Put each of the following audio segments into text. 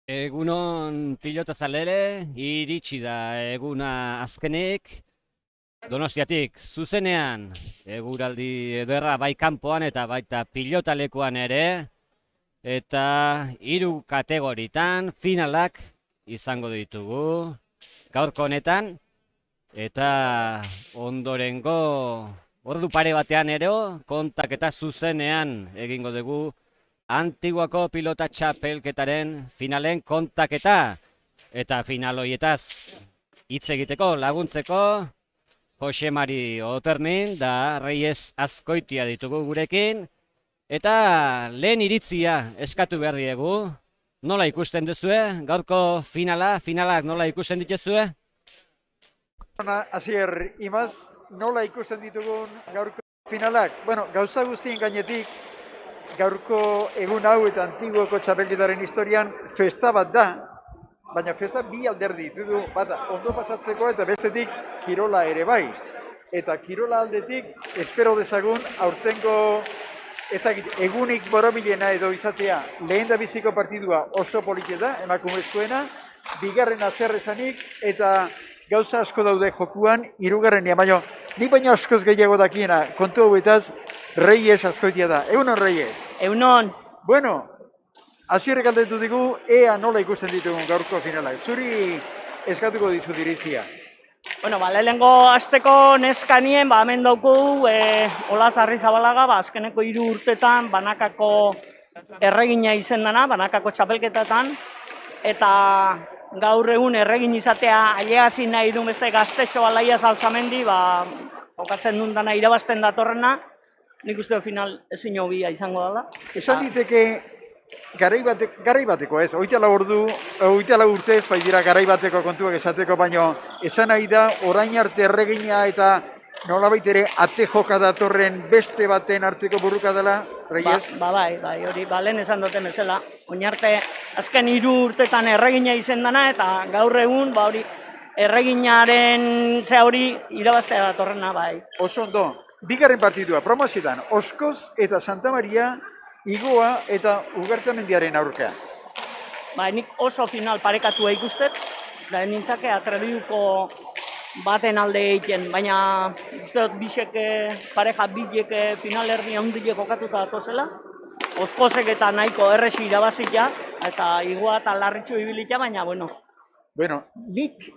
Egunon pilotazalere, iritsi da eguna azkenik, Donostiatik zuzenean, eguraldi ederra bai kanpoan eta baita pilotalekuan ere, eta 3 kategoritan finalak izango ditugu gaurko honetan, eta ondorengo ordu pare batean ere kontaketa zuzenean egingo dugu Antiguako pilota txapelketaren finalen kontaketa, eta final horietaz hitz egiteko laguntzeko Jose Mari Otermin da Reyes Azkoitia ditugu gurekin, eta lehen iritzia eskatu behar diegu. Nola ikusten duzue gaurko finalak nola ikusten dituzue? Asier Imaz, nola ikusten ditugun gaurko finalak? Bueno, gauza guztien gainetik, gaurko egun hau eta Antiguoko txapelketaren historian festa bat da, baina festa bi alderdi ditu, bata ondo pasatzeko eta bestetik kirola ere bai. Eta kirola aldetik espero dezagun aurtengo egunik borobilena edo izatea lehen da biziko partidua oso politeta, emakumezkoena, bigarrena zer esanik eta gauza asko daude jokuan, hirugarrena, baina nik baino askoz gehiago dakiena kontu hauetaz Reyes Azkoitia da. Egunon, Reyes? Egunon. Bueno, Asierrek galdetu digu, ea nola ikusten ditugun gaurko finalak. Zuri eskatuko dizu iritzia. Bueno, lehenengo asteko neskanien, hemen dauku, Olatz Arrizabalaga, azkeneko 3 urtetan banakako erregina izen dana, banakako txapelketetan, eta gaur egun erregin izatea ailegatzin nahi duen beste Gaztetxo Alaia Salzamendi, jokatzen duen dana irabazten datorrena, nik uste final ezin hobia izango dela. Esan diteke garai bateko ez, 24 urtez bai dira garai bateko kontuak esateko, baino esan nahi da orain arte erregina eta nolabait ere ate joka datorren beste baten arteko burruka dela, Reyes? Bai, hori, lehen esan duten bezala. Oin arte, azken 3 urtetan erregina izen dana, eta gaur egun, hori, erreginaren hori irabaztea datorrena, bai. Oso ondo, bigarren partidua, promozietan, Oskoz eta Santa Maria, Igoa eta Ugartamendiaren aurka. Nik oso final parekatua ikustet, da nintzake atrebiduko baten alde egiten, baina uste dut pareja bilek final erdi handiek kokatuta datozela. Ozkozek eta nahiko erresi irabazita, eta Igoa eta Larritxu ibilita, baina, bueno. Bueno, nik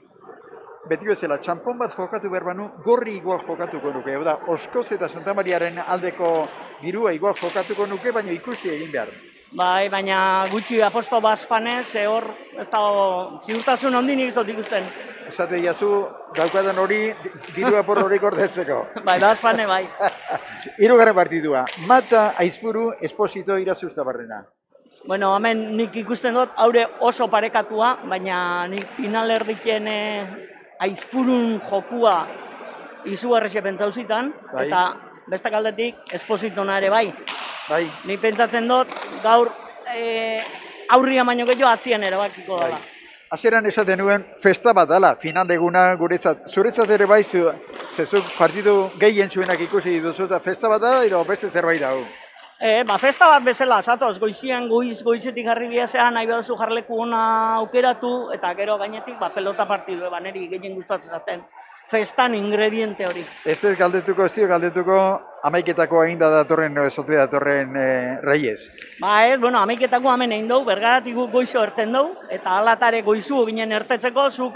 beti bezala, txampon bat jokatu behar banu, gorri igual jokatuko nuke. Oda, Oskoz eta Santa Mariaren aldeko girua igual jokatuko nuke, baina ikusi egin behar. Bai, baina gutxi aposto bazpanez, hor, ez da, ziurtasun hondinik ez dut ikusten. Esate diazu, daukadan hori, diru apor hori gordetzeko. Bai, bazpane, bai. 3. partidua, Mata, Aizpuru, Esposito, Irazustabarrena. Bueno, hemen nik ikusten dut, haure oso parekatua, baina nik final erdiken Aizpurun jokua izugarrixe pentsauzitan, eta beste aldetik Espositona ere bai. Nik pentsatzen dut, gaur aurria baino gehiago atzien erabakiko dela. Hasieran esaten nuen, festa bat dela, final eguna guretzat. Zuretzat ere bai, zezuk partidu gehien zuenak ikusi dituzu, eta festa bat da, edo beste zerbait dago? Festa bat bezala, zatoz, goizian, goizetik jarri biazean, nahi behazu jarleku ona aukeratu, eta gero gainetik, pelota partidu, niri gehien gustatzen zaten. Festan ingrediente hori. Ez dut galdetuko, ez dut galdetuko, amaiketako ainda datorren, no esote datorren Reyes. Bueno, amaiketako hemen egin dugu, bergaratik goizo erten dugu, eta alatare goizu ginen ertetzeko, zuk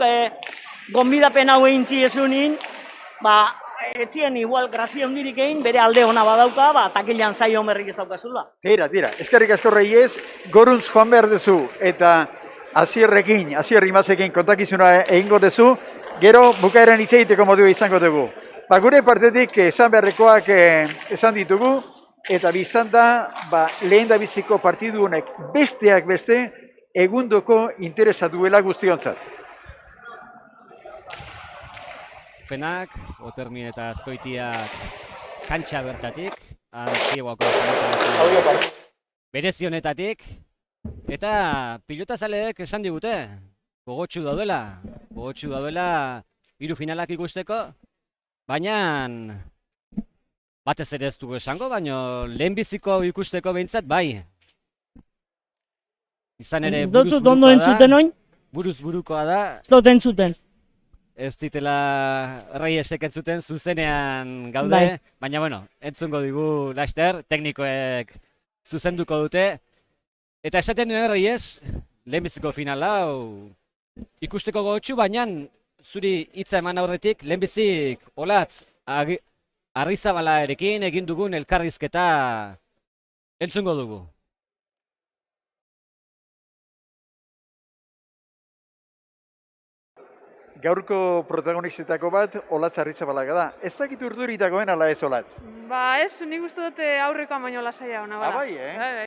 gonbidapen hau egin txiezunin, etzien igual grazia hondirik egin, bere alde hona badauka, takilan zaio berrik ez daukazula. Tira, eskerrik asko Reyes, goruntz joan behar duzu, eta Asier Imazekin kontakizuna egingo duzu, gero bukaeran hitz egiteko modua izango dugu. Ba, gure partetik esan beharrekoak esan ditugu, eta biztan da, lehen da biziko partidu honek besteak beste egundoko interesa duela guztiontzat. Penak, Otermin eta Azkoitiak kantxa bertatik, Antiguako berezionetatik, eta pilotazaleek esan digute, gogotsu daudela, hiru finalak ikusteko, baina batez ere ez dugu esango, baina lehenbiziko ikusteko behintzat bai. Izan ere buruz-burukoa da. Ez dut entzuten. Ez ditela Reyesek entzuten, zuzenean gaude, Bai. baina bueno, entzungo digu laster, teknikoek zuzenduko dute. Eta esaten nuen Reyes, lehenbiziko finala, ikusteko gogotsu, baina zuri hitza eman aurretik, lehenbizik Olatz Arrizabalarekin egin dugun elkarrizketa entzungo dugu. Gaurko protagonistetako bat Olatz Arrizabalaga da. Ez dakit urduritakoen ala ez Olatz? Ba ez, nik uste dut aurrekoan baino lasaia hona. Bai, Bai.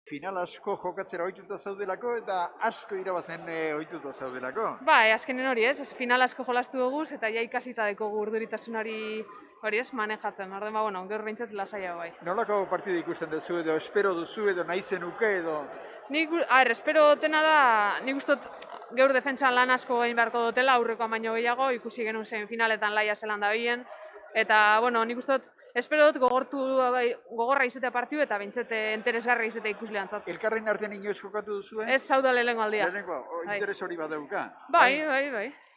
Final asko jokatzera ohituta zaudelako eta asko irabazen ohituta zaudelako. Bai, azkenen hori ez final asko jolastu dugu eta ja ikasita dekogu urduritasunari hori ez manejatzen. Orduan ba bueno, gaur behintzat lasaia bai. Nolako partidu ikusten duzu edo espero duzu edo nahi zenuke edo? Nik espero dutena da, nik uste dut gaur defentsan lan asko egin beharko dutela, aurrekoan baino gehiago, ikusi genuen zen finaletan laia zelan da bien. Eta, bueno, nik uste dut, espero dut gogorra izatea partiu eta bintzete interesgarra izatea ikusleantzat. Elkarren artean inoiz jokatu duzuen? Ez zauda lehenengo aldia. Lehenengo, interes hori badauka? Bai.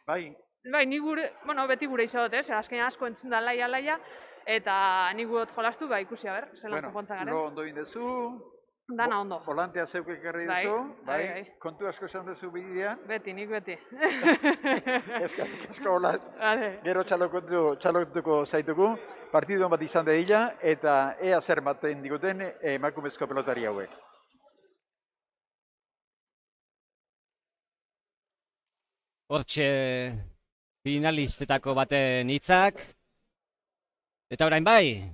Bai, ni gure, bueno, beti gure izadot, azkenean asko entzun da laia, eta ni gure jolastu, ikusi aber, zelan konpontzen garen. Lo ondo bindezu? Dana ondo. Volantea zeuk ekarri duzu, bai. Kontu asko esan duzu bidean? Beti, nik beti. Esko Olatz. Gero txalotuko zaitugu, partidu bat izan dadila, eta ea zer baten diguten emakumezko pelotari hauek. Hortxe finalistetako baten hitzak, eta orain bai,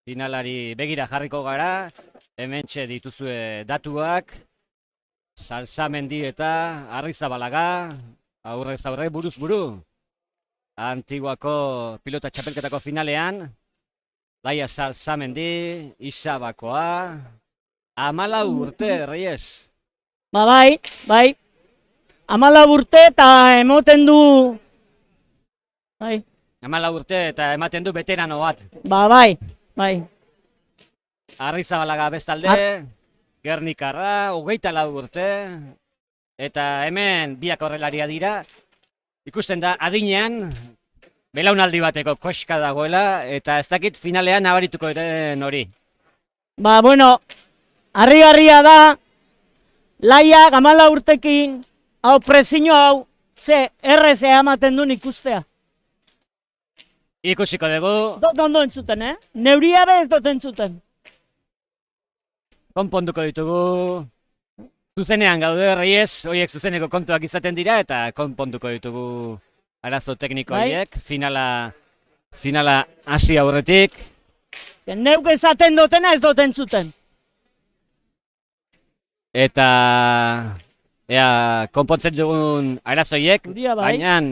finalari begira jarriko gara, hementxe dituzue datuak, Salsamendi eta Arrizabalaga, aurrez aurre buruz buru, Antiguako pilota txapelketako finalean, Laia Salsamendi, Isabakoa, 14 urte, Reyes. Ba bai, 14 urte eta emoten du... Bai. 14 urte eta ematen du veterano bat. Ba bai. Arrizabalaga bestalde, Gernikarra, 24 urte, eta hemen biak horrelaria dira. Ikusten da adinean, belaunaldi bateko koska dagoela, eta ez dakit finalean nabarituko eren hori. Ba, bueno, harrigarria da, Laia 14 urtekin, hau prezio hau, ze errez ematen duen ikustea. Ikusiko dugu. Dot ondo entzuten, Neuria bez dot entzuten. Konponduko ditugu. Zuzenean gaude, Reyes, horiek zuzeneko kontuak izaten dira, eta konponduko ditugu arazo tekniko horiek. Finala hasi aurretik. Neuk esaten dutena ez dut entzuten. Eta ea konpontzen dugun arazoiek, baina...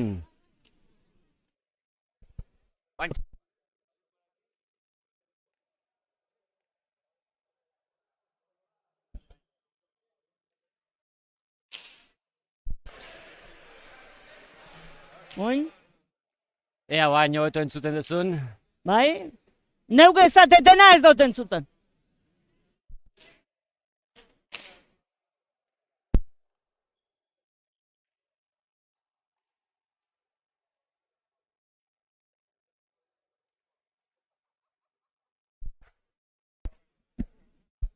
Oin? Ea baino hobeto entzuten duzun. Bai? Neuk esatetena ez dut entzuten.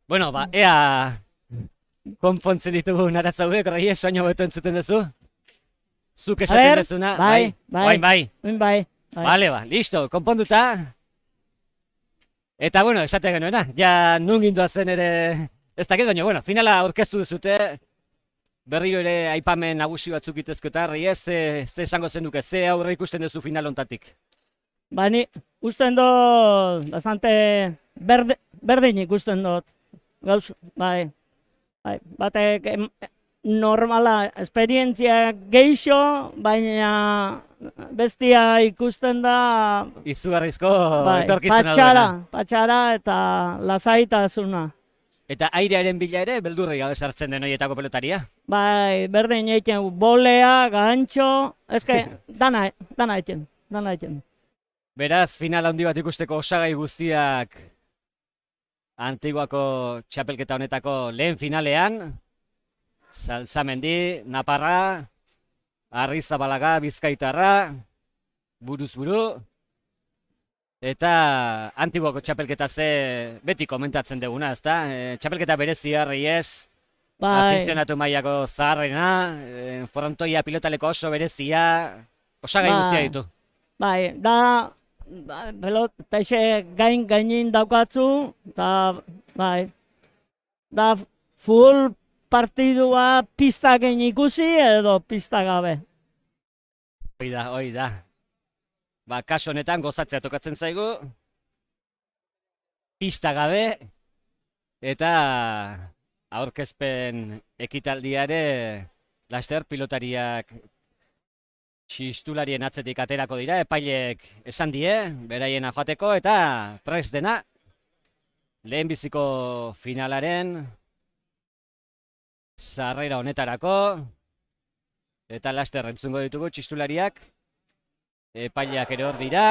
Bueno, ba, ea konpontzen ditugun arazo hauek, Reyes, baino hobeto entzuten duzu. Zuk esaten duzuna, bai. Bale, listo, konponduta. Eta, bueno, esaten genuena, ja nun gindoa zen ere ez dakit, baina, bueno, finala aurkeztu duzute. berriro ere aipamen nagusi batzuk itezko eta harri ez, ze esango zenuke, ze aurre ikusten duzu final hontatik? Ba, ni usten dut, bastante berdin ikusten dut. Gauz, bai. Batek normala, esperientzia geixo, baina bestia ikusten da Izugarrizko bai, etorkizuna duena. patxara eta lasaitasuna. Eta airearen bila ere, beldurri gabe sartzen den horietako pelotaria. Bai, berdin egiten bolea, gantxo, eske dana egiten. Beraz, final handi bat ikusteko osagai guztiak Antiguako txapelketa honetako lehen finalean. Salsamendi, Naparra, Arrizabalaga, Bizkaitarra, buruz buru. Eta Antiguako txapelketa ze beti komentatzen duguna, ezta? Txapelketa berezia, Reyes, Bai, afizionatu mailako zaharrena, frontoia pilotaleko oso berezia, osagai Bai. guztia ditu. bai, da pelotaixe gainin daukatzu, eta bai, da full partidua pistaken ikusi edo pista gabe. Hoi da. Ba, kaso honetan gozatzea tokatzen zaigu. Pista gabe. Eta aurkezpen ekitaldiare laster pilotariak txistularien atzetik aterako dira, epailek esan die, beraiena joateko, eta prest dena lehenbiziko finalaren sarrera honetarako, eta laster entzungo ditugu txistulariak, epaileak ere hor dira.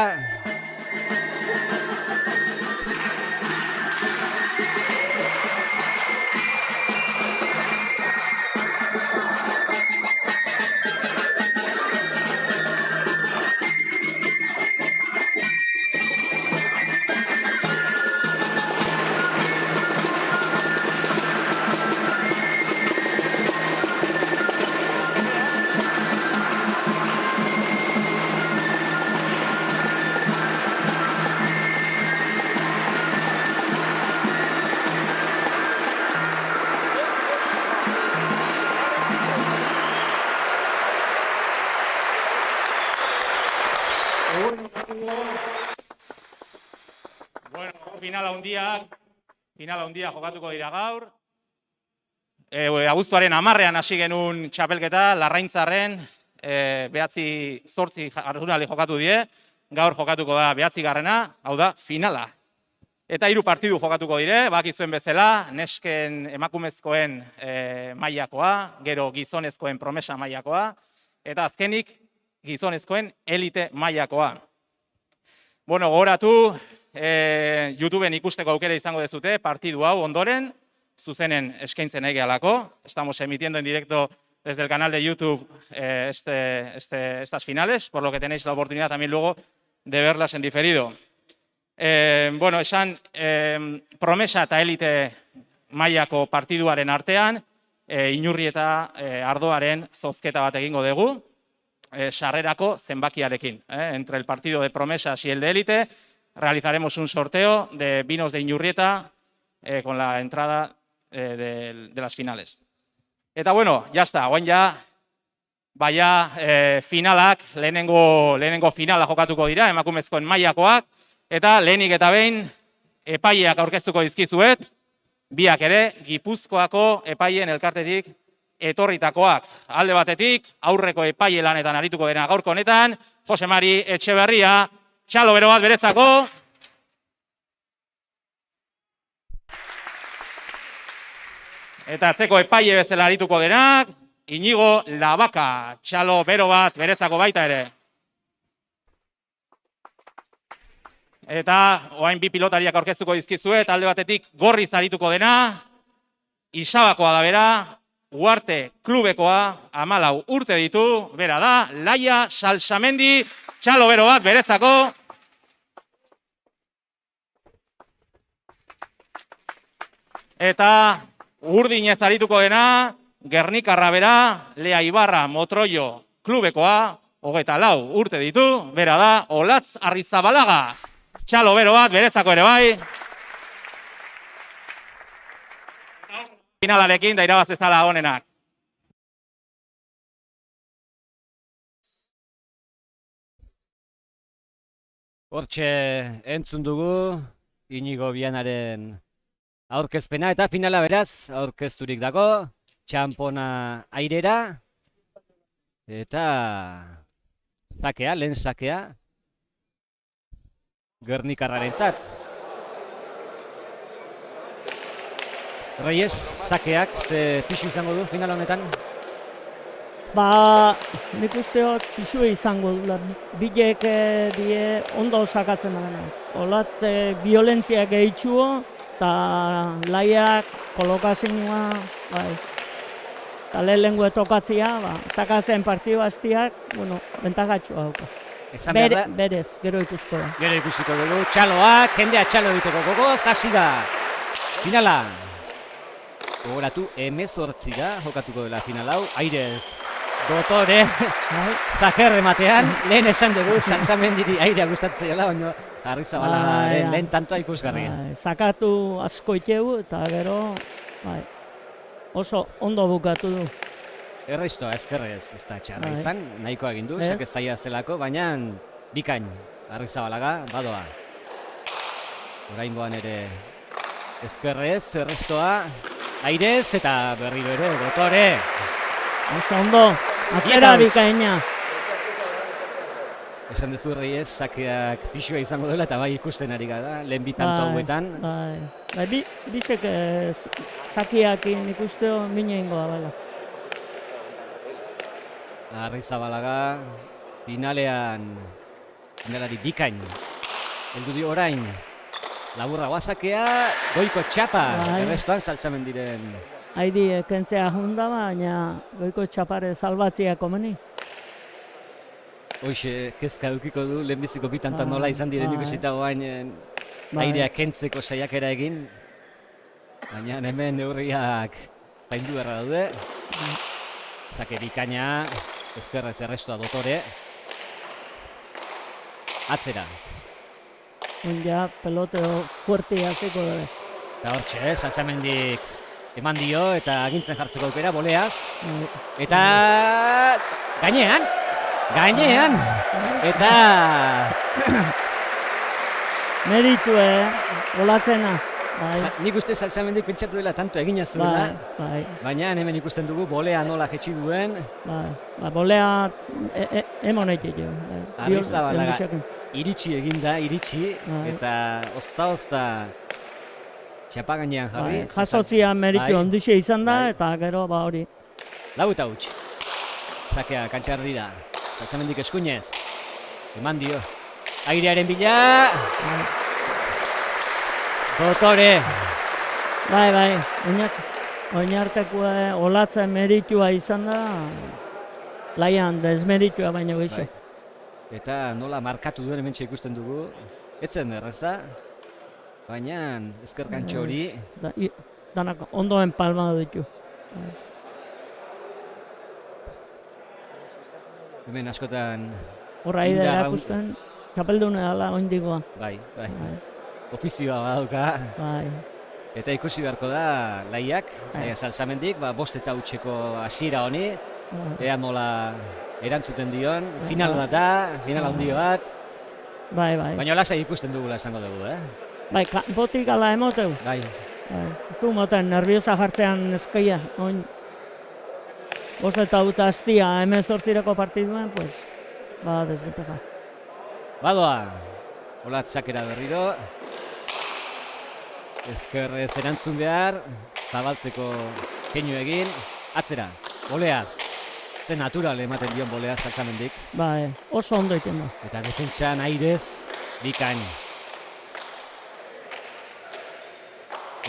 Bueno, final handia jokatuko dira gaur. Abuztuaren 10ean hasi genuen txapelketa, Larraintzarren, 9-8 jardunaldi jokatu die, gaur jokatuko da 9garrena, hau da, finala. Eta 3 partidu jokatuko dire, bakizuen bezala, nesken emakumezkoen mailakoa, gero gizonezkoen promesa mailakoa, eta azkenik gizonezkoen elite mailakoa. Bueno, gogoratu, YouTubeen ikusteko aukera izango dezute, partidu hau ondoren, zuzenen eskaintzen egealako. Estamos emitiendo en directo desde el canal de YouTube estas finales, por lo que tenéis la oportunidad también luego de verlas en diferido. Bueno, esan promesa eta elite mailako partiduaren artean, Inurri eta Ardoaren zozketa bat egingo dugu, sarrerako zenbakiarekin. Entre el partido de promesas y el de élite, realizaremos un sorteo de vinos de Inurrieta con la entrada de las finales. Eta bueno, ya está, oain ja, baia finalak, lehenengo finala jokatuko dira, emakumezkoen mailakoak, eta lehenik eta behin epaileak aurkeztuko dizkizuet, biak ere Gipuzkoako epaien elkartetik etorritakoak. Alde batetik, aurreko epaile lanetan arituko dena gaurko honetan, Jose Mari Etxeberria, txalo bero bat beretzako. Eta atzeko epaile bezala arituko denak, Inigo Labaka, txalo bero bat beretzako baita ere. Eta oain bi pilotariak aurkeztuko dizkizuet, alde batetik gorriz arituko dena, Isabakoa da bera, Uarte klubekoa, 14 urte ditu, bera da, Laia Salsamendi, txalo bero bat beretzako. Eta urdinez arituko dena, Gernikarra bera, Lea Ibarra Motroio klubekoa, 24 urte ditu, bera da, Olatz Arrizabalaga, txalo bero bat beretzako ere bai. Finalarekin da irabaz ezala honenak. Hortxe entzun dugu Inigo Vianaren aurkezpena eta finala beraz aurkezturik dago, txanpona airera eta zakea, lehen zakea Gernikarrarentzat. Reyes, zakeak ze pixu izango du final honetan? Ba, nik usteot pisua izango dula, bilek die ondo sakatzen dena. Olat, violentziak gehitxuo, eta laiak, kolokazioa, bai. Eta lehenengo tokatzia, ba, sakatzen partidu hastiak, bueno, bentagatxoa dauka. Esan behar da? Berez, gero ikusko da. Gero ikusiko dugu, txaloak, jendea txalo egiteko gogoz, hasi da. Finala. Gogoratu, 18 da, jokatuko dela final hau, airez. Dotore, zaker ematean, lehen esan dugu, Salsamendiri airea gustatzen zaiola, baina Arrizabalagaren lehen tantoa ikusgarria. Sakatu asko itegu eta gero oso ondo bukatu du. Erreiztoa ezkerrez ez da txarra izan, nahikoa egin du, sakez zaila zelako, baina bikain Arrizabalaga badoa. Oraingoan ere ezkerrez, erreiztoa, airez eta berriro ere, Dotore. Oso ondo, atzera bikaina. Esan duzu Reyes, sakeak pixua izango dela eta bai ikusten ari gara, lehen bitanto hauetan. Bisek sakiak ikusteo mine ingoa bala. Arrizabalaga finalean, finalari bikain. Heldu dio orain, laburra guazakea, goiko txapa, errestuan Salsamendiren. Haidi kentzea junda, baina goiko txapare salbatzea komeni. Hoxe, kezka dukiko du, lehenbiziko bitantan nola izan diren ikusita guain airea kentzeko saiakera egin. Baina hemen neurriak zaindu beharra daude. Zake bikaina, ezkerrez errestua Dotore. Atzera. Ja, peloteo fuertea zeko dure. Eta hortxe, Salsamendik eman dio eta agintzen jartzeko aukera, boleaz. Eta gainean, eta meritue, olatzena. Nik uste Salsamendik pentsatu dela tanto egina zuela, baina hemen ikusten dugu bolea nola jetxi duen. Bolea emonetik jo. Arrizabalaga iritsi eginda, eta ozta txapa gainean jarri. Jasotzia meritu ondixe izan da, eta gero hori. Lau eta huts. Zakea kantxar dira. Salsamendik eskuinez. Eman dio. Airearen bila. Dotore. Bai. Oinartekoa olatzen meritua izan da. Laian desmeritua baino gehiago. Eta nola markatu duen hementxe ikusten dugu. Etzen erreza. Baina ezker kantxo hori. Danak ondoen palma ditu. Hemen askotan horra ide erakusten, txapeldune dala oindikoa. Bai. Ofizioa badauka. Eta ikusi beharko da laiak, Salsamendik, bost eta hutseko hasiera honi, ea nola erantzuten dion, final bat da, final handio bat. Bai. Baina lasai ikusten dugula esango dugu, Bai, botik ala emoteu. Bai. Ez du moten, nerviosa jartzean eskaia. Bost eta huta hastia, 18 partiduen, pues, desbeteka. Badoa, Olatz sakera berriro. Ezkerrez erantzun behar, zabaltzeko keinu egin, atzera, boleaz. Zen natural ematen dion boleaz Salsamendik. Bai, oso ondo iten da. Eta defentsan airez, bikain.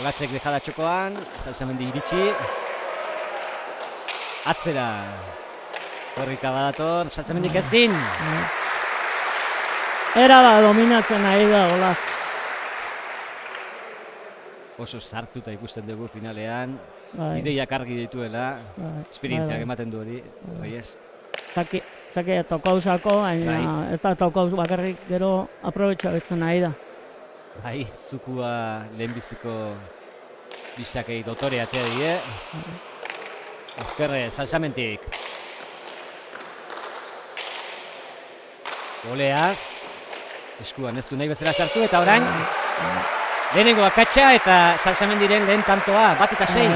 Olatzek dejada txokoan, Salsamendi iritsi. Atzera, korrika badator, Salsamendik ezin. Era dominatzen ari da, Olaz. Oso sartuta ikusten dugu finalean, ideiak argi dituela, esperientziak ematen du hori, Reyes. Zake tokauzako, baina ez da tokauz bakarrik gero aprobetxabetzen nahi da. Bai, zukua lehenbiziko bisakei Dotore atea die. Ezkerre, Salsamendik. Boleaz. Eskuan ez du nahi bezala sartu eta orain lehenengo akatsa eta Salsamendiren lehen tantoa, 1-6.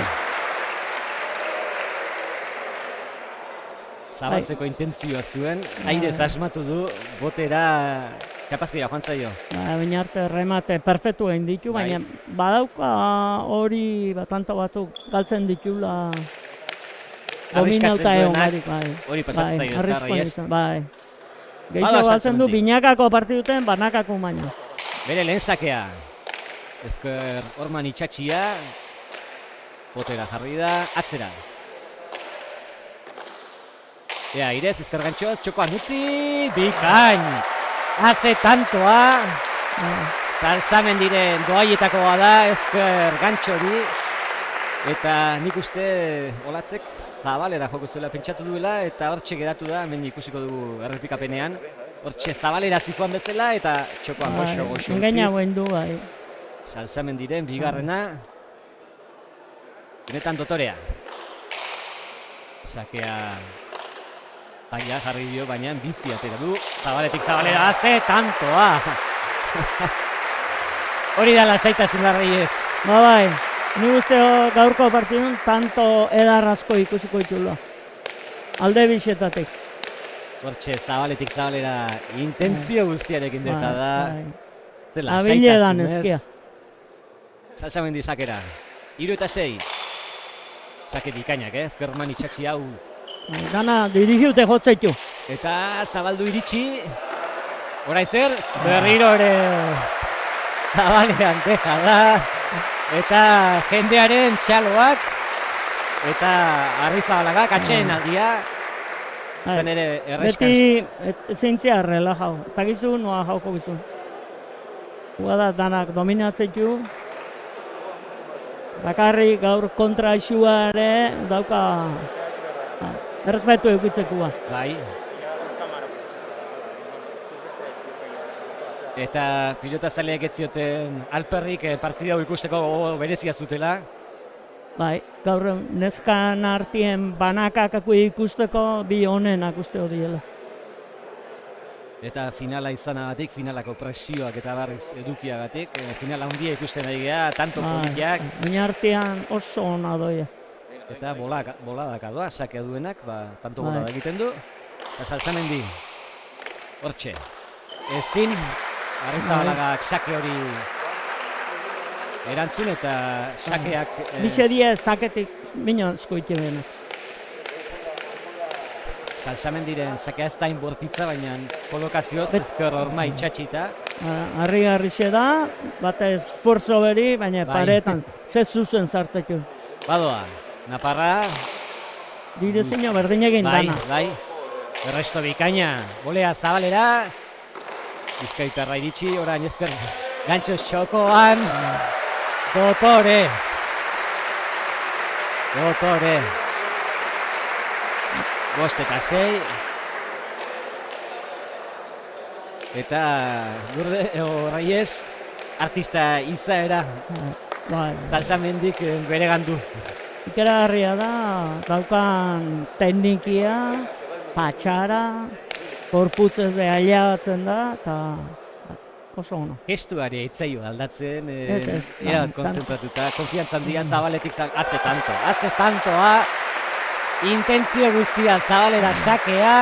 Zabaltzeko intentzioa zuen, airez asmatu du, botera txapazkira joan zaio. Baina arte remate perfektu egin ditu, baina badauka hori tanto batzuk galtzen ditula dominauta egon barik. Hori pasatzen zaio ez da, Reyes. Bai. Geixo galtzen du binakako partiduten banakako baina. Bere lehen sakea. Ezker Orman itxatxia, botera jarri da, atzera. Ea, irez, ezker gantxoz, txokoan utzi, bikain! Hace tantoa! Salsamendiren doaietakoa da, ezker gantxori. Eta nik uste Olatzek zabalera joko zuela pentsatu duela, eta hortxe geratu da, hemen ikusiko dugu errepikapenean. Hortxe zabalera zikoan bezala, eta txokoan goxo utziz. Engaina guen du, bai. Salsamendiren bigarrena. Benetan dotorea. Sakea baina jarri dio, baina bizi atera du. Zabaletik zabalera haze, tantoa! Hori da lasaitasun da, Reyes. Bai, ni uste gaurko partidun tanto edarrazko ikusiko ditula. Alde bisetatik. Hortxe, zabaletik zabalera intentzio guztiarekin deza da. Zer lasaitasun, eskia. Salsamendi sakera. 3-6. Sake bikainak, ezker Orman itxaksi hau. Dana dirigiute jotzaitu. Eta zabaldu iritsi. Horai zer, berriro ere zabalean deja da. Eta jendearen txaloak. Eta Arrizabalaga atxeen aldia. Zen ere erreskaz. Beti zintzia relajau. Eta gizu, noa jauko gizu. Guada danak dominatzeitu. Bakarri gaur kontra isua ere dauka errespetu eukitzekoa. Bai. Eta pilota zaleak ez zioten Alperrik partida hau ikusteko gogo berezia zutela. Bai, gaur neskan artien banakakako ikusteko bi honenak uste hodiela. Eta finala izanagatik, finalako presioak eta barriz edukiagatik, finala handia ikusten ari geha, tanto polikiak. Baina artean oso ona doia. Eta boladak adoa, sakea duenak, tanto bolada egiten du. Eta Salsamendi, hortxe. Ezin, Arrizabalaga sake hori erantzun eta sakeak... Bize die saketik minozko ite Salsamendiren sakea ez da inbortitza, baina kolokazioz ezker Orman itxatxita. Harri-garrixe da, bata esforzo beri, baina paretan ze zuzen sartzeko. Badoa, Naparra. Direzeño berdinegin dana. Bai, erresto bikaina, bolea zabalera. Bizkaitarra iritsi, orain ezker gantxoz txokoan. Dotore. Dotore. 5-6. Eta gurde, Reyes, artista izaera. Salsamendik bere gandu. Ikeragarria da, daukan teknikia, patxara, korputzez behaila batzen da, eta oso ona. Gestuari eitzaio aldatzen, erabat konzentratuta, konfiantzan handia zabaletik haze tantoa, intentzio guztia zabalera sakea,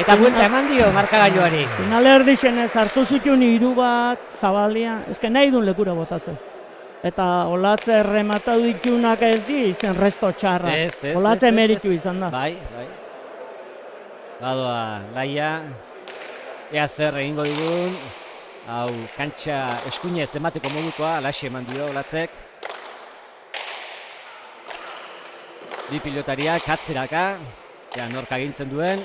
eta buelta eman dio markagailuari. Finale erdixenez hartu zituen 3 bat zabalian, ezke nahi duen lekura botatzen. Eta Olatze errematau ditunak ez di, izen resto txarra. Olatze meritu izan da. Bai. Badoa, laia, ea zer egingo digun. Hau, kantxa eskuinez emateko modukoa, alaxe eman dio Olatzek. Bi pilotariak, atzeraka, ea nork agintzen duen.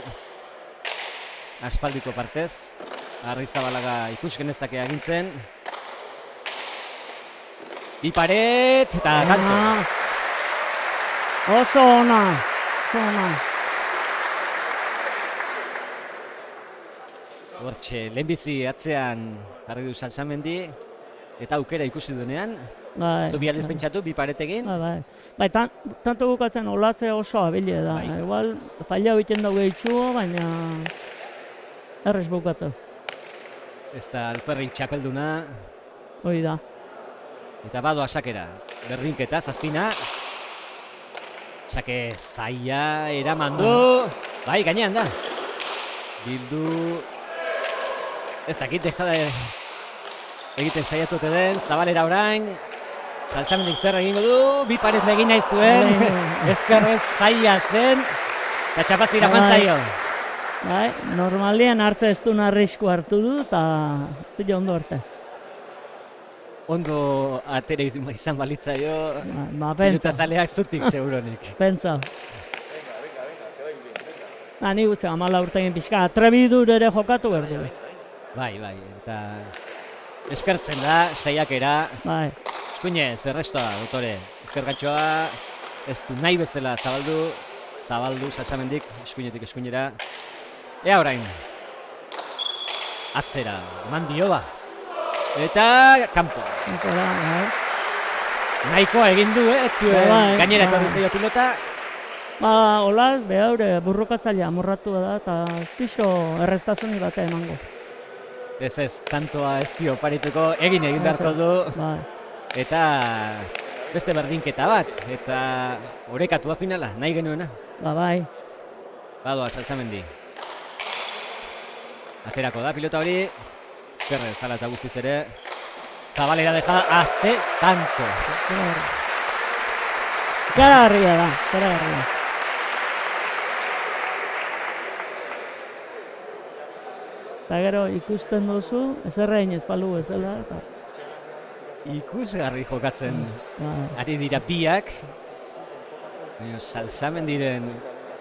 Aspaldiko partez, Arrizabalaga ikusgenezake agintzen. Bi paret, eta gantzo. Oso ona. Hortxe, lehenbizi atzean jarri du Salsamendi, eta aukera ikusi duenean. Ez du bi aldiz pentsatu, bi paretekin. Bai, tanto bukatzen Olatze oso abile da. Igual, faila egiten dugu eitxuo, baina errez bukatzen. Ez da alperrin txapelduna. Hoi da. Eta badoa sakera. Berdinketa, zazpina. Sake zaila eraman du. Bai, gainean da. Bildu. Ez dakit dejada egiten saiatute den. Zabalera orain. Salsamendik zer egingo du. Bi paret begin nahi zuen. Ezkerrez zaila zen. Eta txapazpira joan zaio. Bai, normalien hartza ez duen arrisku hartu du, eta zile ondo arte. Ondo atera izan balitzaio. Ba, pentsa, Pilotazaleak zutik, seguronik. pentsa. Ni guzti, 14 urtegin pixka, atrebidur ere jokatu behar du. Bai, eta eskertzen da, saiakera. Bai, Eskuinez, errestoa, dotore. Ezkergatxoa, ez du nahi bezala zabaldu salsamendik, eskuinetik eskuinera. Ea orain. Atzera, eman dio ba. Eta kanpo. entera, bai. Nahikoa egin du, ez zuen Bai, gainera bai. etorri zaio pilota. Ba, hola, behaure, burrukatzailea amorratu da, eta ez pixo erreztasuni bate emango. Ez, tantoa ez dio parituko, egin beharko du. Bai, Eta beste berdinketa bat, eta orekatua finala, nahi genuena. bai. Badoa, salsamendi. Aterako da pilota hori, ezkerre zala eta guztiz ere. Zabalera dejada, azte tanto. Ikaragarria da, ikaragarria. Eta gero ikusten duzu, ezerrein ezpalu bezala, eta Ikusgarri jokatzen bai. ari dira biak. Baina salsamendiren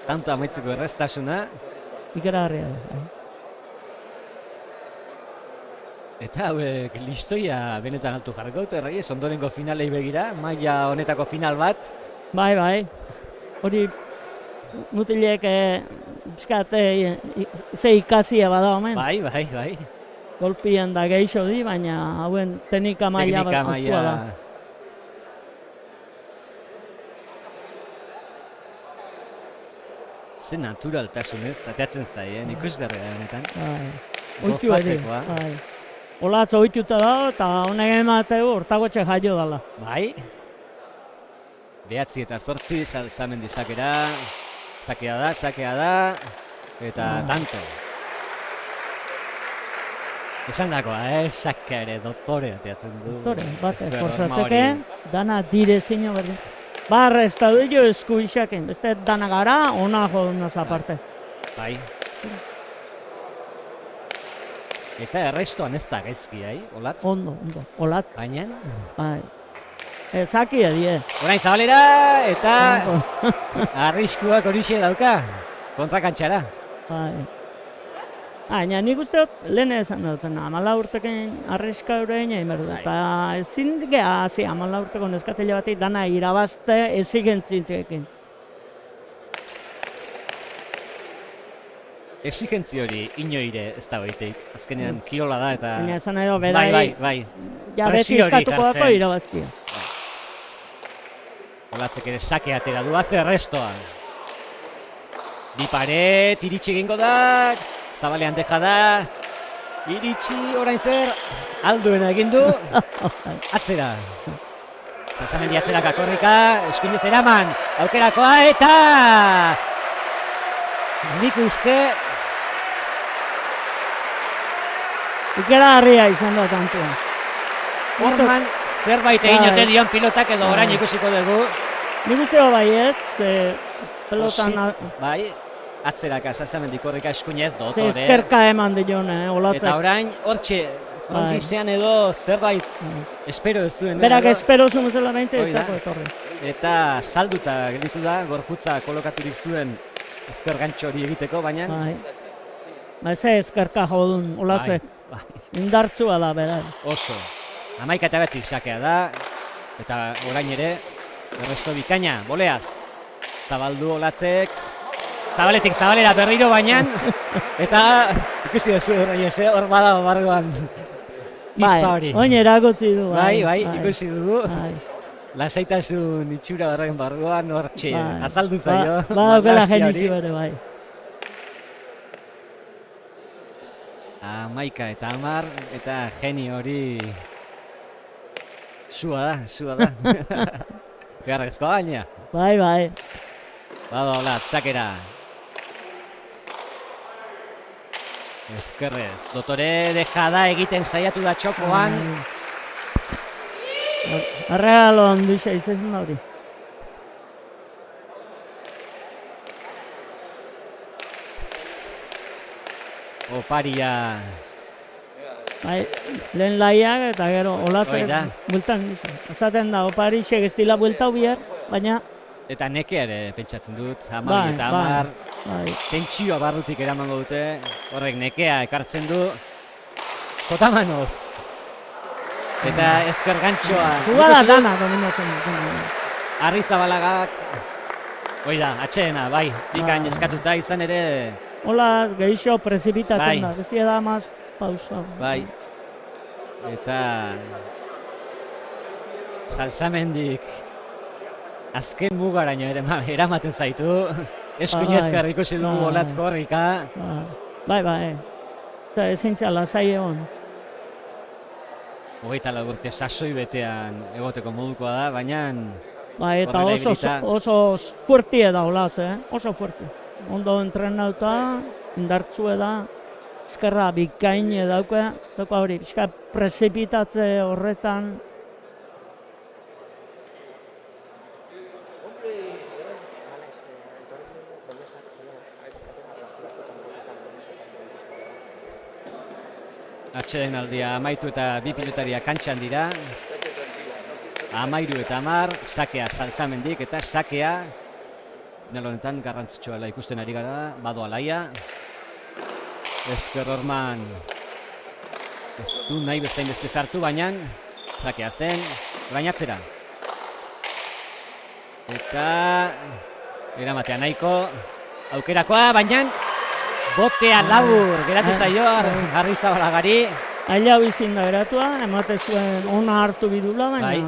tanto amaitzeko erreztasuna. Ikaragarria da. Eta hauek listoia benetan altu jarriko dute, Reyes, ondorengo finalei begira, maila honetako final bat. Bai. Hori mutilek pixkat ze ikasia bada omen. Bai. Golpien da geixo di, baina hauen teknika maila bat ostua da. Ze naturaltasunez, ateatzen zaien, ikusgarria honetan. Bai. Oitu ere, Gozatzekoa. bai. Olatz ohituta da, eta honek emateu hortagotxe jaio dala. Bai. 9 eta 8, salsamendi sakera. Sakea da. Eta tanto. Esan dakoa, sakea ere, dotore ateatzen du. Tore, bate, Ezker forzatzeke, hori. dana direzino berdin. Barra ez da duio esku isaken, beste dana gara, ona jodunaz aparte. Bai. Eta errestoan ez da gaizki, olatz? Ondo, olat, Baina, bai. Zaki edie. orain zabalera, eta arriskuak horixe dauka. Kontrakantxara. Bai. Baina nik uste dut, lehen esan duten, 14 urteken arriska eurein egin behar dut. Eta ezin geha, 14 urteko neskatila batik dana irabazte ezigentzintzekin. Exigentzi hori inoire ez da goiteik. Azkenean kirola da eta... Baina esan edo, berai, Bai. ja beti Presio hori eskatuko dako jartzen. irabaztia. Olatzek ere sake atera du, haze errestoan. Bi paret, iritsi egingo da, zabalean deja da. Iritsi, orain zer, alduena egin du. Atzera. Pasamendi atzeraka korrika, eskuinez eraman, aukerakoa eta... Nik uste, Ikeragarria izan da tantua. Orman zerbait egin Bai. ote dion pilotak edo orain Bai. ikusiko dugu. Nik uste baiet, pelotan Bai, atzeraka salsamendi korrika eskuinez dotore. ezkerka eman dion, olatzek. Eta orain, hortxe, frontizean edo zerbait espero ez zuen. Berak edo. espero zuen zela behintze Hori da. etzako etorri. Eta salduta gelditu da, gorputza kolokaturik zuen ezker gantxo hori egiteko, baina... Bai. Ze ezkerka jodun, olatzek. Bai, Indartzua da, bera. oso. 11 eta 9 sakea da, eta orain ere, erresto bikaina, boleaz. Zabaldu olatzek, zabaletik zabalera berriro baina, eta ikusi duzu hor bada barruan txispa hori. Oin erakutsi du, Bai, ikusi dugu. Bai. Lasaitasun itxura horren barruan hortxe, Bai. azaldu zaio. Badaukela malastia hori. genizio ere, bai. 11 eta 10, eta geni hori sua da. Beharrezkoa baina. Bai. Bada, hola, txakera. Ezkerrez, Dotore dejada egiten saiatu da txokoan. Arregalo handixa izan hori. Oparia. Bai, lehen laiak eta gero olatzek Hoi da. bueltan gizu. Esaten da, opari segestila bueltau bihar, baina Eta neke ere pentsatzen dut, bai, 12 eta 10. bai. Tentsioa barrutik eramango dute, horrek nekea ekartzen du. Sotamanoz. Eta ezker gantxoa. Jugada dana dominatzen dut. Arrizabalagak. Hoi da, atxeena, bai. Bikain Bai. eskatuta izan ere, Hola, gehixo prezipitatzen Bai. da. Bestia da maz pausa. bai. Eta Salsamendik azken mugaraino ere eramaten zaitu. Eskuinezker ikusi dugu Bai. olatzko horrika. Bai. Eta ezintza lasai egon. 24 urte sasoi betean egoteko modukoa da, baina Bai, eta Horrela oso, ibilita. oso fuertie da olatze, oso fuerti. Ondo entrenauta, indartzue da, ezkerra bikain dauka hori, pixka prezipitatze horretan. atxeden aldia amaitu eta bi pilotaria kantxan dira. 13 eta 10, sakea Salsamendik eta sakea final honetan garrantzitsua ikusten ari gara, badoa laia. Ezker Orman ez du nahi bezain beste sartu, baina sakea zen, gainatzera. Eta eramatea nahiko, aukerakoa, baina botea labur, geratu zaio Arrizabalagari. Aila bizin da geratua, emate zuen ona hartu bidula, baina Bai,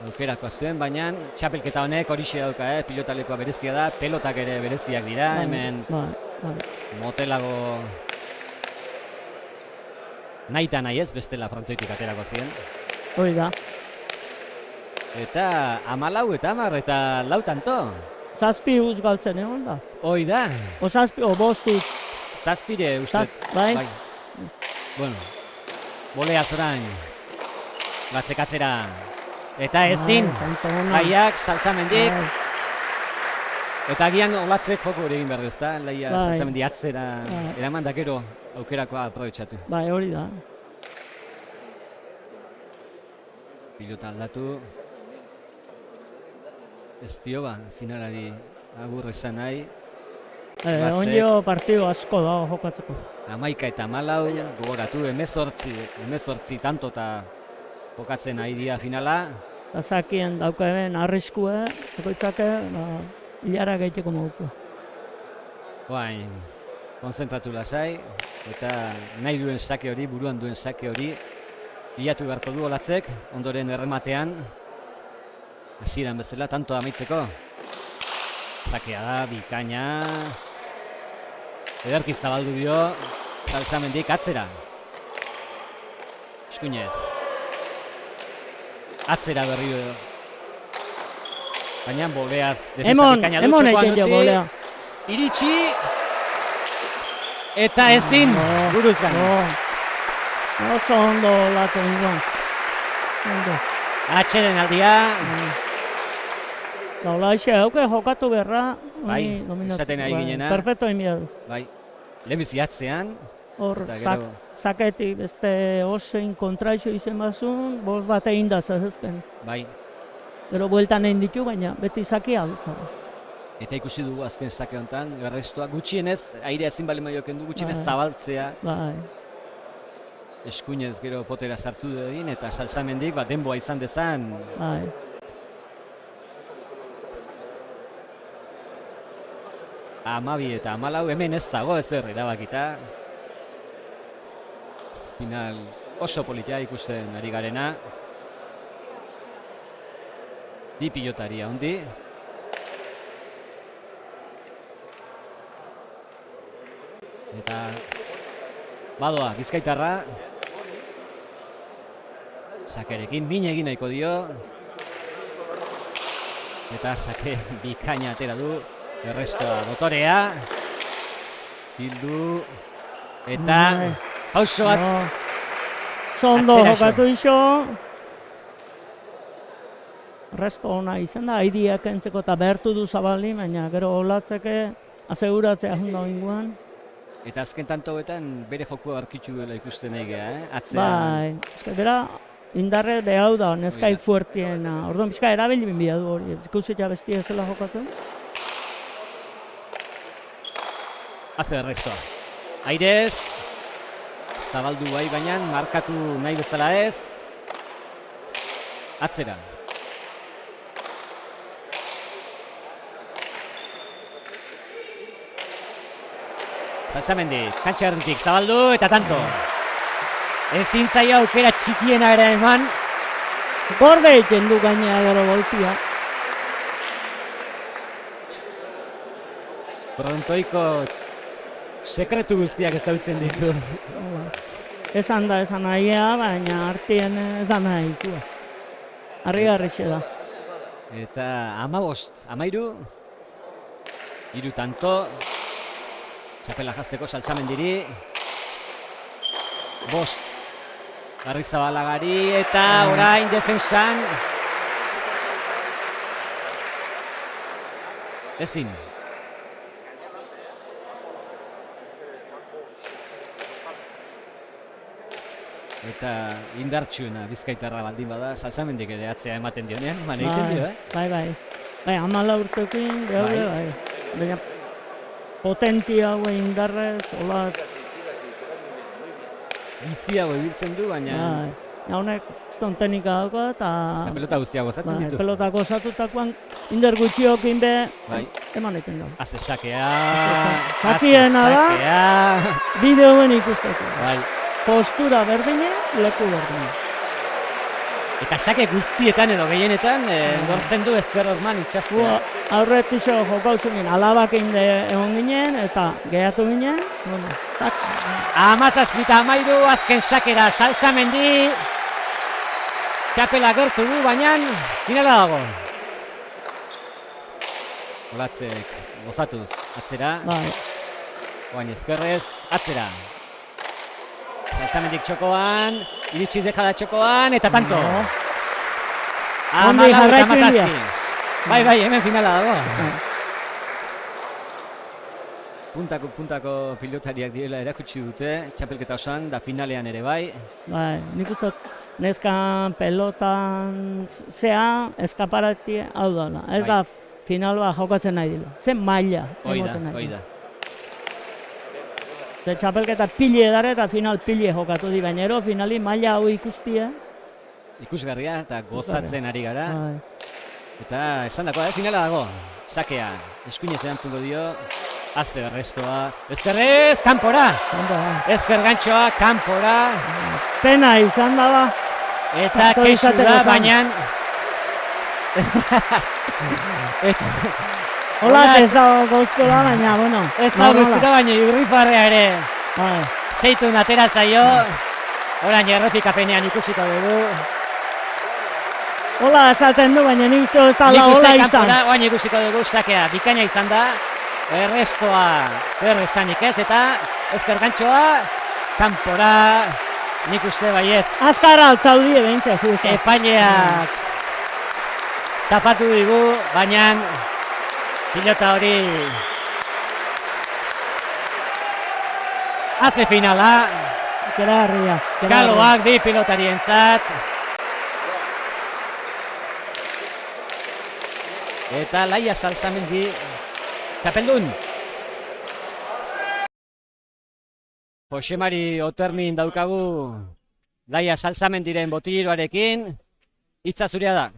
aukerakoa zuen, baina txapelketa honek horixe dauka, pilotalekua berezia da, pelotak ere bereziak dira, hemen bai. motelago nahi eta nahi ez, bestela frontoitik aterako ziren. Hori da. Eta 14 eta 10 eta 4 tanto. Zazpi uz galtzen egon da. Hoi da, O zazpi, o bostuz. zazpire uste. Bai? Bueno, bolea zorain, batzekatzera. Eta ezin, Laiak, Salsamendik, Bai. eta agian olatzek joko ere egin behar duzta, Laia Bai. Salsamendi atzera Bai. eraman da gero aukerakoa aprobetxatu. Bai, hori da. Pilota aldatu. Ez dio finalari agur esan nahi. Batzek. Ondio partidu asko da jokatzeko. 11 eta 14, gogoratu, 18 tanto eta jokatzen ari dira finala. Eta zakien dauka hemen arriskue, bakoitzake, hilara gehiteko moduko. Oain, konzentratu lasai, eta nahi duen sake hori, buruan duen sake hori, bilatu beharko du olatzek, ondoren errematean, hasieran bezala, tanto amaitzeko. Sakea da, bikaina, ederki zabaldu dio, Salsamendik atzera. Eskuinez. Atzera berri du. Baina boleaz defensa bikaina du, txokoan egiten jo utzi. bolea. Iritsi eta ezin buruz gana. Oso ondo latu ingon. Atxeden aldia, Daula eixe, hauke jokatu berra. Bai, esaten ari ginena. Perfecto inbia du. bai, lehenbizi atzean, Hor, Eta gero- zaketik beste osein kontraixo izen bazun, bost bat egin da zazuzken. bai, Gero bueltan egin ditu, baina beti zakia dut. eta ikusi dugu azken sake honetan, errestua gutxienez, aire ezin bali maioken du, gutxienez Bai. zabaltzea, Bai, eskuinez gero potera sartu egin, eta Salsamendik denboa izan dezan, bai. Amabi eta 14 hemen ez dago ezer erabakita. Final oso politia ikusten ari garena. Bi pilotari handi. Eta badoa Bizkaitarra. Sakerekin min egin nahiko dio. Eta sake bikaina atera du. Errestoa motorea. Bildu. Eta pauso bat. Zondo Atzera jokatu iso. Resto ona izan da, haidiak entzeko eta behartu du Zabali, baina gero olatzeke aseguratzea junda inguan. Eta azken tantoetan bere jokua aurkitu dela ikusten egea, atzean. Bai, eske bera indarre behau da, neskai Oida. fuertiena. Orduan pixka erabili binbia du hori, ikusita bestia zela jokatzen. Haze errestoa. Airez. Zabaldu bai, baina markatu nahi bezala ez. Atzera. Salsamendi, kantxa erditik zabaldu eta tanto. Ezin zaio aukera txikiena ere eman. Gorde egiten du gainea gero golpia. Prontoiko sekretu guztiak ezagutzen ditu. Esan da, esan nahia, baina artien ez da nahi itua. Harri-harrixe da. Eta 15, 13. 3 tanto. Txapela jazteko Salsamendiri. 5. Garrizabalagari eta orain defensan. Ezin. Eta indartsuena Bizkaitarra baldin bada, Salsamendik ere atzea ematen dionean, egiten dio, Bai, bai. Bai, 14 urtekin, gaude, bai. Baina potentia haue indarrez, olat. Biziago ibiltzen du, baina Bai. Honek zton teknika dauka eta pelota guztiak gozatzen ditu. pelota gozatutakoan indar gutxiokin be Bai. eman egiten da. Haze sakea. Sakiena da. Sakea. Bideoen ikusteko. Bai. Postura berdine, leku berdine. Eta sake guztietan edo gehienetan lortzen du ezker horman itxastea. Aurretixo jokautzen ginen, alabakin egon ginen eta gehatu ginen. Bueno, zak. 17-13 azken sakera Salsamendi. Txapela gertu du, baina finala dago. Olatzek gozatuz atzera. Bai. Oain ezkerrez, atzera. Salsamendik txokoan, iritsi dekada txokoan, eta tanto. Ondi jarraitu india. Bai, bai, hemen finala dago. Puntako pilotariak direla erakutsi dute, txapelketa osoan, da finalean ere bai. Bai, nik uste dut neskan pelotan zea eskaparati hau dela. Ez da finaloa jokatzen nahi dela. Zen maila emoten nahi. Hoi da. Eta txapelketa pili edare eta final pili jokatu di, baina ero finali maila hau ikustia. Ikusgarria eta gozatzen ari gara. Bai. Eta esan dagoa, finala dago. Sakea, eskuinez erantzungo dio. Azte berrestoa. Ezkerrez, kanpora! Ezker gantxoa, kanpora. Pena izan daba. Eta Tanto kexu izateko da, zan. baina... Hola, ez dago gauzkola, baina, bueno. Ez da guztura, baina irrifarrea ere. Bai. Zeitun ateratzaio. Orain errepikapenean ikusiko dugu. Hola esaten du, baina nik uste ez da Nik uste hola izan. kanpora, orain ikusiko dugu sakea. Bikaina izan da. Errestoa zer esanik ez, eta ezker gantxoa, kanpora, nik uste baietz. Azkara altzaudie behintze, juza. Epaileak tapatu digu, baina pilota hori hace finala. Gerarria. Galoak bi pilotarientzat. Eta Laia Salsamendi txapeldun. Josemari Otermin daukagu Laia Salsamendiren botiroarekin. Hitza zurea da.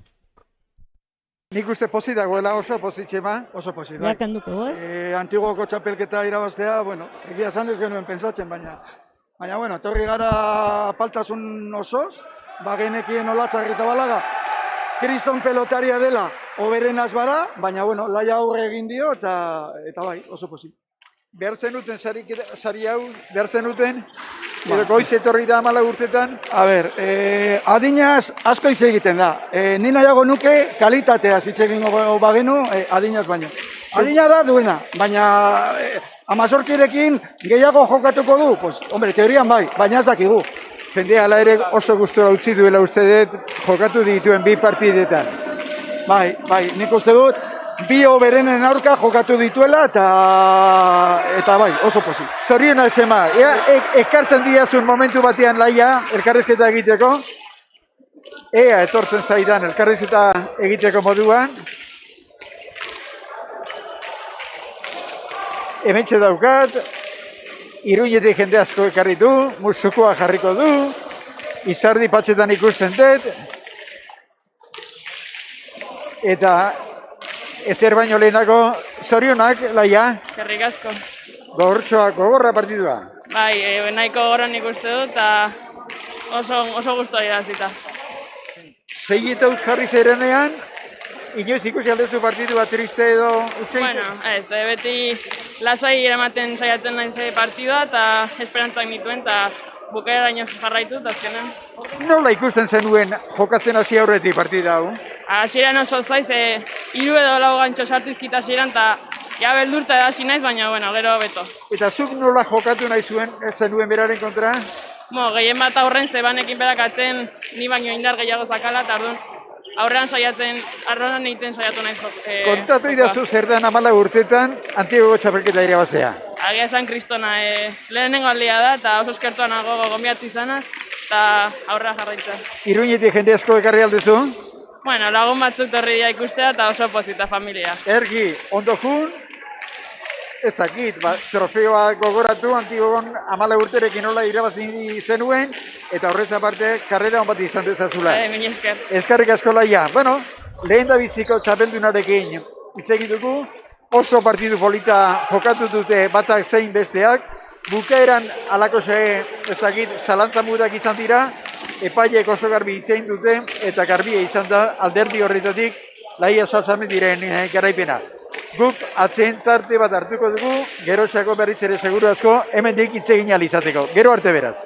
Nik uste pozik dagoela oso pozitxema. Oso pozik, Ja kenduko, ez? Antigoko txapelketa irabaztea, bueno, egia esan ez genuen pentsatzen, baina bueno, etorri gara apaltasun osoz, genekien Olatzarri Balaga, kriston pelotaria dela, oberenaz bada, baina bueno, Laia aurre egin dio, eta bai, oso pozik. behar zenuten sari hau, behar zenuten, edo goiz etorri da 14 urtetan, A ber, adinaz asko hitz egiten da. Ni nahiago nuke kalitateaz hitz egingo bagenu adinaz baino. Adina da duena, baina 18rekin gehiago jokatuko du, pues, hombre, teorian bai, baina ez dakigu. jendea hala ere oso gustura utzi duela uste dut, jokatu dituen bi partidetan. Bai, nik uste dut, bi berenen aurka jokatu dituela eta bai, oso posi. Zorionak Txema, ekartzen diazun momentu batean laia, elkarrizketa egiteko, ea etortzen zaidan elkarrizketa egiteko moduan, hementxe daukat, Iruñetik jende asko ekarri du, musukoa jarriko du, izardi patxetan ikusten dut, eta ezer baino lehenako zorionak, laia, Eskerrik asko. gogorra partidua. Bai, nahiko gogorra nik uste dut, eta oso guztua irazita. Sei eta jarri zerenean, inoiz ikusi aldezu partidua triste edo utxeite? Bueno, ez, beti lasai eramaten saiatzen naiz partidua, eta esperantzak nituen, eta bukaera inoz jarraitut, azkenan. Nola ikusten zenuen jokatzen hasi aurretik partida hau? Hasieran oso zaiz, 3 edo 4 gantxo sartizkit hasieran, eta ja beldurta hasi naiz, baina, bueno, gero beto. Eta zuk nola jokatu nahi zenuen beraren kontra? Gehien bat aurren zebanekin berak atzen, ni baino indar gehiago zakala, eta orduan aurrean saiatzen, arronan egiten saiatu naiz. Kontatu idazu zer den 14 urtetan Antigoko txapelketa irabaztea. Agia esan kristona, lehenengo aldia da, eta oso eskertuan nago gonbiatu izana, eta aurrera jarraitza. Iruñetik jende asko ekarri aldezu? Bueno, lagun batzuk torri dira ikustea, eta oso pozita familia. Ergi, ondo jun, ez dakit, trofeoa gogoratu Antigokon 14 urterekin nola irabazi zenuen, eta horrez aparte, karrera hon bat izan dezazula. Min esker. Eskarrik asko laia. Bueno, lehen da biziko txapeldunarekin hitz egin dugu, oso partidu polita jokatu dute batak zein besteak, bukaeran alako ez dakit, zalantza mudak izan dira, epaiek oso garbi hitz egin dute, eta garbia izan da alderdi horretatik laia saltzamen diren garaipena. Guk atzen tarte bat hartuko dugu, gerosako berriz ere seguru asko, hemendik hitz egin ahal izateko. Gero arte beraz.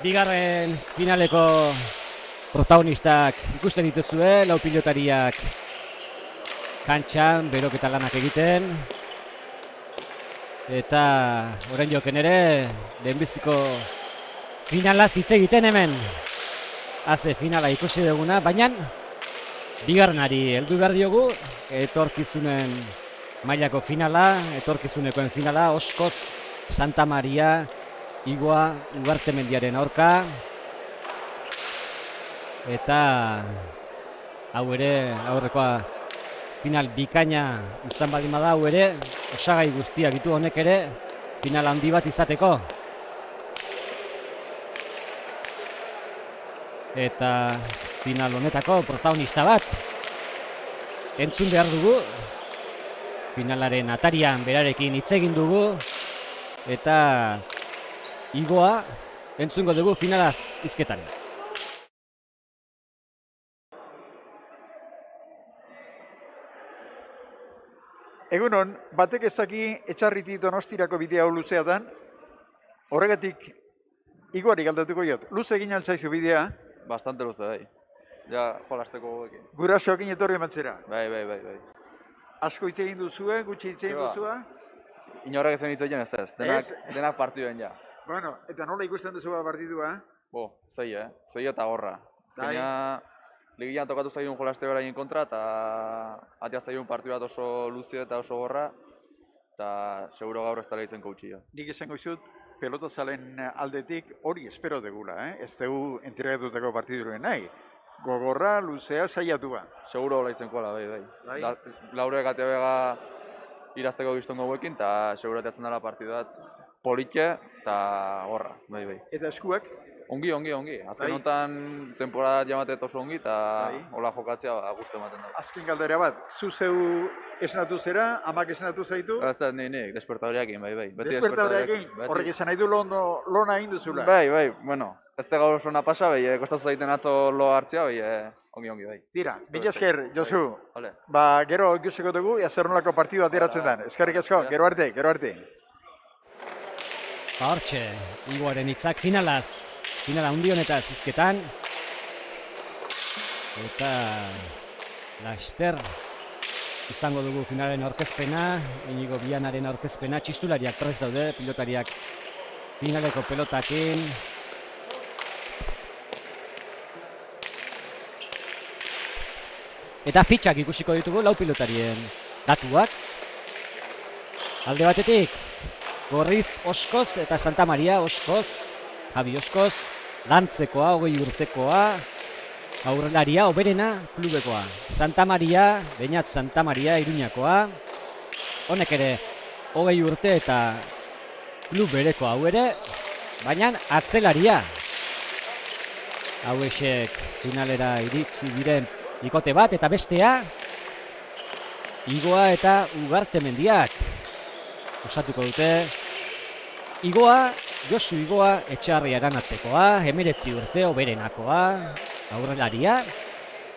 Bigarren finaleko protagonistak ikusten dituzue, lau pilotariak kantxan, beroketa lanak egiten. Eta orain joken ere, lehenbiziko finala hitz egiten hemen. Haze finala ikusi duguna, baina bigarrenari heldu behar diogu, etorkizunen mailako finala, etorkizunekoen finala, Oskoz, Santa Maria, Igoa, Ugartemendiaren aurka. Eta hau ere, aurrekoa final bikaina izan baldin bada, hau ere, osagai guztiak ditu honek ere, final handi bat izateko. Eta final honetako protagonista bat entzun behar dugu. Finalaren atarian berarekin hitz egin dugu. Eta Igoa entzungo dugu finalaz hizketan. Egunon, batek ez daki Etxarritik Donostirako bidea hau luzeatan, horregatik Igoari galdatuko jot. Luze egin altzaizu bidea, Bastante luze, bai. Ja, jolasteko gogekin. gurasoekin etorri emantzera. Bai. Asko hitz egin duzue, gutxi hitz egin Eba. duzua. Inorrek ezen hitz egin ez. Denak partiduen ja. Bueno, eta nola ikusten duzua partidua? Zei eta gorra. Azkenean, ligian tokatu zaigun jolaste beraien kontra, eta atia zaigun partidu bat oso luze eta oso gorra, eta seguro gaur ez dara izan koutxia. Nik esango izut, pelotazalen aldetik hori espero degula, ez dugu entregatutako partiduruen nahi. Gogorra, luzea, saiatua. Seguro hola izan koala, bai. Bai? Laure gatea bega irazteko giztongo guekin, eta seguro ateatzen dela partidu bat politxe eta gorra, bai. Eta eskuak, Ongi. Azken Bai. honetan temporada jamatet oso ongi eta Bai. hola jokatzea gustu ematen da. azken galdera bat, zu zeu esnatu zera, amak esnatu zaitu, Ez da, nik, despertadoreakin, bai. Beti despertadorearekin, beti. horrek esan nahi du lona egin duzula. Bai, bueno, ez da gaur oso ona pasa, bai, kostatu zaiten atzo lo hartzea, bai, ongi, bai. Tira, mila esker, Josu. Vale. Gero ikusiko dugu, zer nolako partidu ateratzen den. Eskerrik asko, gero arte. Hortxe, Igoaren hitzak finalaz. Finala handi honetaz hizketan. Eta laster izango dugu finalen aurkezpena, Inigo Bianaren aurkezpena, txistulariak prest daude, pilotariak finaleko pelotakin. Eta fitxak ikusiko ditugu lau pilotarien datuak. Alde batetik, Gorriz Oskoz eta Santa Maria Oskoz, Javi Oskoz, Lantzekoa, 20 urtekoa, aurrelaria, oberena, klubekoa. Santa Maria, Beñat Santa Maria, Iruñakoa. Honek ere, 20 urte eta klub bereko hau ere, baina atzelaria. Hauexek finalera iritsi diren ikote bat, eta bestea, Igoa eta Ugartemendiak osatuko dute. Igoa, Josu Igoa, Etxarri Aranatzekoa, 19 urte, oberenakoa, aurrelaria.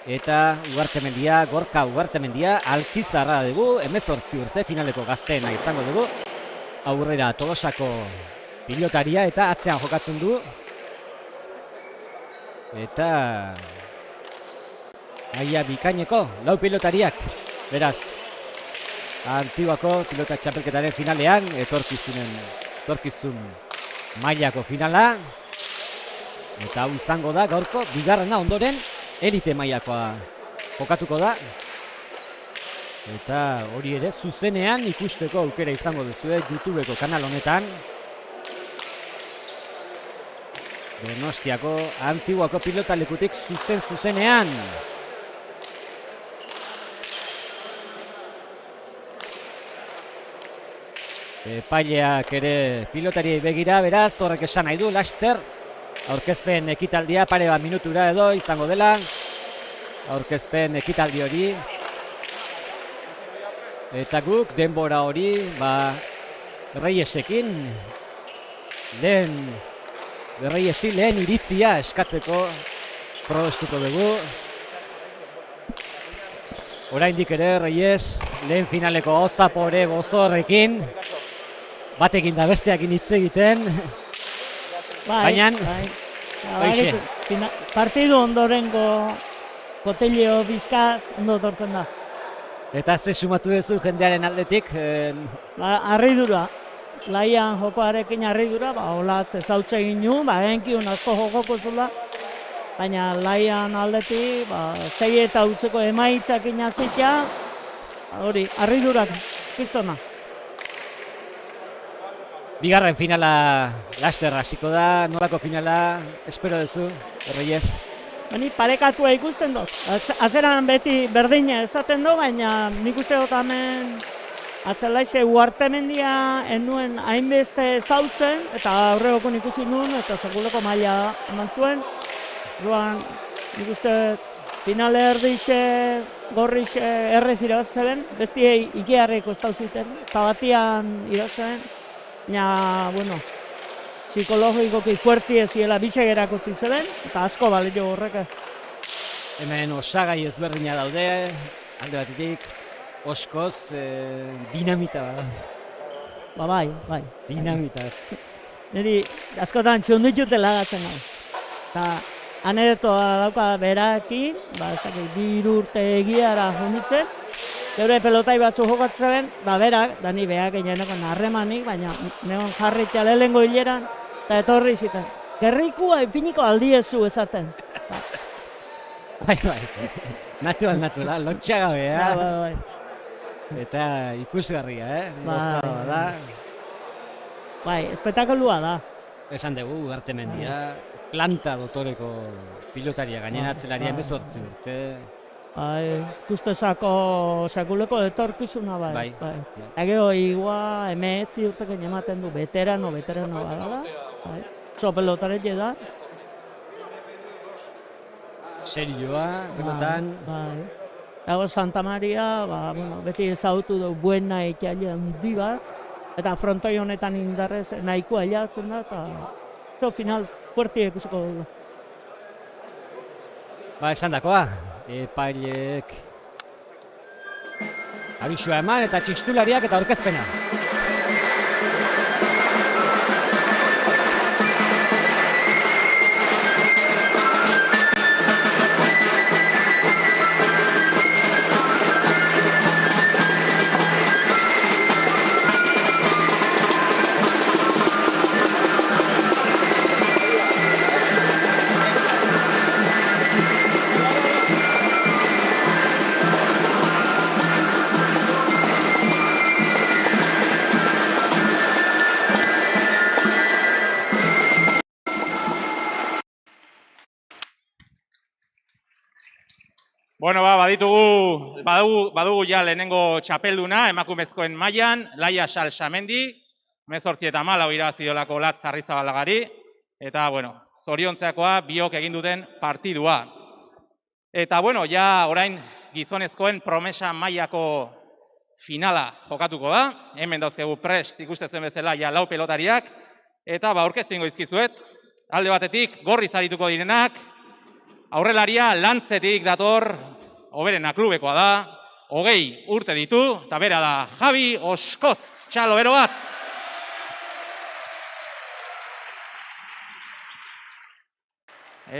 Eta Ugartemendia, Gorka Ugartemendia, Alkizarra dugu, 18 urte, finaleko gazteena izango dugu. Aurrera Tolosako pilotaria eta atzean jokatzen du. Eta maila bikaineko lau pilotariak, beraz, Antiguako pilota txapelketaren finalean, etorkizun mailako finala. Eta hau izango da gaurko bigarrena, ondoren elite mailakoa jokatuko da. Eta hori ere zuzenean ikusteko aukera izango duzue YouTubeko kanal honetan. Donostiako Antiguako pilotalekutik zuzenean. Epaileak ere pilotariei begira, beraz, horrek esan nahi du, laster. Aurkezpen ekitaldia pare bat minutura edo izango dela. Aurkezpen ekitaldi hori. Eta guk denbora hori, Reyesekin, Reyesi lehen iritzia eskatzeko probestuko dugu. Oraindik ere Reyes lehen finaleko Zapore gozorrekin. Batekin da besteakin hitz egiten. Baina Hoixe. Partidu ondorengo kotelio bizka ondo tortzen da. Eta ze sumatu duzu jendearen aldetik, Harridura. Laian jokoarekin harridura, olatz ezautze egin nu, genkiun asko jokoko zula. Baina laian aldetik, 6 eta utzeko emaitzak inazitea, hori, harridurak, piztona. bigarren finala laster hasiko da, nolako finala, espero duzu, Reyes? Bani parekatua ikusten dut. Azeran beti berdina esaten du, baina nik uste dut hemen Atzelaixe uartemendia enuen hainbeste zautzen, eta aurregokon ikusi nuen, eta sekuleko maila eman zuen. Duan, nik uste finale erdixe, gorrixe errez irabazten, bestiei ikiarreko estau zuten, eta batian irabazten. Baina, bueno, psikologikoki fuerti eziela bitxegerako zizelen, eta asko balio horrek. Hemen osagai ezberdina daude, alde batetik, oskoz, dinamita bada. Bai. Dinamita. Niri askotan txunditutela gatzen hau. Eta anedetoa dauka berakin, ezakit, 2 urte egiara junitzen, geure pelotai batzu jokatzen, berak, da ni beak egin harremanik, baina neon jarritea lehengo hileran, eta etorri ziten. Gerrikua ipiniko aldiezu esaten. Bai. Natural, lotxagabea. Bai. Eta ikusgarria, gozada da. Bai, espetakulua da. Esan dugu, Ugartemendia, planta dotoreko pilotaria, gainera atzelaria 18 urte. Bai, ustezako sekuleko etorkizuna bai. Egeo igua, 19 urtekin ematen du, veterano badala. Bai, oso pelotaretxe da. Serioa, pelotan. Bai. Dago Santa Maria, beti ezagutu du buena ikaila handi bat, eta frontoi honetan indarrez nahikoa ailatzen da, eta final fuerti ikusiko dugu. Esan dakoa, epailek abisua eman eta txistulariak eta aurkezpena. Bueno, badugu ja lehenengo txapelduna, emakumezkoen mailan, Laia Salsamendi, 18-14 irabazi duelako Olatz Arrizabalagari, eta, zoriontzeakoa biok egin duten partidua. Eta, ja orain gizonezkoen promesa mailako finala jokatuko da, hemen dauzkegu prest ikustezen bezala ja 4 pelotariak, eta aurkeztu ingo izkizuet, alde batetik gorriz arituko direnak, aurrelaria Lantzetik dator, Oberena klubekoa da, 20 urte ditu, eta bera da Javi Oskoz, txalo bero bat.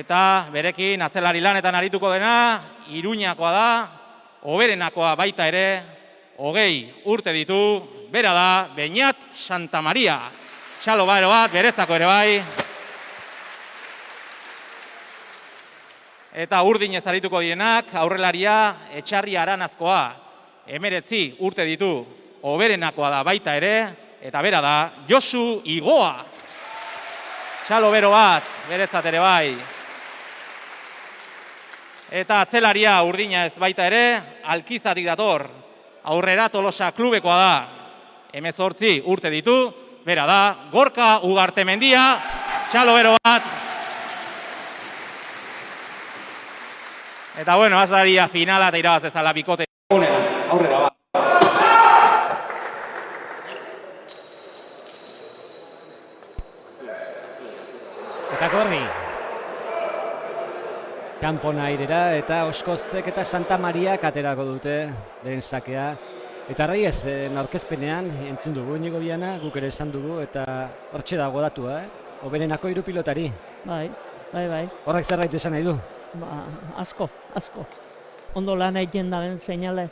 Eta berekin atzelari lanetan arituko dena, Iruñakoa da, Oberenakoa baita ere, 20 urte ditu, bera da Beñat Santa Maria, txalo bero bat, beretzako ere bai. Eta urdinez arituko direnak, aurrelaria Etxarri Aranazkoa, 19 urte ditu, Oberenakoa da baita ere, eta bera da Josu Igoa. Txalo bero bat, beretzat ere bai. Eta atzelaria urdina ez baita ere, Alkizatik dator, Aurrera Tolosa klubekoa da, 18 urte ditu, bera da Gorka Ugartemendia, txalo bero bat. Eta azaria finala eta irabaz ezala bikote. Aurrera bat. Eta gorri. Kanpona airera eta Oskozek eta Santa Mariak aterako dute lehen sakea. Eta Reyes, aurkezpenean entzun dugu Inigo Biana, guk ere esan dugu, eta hortxe dago datua, Oberenako 3 pilotari. Bai, Bai. Horrek zerbait esan nahi du. Ba, asko. Ondo lan egiten daben seinale.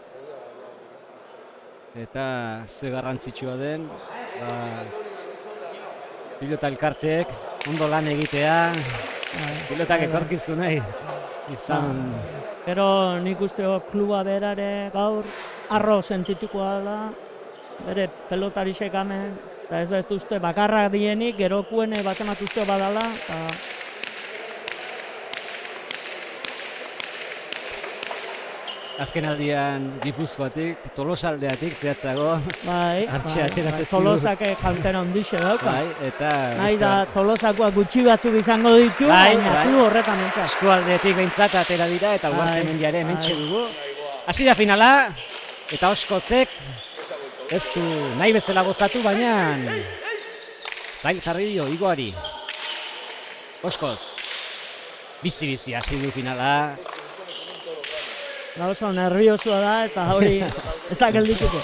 Eta ze garrantzitsua den, pilota elkarteek ondo lan egitea, pilotak etorkizunei izan. Gero nik uste kluba berare gaur arro sentitukoa dela, bere pelotarisek hemen, eta ez dut uste bakarra dienik, gero kuene bat ematuzte badala, eta Azken aldian Gipuzkoatik, Tolosaldeatik zehatzago, bai, atera zezkigu. Tolosak kantera ondixe dauka. Bai, eta Nahi da Tolosakoak gutxi batzuk izango ditu, baina klu horretan entzat. eskualdetik behintzat atera dira eta Ugarte mendiare hementxe dugu. Hasi da finala, eta Oskozek ez du nahi bezala gozatu, baina bai jarri dio Igoari. Oskoz, bizi hasi du finala. Oso nerviosua da eta hori ez da geldituko.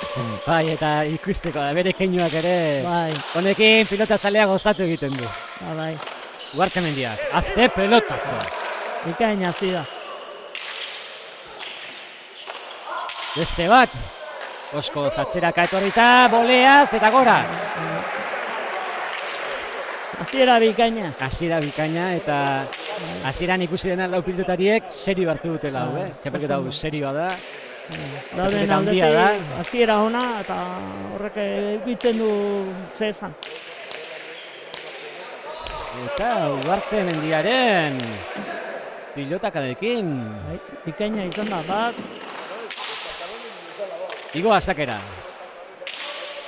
Bai, eta ikusteko da, bere keinuak ere, Bai, honekin pilota zalea gozatu egiten du. bai. Ugarte mendiak, azte pelotazo. Ikain hasi da. Beste bat, Oskoz atzeraka etorrita, boleaz eta gora. Hasiera bikaina. Hasiera bikaina eta hasieran ikusi dena lau pilotariek serio hartu dutela hau, txapelketa hau serioa da. Dauden Txapelketa handia da. aldetik hasiera ona eta horrek edukitzen du zezan. Eta Ugarte mendiaren pilotakadekin. Bai, bikaina izan da, bat, Igo azakera.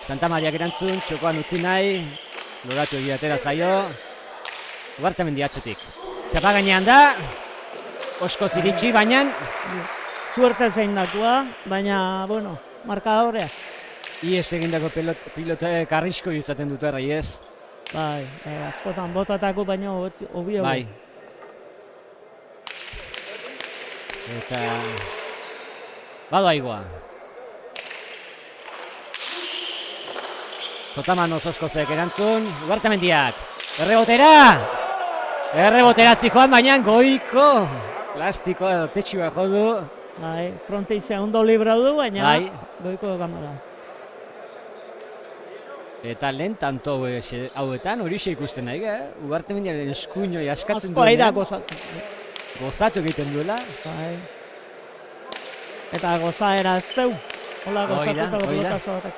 Santa Mariak erantzun, txokoan utzi nahi, loratu egiatera zaio, Ugarte mendia atzetik. Txapa gainean da, Oskoz iritsi, baina suerte zein dakua, baina, bueno, markadorea. ies egindako pilotek arrisko izaten dute Reyes. Bai, askotan botatako baino hobi. Bai. Eta badoa Igoa. Zotamanoz Oskozek erantzun, Ugarte mendiak, errebotera joan, baina goiko plastikoa tetxua jo du. Bai, fronteizea ondo libra du, baina Bai. goiko kamera. Eta lehen tanto hauetan horixe ikusten nahi, Ugarte mendiaren eskuinoi askatzen Asko aira duenean, gozatu egiten duela. Bai. Eta gozaera ez deu. Hola, Hoi da, gozatuko hoi da. pelotazo batek.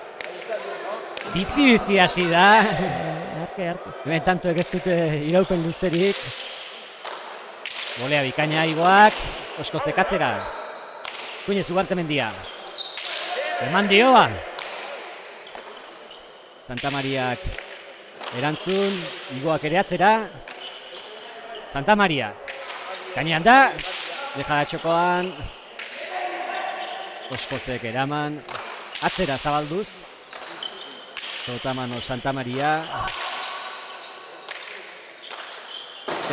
Bizi hasi da. Arke. Hemen tantoek ez dute iraupen luzerik. Bolea bikaina Igoak, Oskozek atzera. Kuinez Ugarte mendia. Eman dioa. Santa Mariak erantzun, Igoak ere atzera. Santa Maria. Gainean da, deja da txokoan. Oskozek eraman, atzera zabalduz. Zotamano Santa Maria.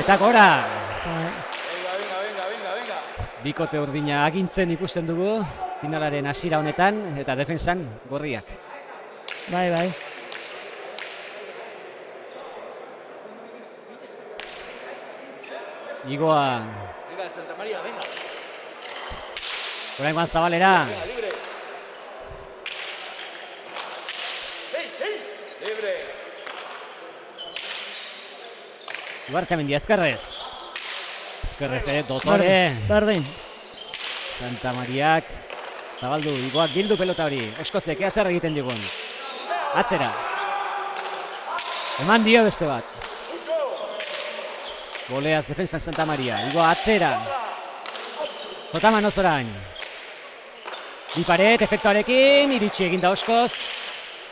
Eta gora! Bikote urdina agintzen ikusten dugu, finalaren hasiera honetan, eta defensan gorriak. Bai. Igoa. Oraingoan Zabalera. Ugarte mendia ezkerrez. Ezkerrez, dotore. Berdin. Santa Mariak. Zabaldu, Igoak gildu pelota hori. Oskozek, ea zer egiten digun. Atzera. Eman dio beste bat. Boleaz defensan Santa Maria. Igoa atzera. Zotamanoz orain. Bi paret, efektuarekin, iritsi eginda Oskoz.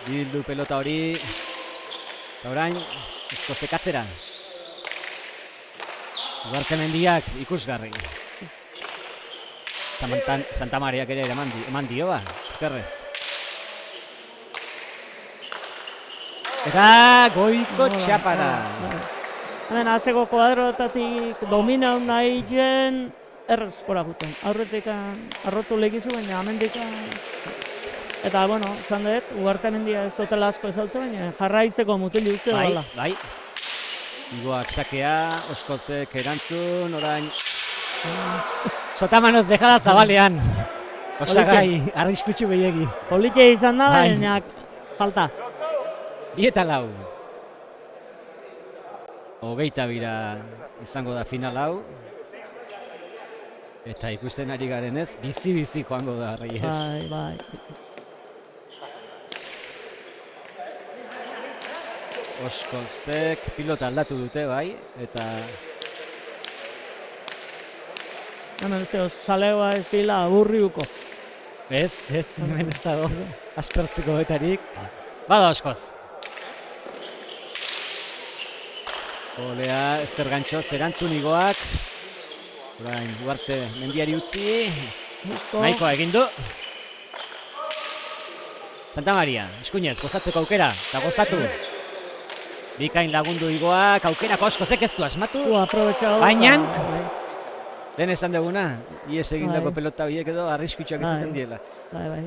Bildu pelota hori. Eta orain, Oskozek atzera. Ugarte mendiak ikusgarri. Santa Mariak ere eman dio ba, ezkerrez. Eta goiko txapara. Hemen atzeko kuadrotatik domina nahi jen errezkora juten. Aurretik arrotu legizu, baina amendik. Eta, bueno, esan dut, Ugarte mendia ez dutela asko ezautzen, baina jarraitzeko mutil uste Bai, dola. bai. Igoak sakea, Oskozek erantzun, orain... Sotamanoz dejada zabalean. Osagai, arriskutsu behiegi. Polike izan da, Bai. baina falta. 2-4. 22 izango da final hau. Eta ikusten ari garenez, bizi-bizi joango da, Reyes. Bai. Oskozek pilota aldatu dute, bai, eta... Hemen zalegoa ez dila aburriuko. Ez, hemen ez dago aspertzeko betarik. Bada Oskoz. Olea, ezker gantxoz, erantzun Igoak. Orain, Duarte mendiari utzi. Nahikoa egin du. Santa Maria, eskuinez, gozatzeko aukera, eta gozatu. Bikain lagundu Igoak, aukerako Oskozek ez du asmatu. Baina, den esan duguna, ies egindako pelota horiek edo arriskutsuak izaten diela. Bai.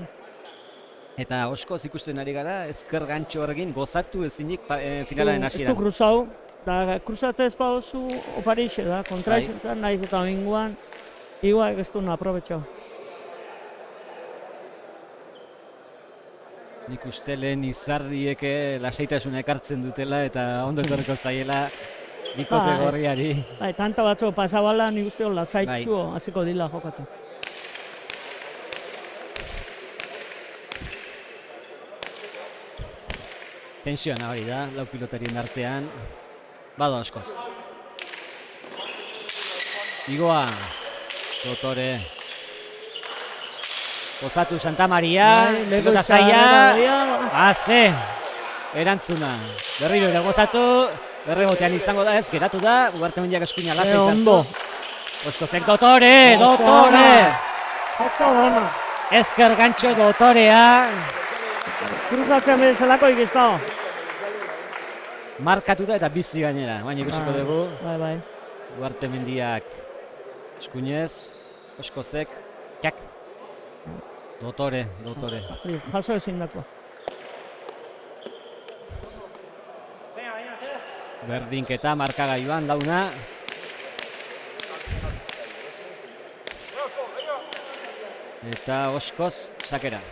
Eta Oskoz ikusten ari gara, ezker gantxo horrekin gozatu ezinik finalaren Ez du hasieran. kruzau, da kruzatza ez pauzu oparixe da, kontraixetan nahi eta binguan, igual ez duen aprobetxau. Nik uste lehen izardieke lasaitasuna ekartzen dutela eta ondo etorriko zaiela bikote Bai. gorriari. Bai, tanta batzu pasabala nik uste lasaitxu hasiko dila jokatzen. Tensioa hori da, lau pilotarien artean. Bado Oskoz. Igoa, Dotore. Gozatu Santa Maria, pilota zaila. Aze, erantzuna. Berriro ere gozatu. Berregotean izango da ez, geratu da. Ugarte mendiak eskuina lasa izan du. Oskozek Dotore. Ezker gantxo Dotorea. Kruzatzen bezalako ikiztao. Markatu da eta bizi gainera, baina ikusiko dugu. Bai. Ugarte mendiak eskuinez, Oskozek, jak. Dotore. Jaso ezin dako. Berdinketa markagailuan launa. Eta Oskoz sakera.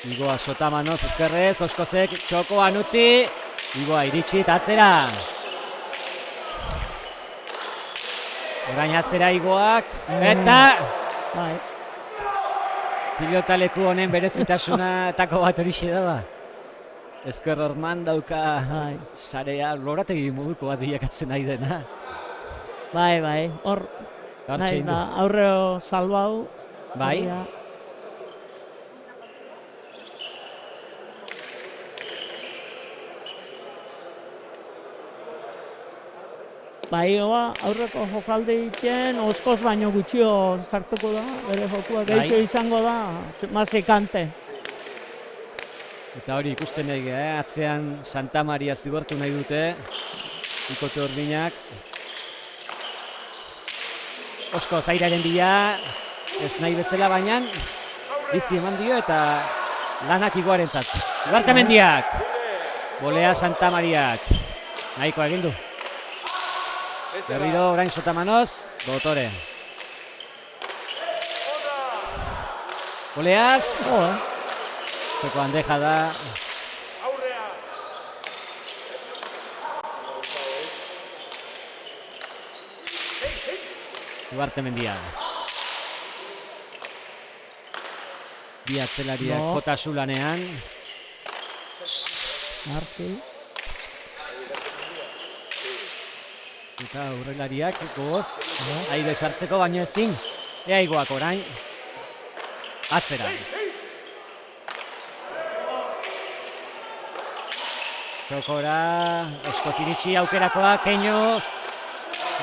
Igoa Sotamanoz ezkerrez, Oskozek txokoan utzi. Igoa iritsi eta atzera. Orain atzera Igoak. Eta... Bai. Pilota leku honen berezitasuna-tako bat horixe da ba. Ezker Orman dauka sarea lorategi moduko bat bilakatzen nahi dena. Bai, hor nahi da aurreo salbau. Bai. Bai, aurreko jokalde egiten, Oskoz baino gutxio sartuko da, bere jokua gehixo izango da, mazikante. Eta hori ikusten nahi atzean Santa Maria zigortu nahi dute, bikote urdinak. Oskoz airaren bila, ez nahi bezala baina, bizi eman dio eta lanak Igoarentzat. Ugarte mendiak, bolea Santa Mariak, nahikoa egin du. Berriro orain Sotamanoz, Dotore. Boleaz, teko handeja da. Ugarte mendia. Bi atzelariak jota zulanean. Eta aurrelariak gogoz, aire sartzeko baino ezin. Ea Igoak orain. Atzera. Txokora, Oskoz iritsi aukerakoa, Keino.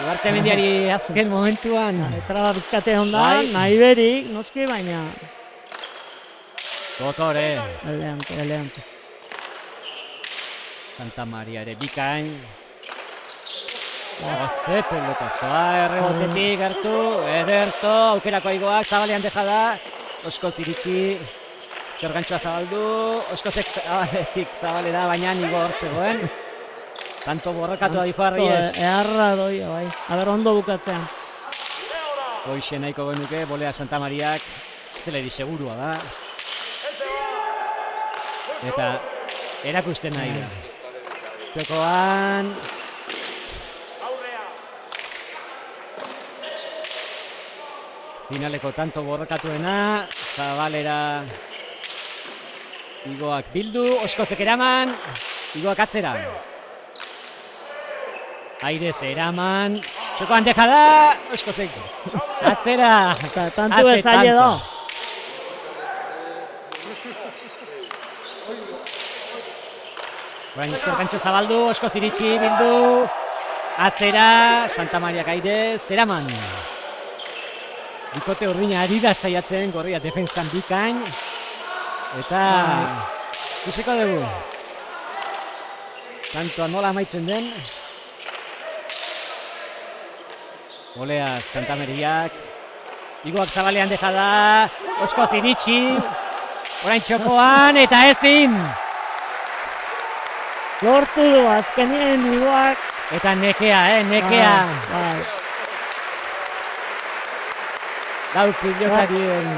Ugarte mendiari azken momentuan. Traba bizkate hondan, nahi berik, noski baina. Dotore. Eleante. Santa Maria ere bikain. Ze pelotazoa, errebotetik hartu, ederto, aukerako Igoak, zabalean deja da, Oskoz iritsi, Ezker gantzua zabaldu, Oskozek zabalera, baina nigo hortzegoen. Tanto borrokatu da dijo Arries. Eharra doia, bai. Aber, ondo bukatzean. Hoxe nahiko genuke, bolea Santa Mariak. Zeleri segurua da. Eta erakusten nahi da. Jokoan... Finaleko tanto borrokatuena, Zabalera Igoak bildu, Oskozek eraman, Igoak atzera. Airez eraman, jokoan deja da, Oskozek atzera. Tantu ezaile da. Orain Ezker zabaldu, Oskoz iritsi bildu, atzera, Santa Mariak Airez eraman. Bikote urdina ari da saiatzen, gorria defensan bikain. Eta ikusiko dugu. Tantoa nola amaitzen den. Olea Santa Mariak. Igoak zabalean deja da. Oskoz iritsi. Orain txokoan eta ezin. Lortu du, azkenien Igoak. Eta nekea, nekea. Lau pilotarien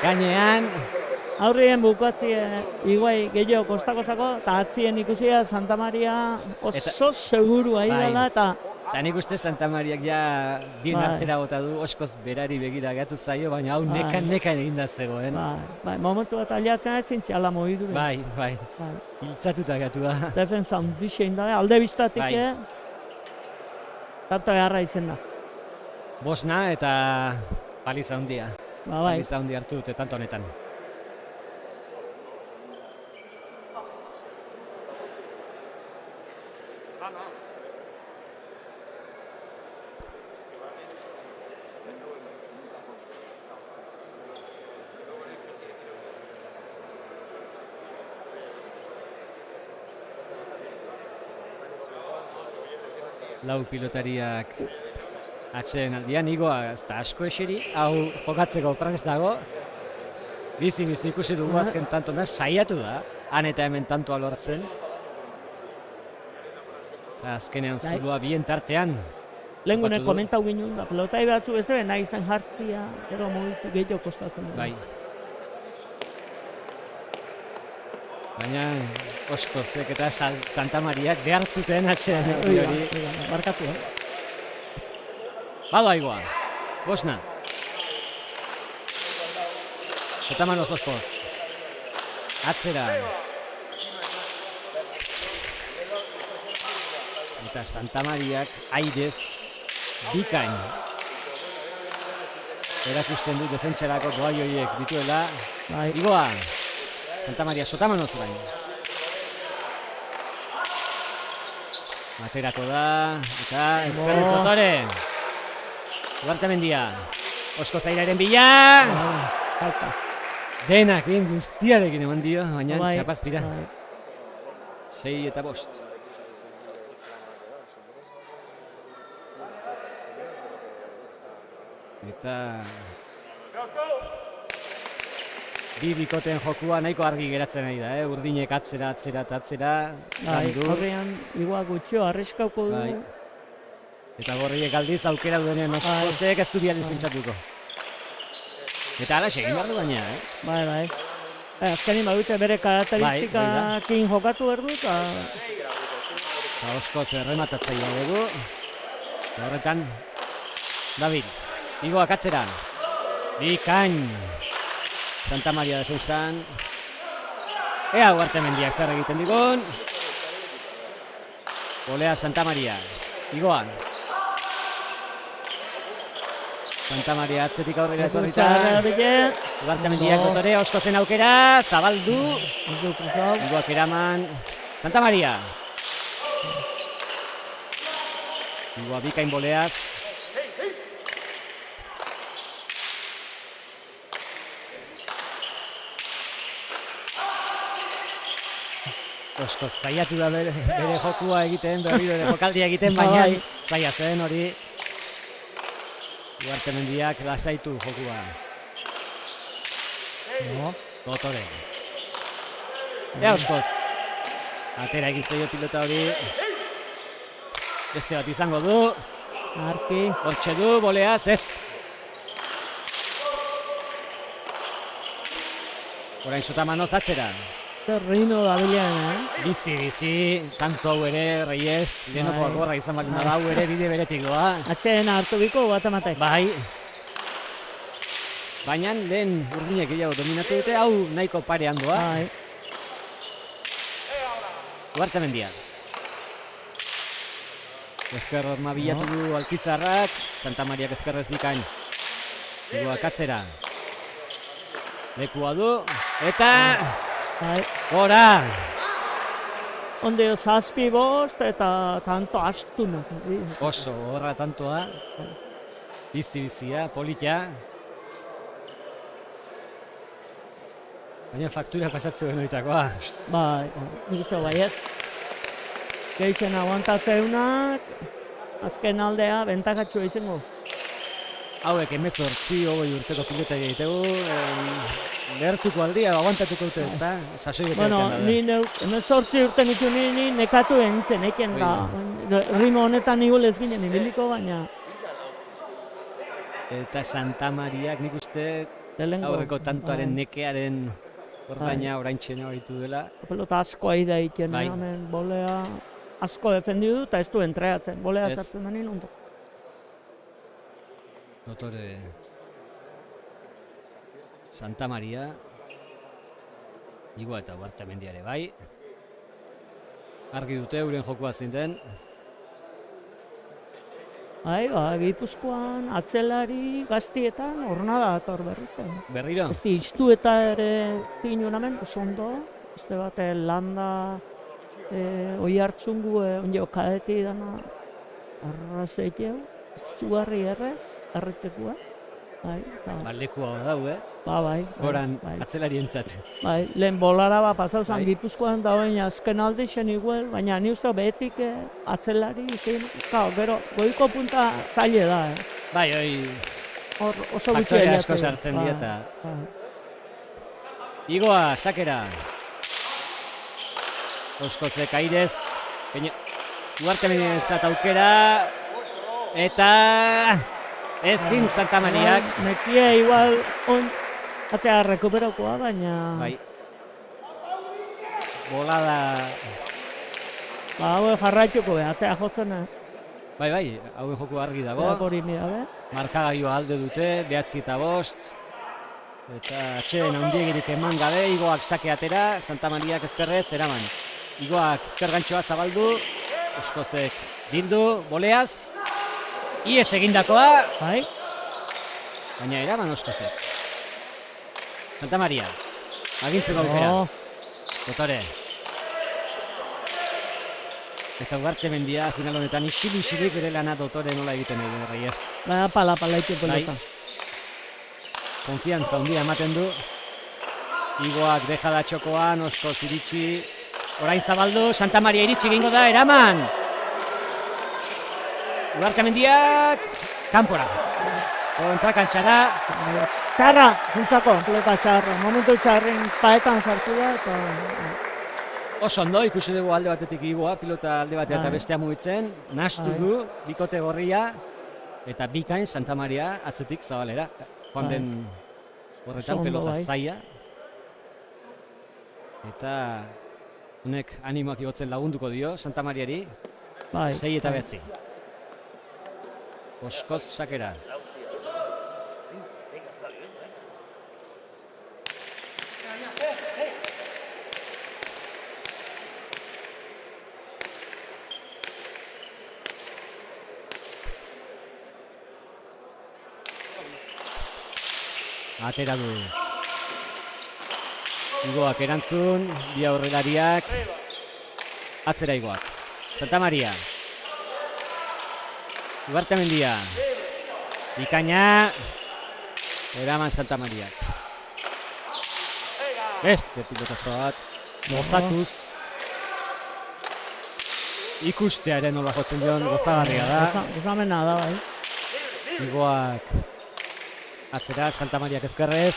gainean. Aurrien bukatzie Iguai gehiago kostakosako, eta atzien ikusia Santa Maria oso seguru ahi dela, eta... Eta nik uste Santa Mariak ja bien artera bota du, Oskoz berari begira gatu zaio, baina hau nekan eginda zegoen. Bai, momentu bat aliatzen ezin ziala mogiduren. Bai, hiltzatuta gatu da. Defensa handixein da, alde biztatik, tanto eharra izen da. Bosna eta paliza handia. Paliza handia hartu dute tanto honetan. Lau pilotariak atxeden aldian, Igoa ez da asko eseri, hau jokatzeko prest dago. Bizi ikusi dugu azken tanto saiatu da, han eta hemen tantoa lortzen. Eta azkenean zulua bien tartean. Lehengune komentau ginen da, pelotai batzu ez duen nahi izan jartzia, ero mogitzi gehiago kostatzen da. Bai. Baina Oskozek eta Santa Mariak behar zuten atxeden hori. Barkatu, Bado Igoa, Bosna. Zetamano Oskoz. Atzera. Eta Santa Mariak Airez bikain. Erakusten du defentsarako doai horiek dituela. Igoa. Santa Maria Sotamano zurain. Aterako da, eta Ezkerren Zotore. Ugartemendia. Oskoz Airaren bila. Denak bien guztiarekin eman dio, baina txapazpira. 6 eta 5. Eta... Bi bikoteen jokua nahiko argi geratzen ari da, urdinek atzera. Horrean, Igoa gutxio, arriskauko du. Eta gorriek aldiz aukera duenean Oskozek ez du bializ pentsatuko. Eta ala egin behar du baina, Bai. Azkenin badute bere karakteristikakin jokatu behar du, eta... Oskoz errematatzaia dugu. Horretan, David, Igoak atzera. Bikain. Santa Maria defensan. Ea Ugartemendiak zer egiten digun. Olea Santa Maria. Igoan. Santa Maria atzetik aurrera etorrita. Ugartemendiak dotore, Oskozen aukera. Zabaldu. Igoak eraman. Santa Maria. Igoa bikain boleak. Oskoz zaiatu da bere jokua egiten, berriro ere jokaldia egiten, baina zaila zen hori. Ugartemendiak lasaitu jokua. Dotore. Ea oskoz. Atera egizte jo pilota hori. Beste bat izango du. Arki. Hortxe du, boleaz, ez. Orain Sotamanoz atzera. Zerrino da bilean, Bizi, tanto hau ere, Reyes, lehenoko Bai. agorra izan baldin bada, hau ere bide beretik doa. Atxeen hartu biko bat ematek. Bai. Baina lehen urdinek gehiago dominatu dute, hau nahiko parean doa. Bai. Uartemendia. Ezker horma bilatu du Alkizarrak, Santa Mariak ezkerrez bikain. Igoak atzera. Lekua du, eta... Bai. Gora! Onde zazpi bost eta tanto astunak. Oso, horra tantoa. Bizi-bizia, politia. Baina faktura pasatzen benoitakoa. Bai, nik uste baiet. Geixen aguantatzeunak, azken aldea bentakatxua izango. Hauek 18-20 urteko pilotari egitegu, lehertuko aldia, aguantatuko dute ez da? Sasoi bete Bueno, ni 18 urte nitu ni nekatu entzen, eken da. Rimo honetan igual ez ginen ibiliko, baina... Eta Santa Mariak nik uste aurreko tantoaren nekearen ordaina oraintxe nabaritu dela. Pelota asko aida egiten, Bai. hemen bolea asko defendidu du eta ez du entreatzen. Bolea Ez. sartzen denin ondo. Dotore Santa Maria, Igoa eta Uartemendiare bai. Argi dute euren jokoa zein den. Bai, Gipuzkoan atzelari gaztietan hornada dator berriz zen. Berriro? Ez iztu eta ere tinun hemen, oso ondo. Este bate landa, oi hartzungu, onjo kadeti dana arrazeiteu. Zugarri errez, arretzekua. Bai, eta... Lekua hor daude, Bai. goran Bai. atzelarientzat. Bai, lehen bolara pasau zen Bai. Gipuzkoan da baina azken aldi zen igual, baina ni uste behetik atzelari izan, gero goiko punta zaile da, Bai, Hor oso gutxi faktore aileatzen. asko sartzen Bai, dieta. bai. Igoa, sakera. Oskotze Kairez. Uartemendiarentzat aukera. Eta... ezin Santa Mariak. Nekie igual atea rekuperakoa, baina... Bai. Bolada... Hau jarraituko atzea jotzen, Bai, hauen joku argi dago. hori mira, Markagailua alde dute, 9-5. Eta atxeen handiegirik eman gabe, Igoak sake atera, Santa Mariak ezkerrez eraman. Igoak ezker gantxoa zabaldu, Oskozek bildu, boleaz. Ies egindakoa, Bai, baina eraman Oskozek. Santa Maria, agintzeko aukera. Dotore. Eta Uartemendia final honetan isilik bere lana Dotore nola egiten edo, Reyes. Baina pala itu pelota. Konfiantza handia ematen du. Igoak deja da txokoan, Oskoz iritsi. Orain zabaldu, Santa Maria iritsi egingo da, eraman! Uartemendiak, kanpora. Kontrakantxara. Txarra, juntzako, pelota txarra. Momentu txarren paetan sartu da, eta... Oso ondo, ikusi dugu alde batetik Igoa, pilota alde batea eta Bai. bestea mugitzen. Nastu Bai. du, bikote gorria. Eta bikain Santa Maria atzetik zabalera. Joan Bai. den Oso horretan ondo, pelota bai. zaila. Eta honek animoak igotzen lagunduko dio Santa Mariari. Bai. 6 eta 9. Oskoz sakera. Atera du. Igoak erantzun, bi aurrelariak. Atzera Igoak. Santa Maria. Uartemendia. Bikaina. Eraman Santa Maria. Beste pilotazo bat. Gozatuz. Ikustearen nola jotzen dion gozagarria da. Gozamena da, bai. Igoak atzera, Santa Mariak ezkerrez.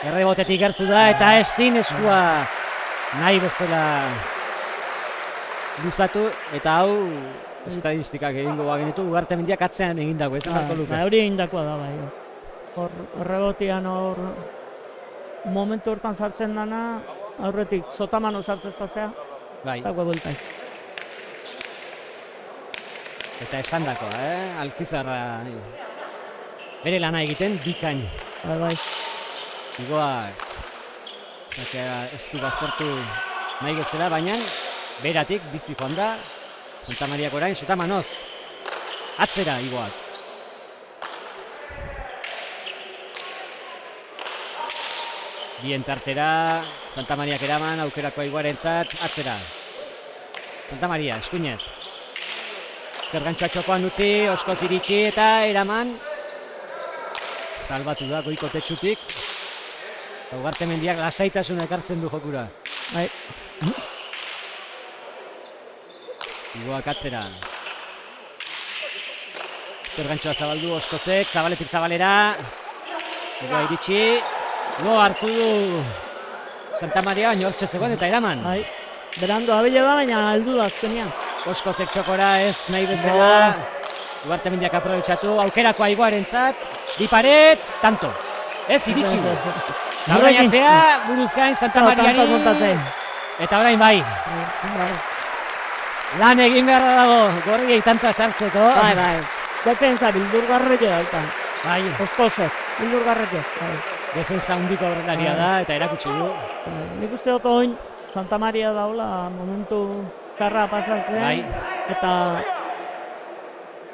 Errebotetik gertu da eta ezin eskua nahi bezala luzatu eta hau estadistikak egingo bagenitu Ugartemendiak atzean egindako, ez marko luke. Hori egindakoa da bai. Hor errebotean hor momentu hortan sartzen dana aurretik sotamano sartzen pasea. Bai. Eta bueltan. Eta esandakoa, Alpizarra bere lana egiten bikain. Bai. Igoak zakea ez du baztertu nahi bezala, baina beratik bizi joan da Santa Mariak orain, sotamanoz atzera Igoak. Bien tartera, Santa Mariak eraman, aukerako Iguarentzat, atzera. Santa Maria, eskuinez. Zergantxoa txokoan utzi, Oskoz iritsi eta eraman. Salbatu da goiko tetsutik. Ugartemendiak lasaitasuna ekartzen du jokura. Bai. Igoak atzera. Zergantxoa zabaldu, Oskozek, zabaletik zabalera. Igoa iritsi. Go hartu du Santa Maria, baina hortxe zegoen eta eraman. Bai. Berando abile da, baina heldu da azkenean. Oskozek txokora ez nahi bezala. Ugartemendiak aprobetxatu, aukerako Igoarentzat. Diparet, tanto. Ez iritsi du. Eta orain atzea, buruz gain Santa Mariari. Eta orain bai. Lan egin beharra dago, gorriei tantza sartzeko. Bai. Defensa bildurgarreke da. Bai. Oskozek, bildurgarreke. Bai. Defensa hundiko aurrelaria da eta erakutsi du. Nik uste dut oin Santa Maria daula momentu karra pasatzen. Bai. Eta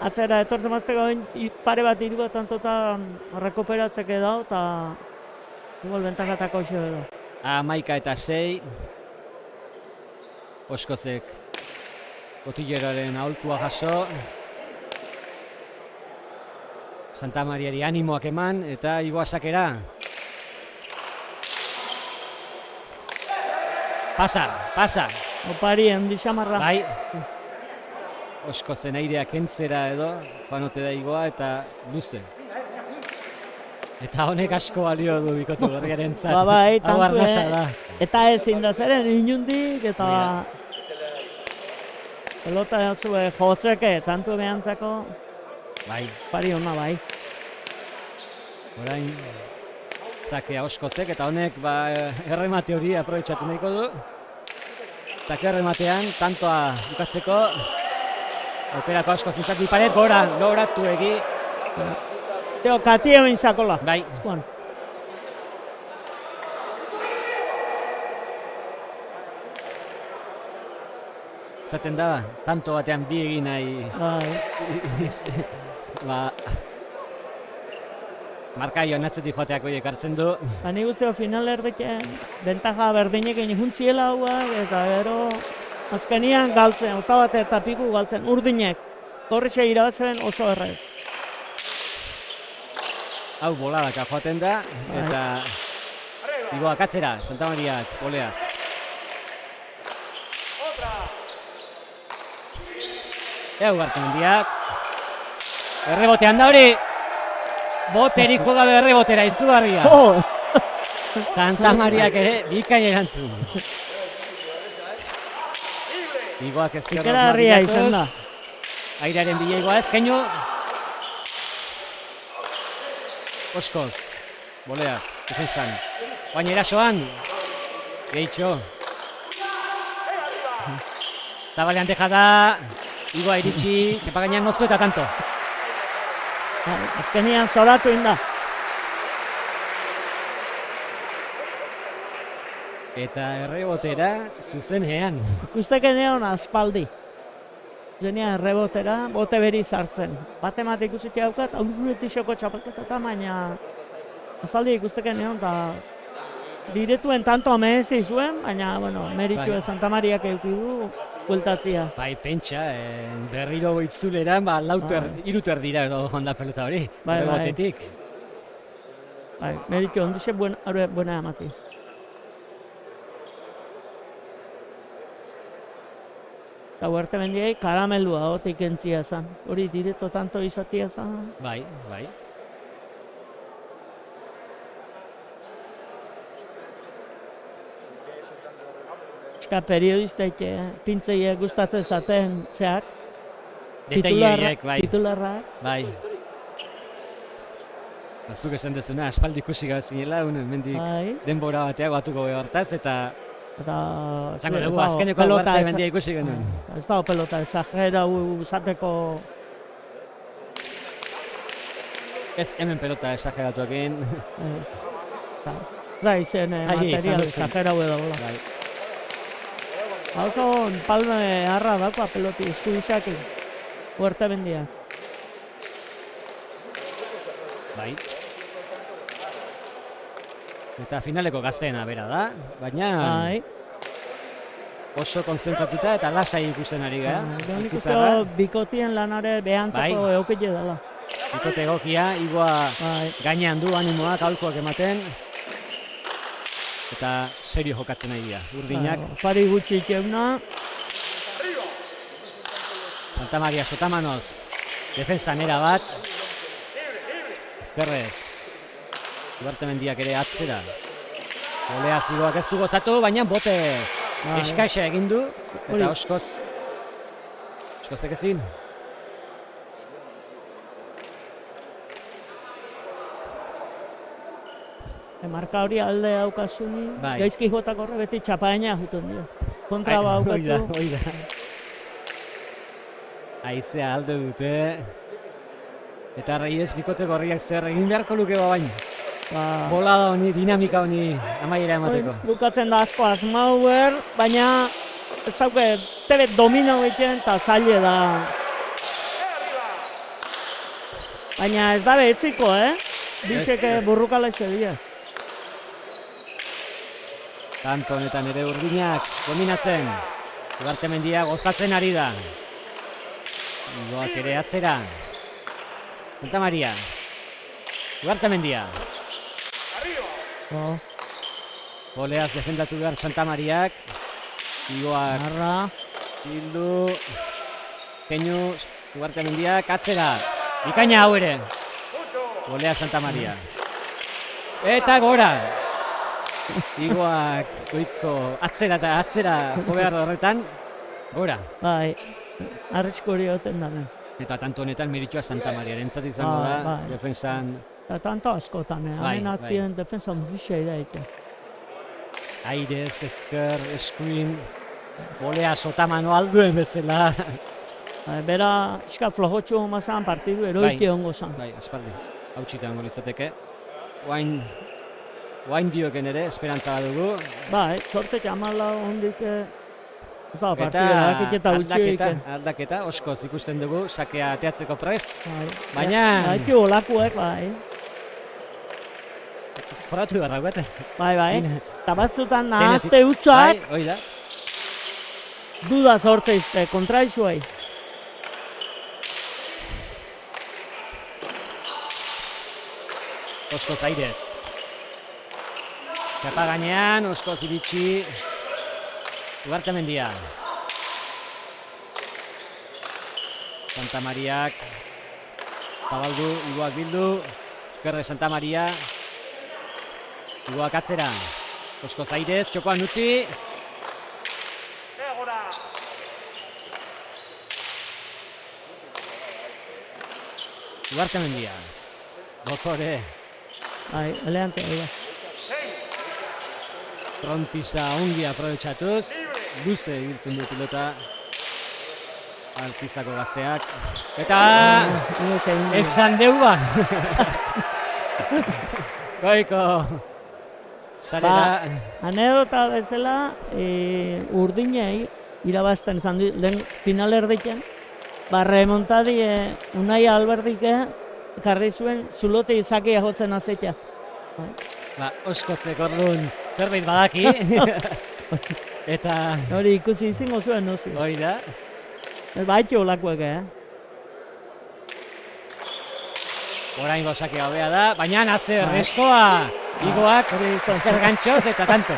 atzera etortzen mazteko oin pare bat hiru bat tantotan rekuperatzeke dau eta igual bentakatako xo edo. 11-6. Oskozek botilleraren aholkua jaso. Santa Mariari animoak eman eta Igoazakera. Pasa. Opari handi xamarra. Bai. Oskozen airea kentzera edo, joan ote da Igoa eta luze. Eta honek asko balio du bikote berriaren zat. Bai, Hau arnasa da. Eta ezin da zeren inundik eta pelota zue jotzeke, tantu behantzako. Bai. Pari hona bai. Orain zakea Oskozek eta honek erremate hori aprobetxatu nahiko du. Zake errematean, tantoa bukatzeko. Aukerako Oskoz izak Diparet, loratu egi. Teo, kati hemen zakola. Bai. Eskuan. Zaten da, tanto batean bi egin nahi. Marka joan atzetik joateak horiek hartzen du. Nik uste final erdeken bentaja berdinek egin juntziela hauak eta gero azkenian galtzen, ota bat eta piku galtzen, urdinek. Horretxe irabatzen oso errez. Hau boladaka joaten da eta Igoak atzera, Santa Mariak, oleaz. Ugartemendiak. Errebotean da hori. Boterik gabe errebotera izugarria. Santa Mariak ere bikain erantzun. Igoak ezkerra makilatuz. Airearen bila Igoa ezkeinu. Oskoz. Boleaz, defensan. Baina erasoan. Gehitxo. Zabalean deja da. Igoa iritsi, txepagainan noztu eta tanto. Azkenian zoratu inda. Eta errebotera zuzenean. Ikusteke neon aspaldi. Zuzenean errebotera, bote beri sartzen. Bate mate ikusitea daukat, aurretixoko txapelketa, baina aspaldi ikusteke neon eta diretuen tanto amezi zuen, baina, bueno, meritu Santa Mariak eukidu bueltatzia. Bai, pentsa, berriro itzuleran, iruter dira edo honda pelota hori, botetik. Bai, meritu ondixe buena amati. Eta Ugartemendiak karamelua hotik entzia zan. Hori direto tanto izatia zan. Bai. Eska periodisteik pintzei gustatzen zaten zeak. Detaileiek, bai. Titularrak. Bai. Bazuk esan dezuna, aspaldi ikusi gabe zinela, mendik Bai. denbora bateago batuko hortaz, eta Eta zango dugu, ez dago azkeneko pelota arte eza- mendia ikusi genuen. Ez dago pelota, exagera izateko. Ez hemen pelota esageratu egin. Da izen Ai, izan material duzu. exagera edo. Bai. Hauko palme harra dakoa peloti eskubizakin. Huerte bendia. Bai. Eta finaleko gazteena bera da, baina Bai. oso konzentratuta eta lasai ikusten ari gara. Nik uste Alkizarra, bikotien lanare behantzako Bai. eukile dela. bikote egokia, igua Bai. gainean du animoak, aholkuak ematen. Eta serio jokatzen ari dira, urdinak. Pari gutxi ikeuna. Santa Maria Sotamanoz, defensan erabat. Ezkerrez. Ugartemendiak ere atzera. Olea zigoak ez du gozatu, baina bote eskaisa egin du. Hori. Eta oskoz. Oskozek ezin. Marka hori alde haukazuni. Bai. Gaizki jotak horre beti txapaina juten dira. Kontra ba haukatzu. Hoi da. Aizea alde dute. Eta Reyes bikote gorriak zer egin beharko luke baina. Bolada honi, dinamika honi amaiera emateko. Bukatzen da asko asmauer, baina ez dauke tebet domino egiten eta zaile da. Baina ez dabe etziko, Bisek Ez. burrukalexe dira. Tanto honetan ere urdinak dominatzen. Ugartemendia gozatzen ari da. Igoak ere atzera. Santa Maria. Ugartemendia. Boleaz defendatu behar Santa Mariak. Igoak Arra. bildu. Keinu Ugartemendiak atzera. Bikaina hau ere. Bolea Santa Maria. Eta gora. Igoak goiko atzera eta atzera jo behar horretan. Gora. Bai, arrisku hori hoten da. Eta tanto honetan meritua Santa Mariarentzat izango da. Bai. Defensan Eta tanto askotan, Bai, hain atzien defensa onduzia iraite. airez, ezker, eskuin. Bolea Sotamano alduen bezala. Bera, iska flojotxu homa zan partidu eroike hongo zan. Bai, aspaldi. Hautsita hongo litzateke. Oain dioken ere, esperantza badugu. Bai, sortek amala hondik ez da partida, dakiketa gutxi aldaketa, oskoz ikusten dugu, sakea ateatzeko prest. Baina... Baina... Haiki olakuek, bai. Poratu behar dagoete. Bai. Eta batzutan nahazte utzak, Bai, hoi da. duda sorteizte, kontraizuei. Oskoz airez. Kapa gainean, oskoz iritsi. Ugartemendia. Santa Mariak. Zabaldu, Igoak bildu. Ezkerre Santa Maria. Igoak atzera. Oskoz airez, txokoan utzi. Ugartemendia. Botore. Bai, eleante, bai. Frontisa ongi aprobetxatuz, luze ibiltzen du pilota Alkizako gazteak. Eta esan deuba! Goiko sarera. Anedota bezala, urdinei irabazten izan du, lehen final erdiken, remontadi Unai Alberdike ekarri zuen zulote izakia jotzen azetia. Oskozek orduan zerbait badaki. Eta... Hori ikusi izango zuen noski. Hoi da. Baitu olakoek, Oraingo sakia hobea da, baina nazte restoa. Igoak, ergantxoz eta tanto.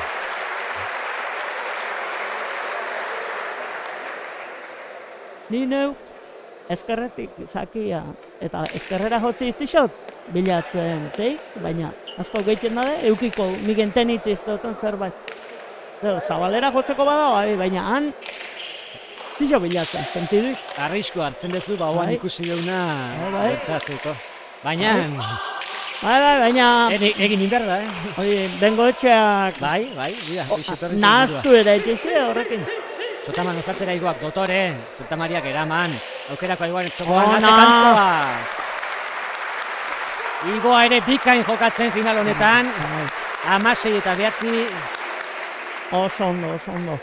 Ni neu, ezkerretik zakia eta ezkerrera jotzi iztixot, bilatzen, zei? Baina asko gehiten da, eukiko migen tenitzi iztotan zerbait. Zabalera jotzeko bada, bai, baina han pilo bilatzen, sentidik. Arrisku hartzen duzu, bauan Bai. ikusi deuna Bai. gertatzeko. Baina, Baina, egin inber da, hori, Bengoetxeak Bai, dira, ixetorri nahaztu ere daiteze horrekin. Sotaman osatzera igoak dotore, Santa Mariak eraman, aukerako iguan Ona! txokoan naze kantoa. Igoa ere bikain jokatzen final honetan, 16 eta 9. Oso ondo, oso ondo.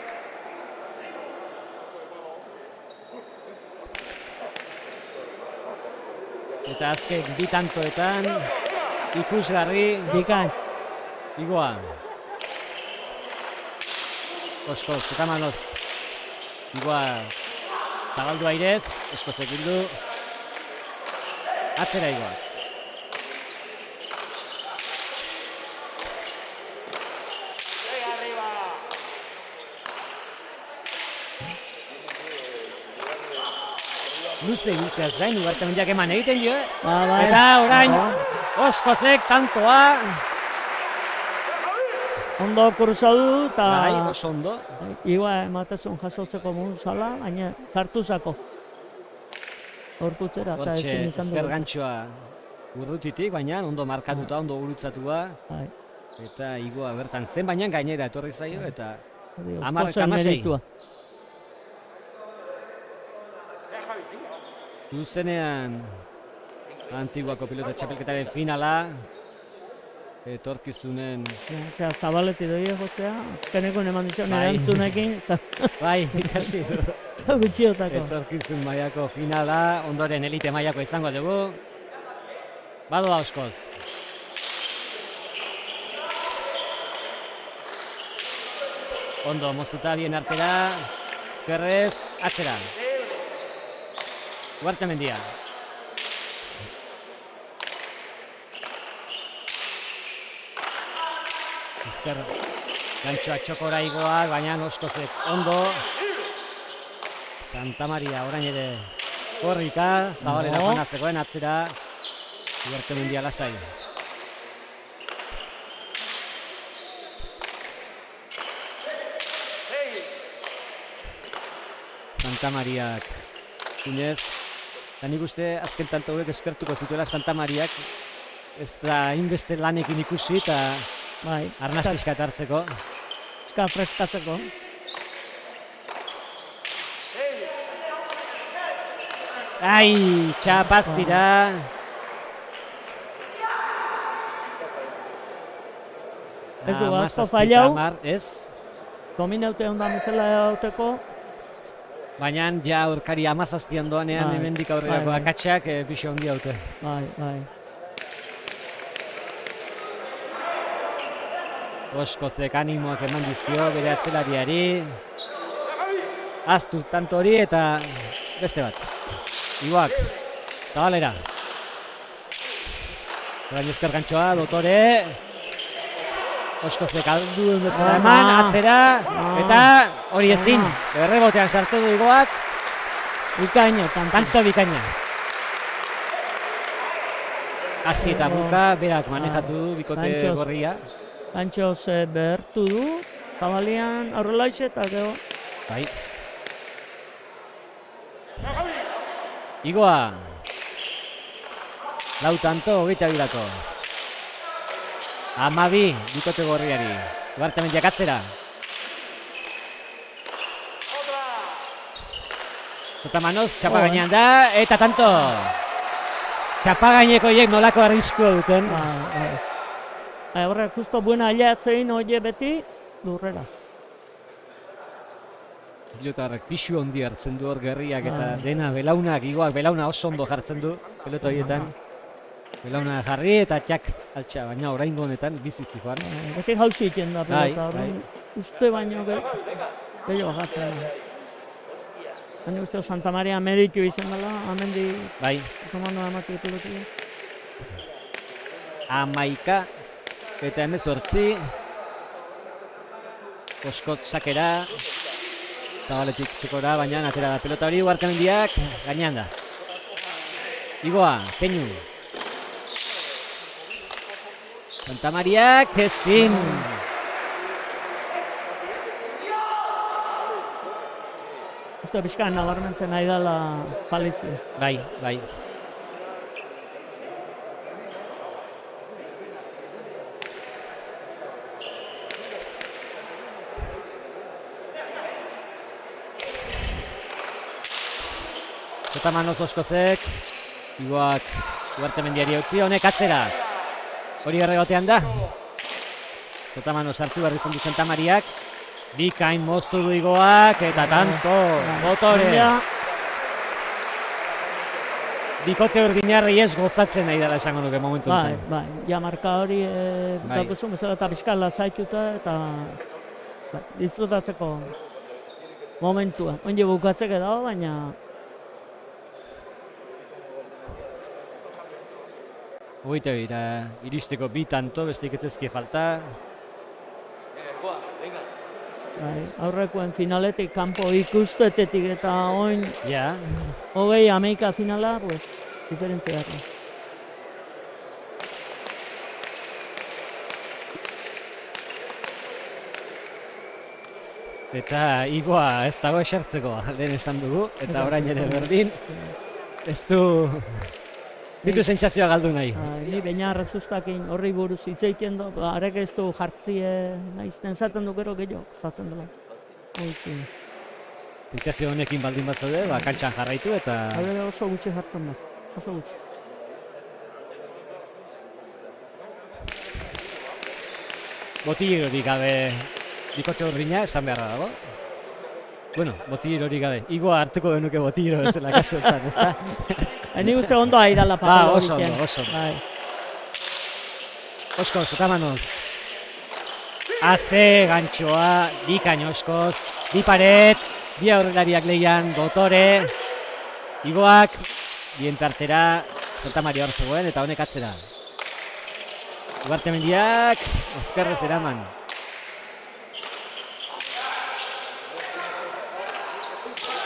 Eta azken bi tantoetan, ikusgarri, Bikain. Igoa. Osko, Sotamanoz. Igoa zabaldu airez, Osko zekildu. Atzera Igoa. Luze gutzeaz gain, ugartamendiak eman egiten jo, Bai. eta orain, Oskozek tantoa. Ondo kurusadu eta Bai, oso ondo. Igoa ematezun jasotzeko modu zala, baina sartu zako. Horputzera eta Hortxe, ezin izan ezker dugu. gantxoa urrutitik, baina ondo markatuta, ondo gurutzatua. Bai, Eta Igoa bertan zen, baina gainera etorri zaio, eta hori, Hamar eta Oskozen hamasei. meritua. zuzenean Antiguako pilota txapelketaren finala. Etorkizunen, Zera, Zabaleti doia jotzea, azkeneko eman ditxon Bai. erantzunekin, ez bai, ikasi du. da gutxiotako. Etorkizun mailako finala, ondoren elite mailako izango dugu. Badoa Oskoz. Ondo, moztuta bien artera, ezkerrez, atzera. Ugartemendia. Ezker, gantxoa txokora Igoa, baina Oskozek ondo. Santa Maria orain ere korrika, Zabalera No. joan zegoen atzera. Ugartemendia lasai. Santa Mariak Inez, eta nik uste azken tanto hauek eskertuko zituela Santa Mariak, ez da inbeste lanekin ikusi eta Bai, arnaz pixkat hartzeko. eska freskatzeko. Ai, txapazpira. Ez du, asko Hamazazpita fallau. hamar, ez? Dominaute ondan bezala euteko, Baina ja aurkari 17 doanean Bai, hemendik aurrerako bai, bai. akatsak pixo handi haute. bai, bai. Oskozek animoak eman dizkio bere atzelariari. Aztu tanto hori eta beste bat. Igoak, Zabalera. Orain ezker gantxoa, dotore. Oskozek aldu bezala eman, atzera, eta hori ezin. Errebotean sartu du Igoak, Bikaino, tanto bikaina. Hasi eta buka, berak manejatu du bikote Gantxoz. gorria. Antxoz behertu du, Zabalian aurrela eta gero. Bai. Igoa. Lau tanto, 22. 12, bikote gorriari. Ugartemendiak atzera. Sotamanoz, txapa gainean da, eta tanto. Txapa gaineko hiek nolako arriskua duten. Horrek, justo buena aileatzein hori beti, lurrera. Pilotarrek pixu handi hartzen du hor gerriak eta dena belaunak, Igoak belauna oso ondo jartzen du pelota horietan. Belauna jarri eta txak altxa, baina oraingo honetan bizi zijoan. Beti jauzi egiten da Bai, pelota, bai. uste baino gehiago bajatzen. Baina uste Santa Maria meritu izan dela, amendi Bai, komando amatu pelotia. 11 eta 18. Oskoz sakera. Zabaletik txokora, baina atera da pelota hori, Ugartemendiak gainean da. Igoa, Peñu. Santa Mariak ezin. Uste pixka nabarmentzen nahi dela Palizia. Bai, bai. Zotamanoz Oskozek, Igoak Ugartemendiari utzi, honek atzera. Hori erregotean da. Zotamanoz hartu behar izan du Santamariak. Bikain moztu du Igoak, eta tanto, Dotore. Bikote urdinarri ez gozatzen nahi dela esango duke momentu Bai, duten. bai, ja marka hori bukakuzun bezala eta pixka lasaituta eta disfrutatzeko momentua. Onde bukatzeke dago, baina Hogeita bira, iristeko bi tanto, bestik etzezkie falta. bai, aurrekoen finaletik kanpo ikustetetik eta oin Ja, 20-11 finala, pues, diferentzia da. eta Igoa ez dago esertzeko, lehen esan dugu, eta orain ere berdin. Ez du... Ditu sentsazioa galdu nahi. Ni baina rezustakin horri buruz hitz egiten du, arek ez du jartzie naizten zaten du gero gehiago, zaten dela. Sentsazio honekin baldin bat zaude, kantxan jarraitu eta... Hore oso gutxi jartzen da, oso gutxi. Botillerorik gabe bikote urdina, esan beharra dago. Bueno, botillerorik gabe. Igoa hartuko genuke botillero bezala kasuetan, ezta? Nik uste ondo aidala papel oso ondo, oso ondo. Bai. Oskoz, Zotamanoz. Aze, gantxoa, bikain Oskoz, bi paret, bi aurrelariak lehian, Dotore, Igoak, bien tartera, Santamari hor zegoen eta honek atzera. Ugartemendiak, ezkerrez eraman.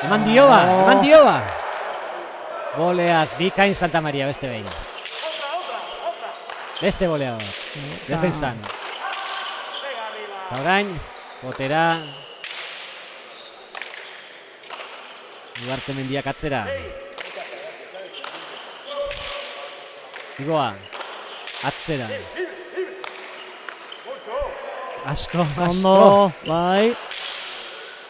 Eman dioa! Boleaz, bikain Santamaria beste behin. Beste bolea bat, defensan. Eta orain, botera. Ugartemendiak atzera. Igoa, atzera. Asko. Ondo, bai.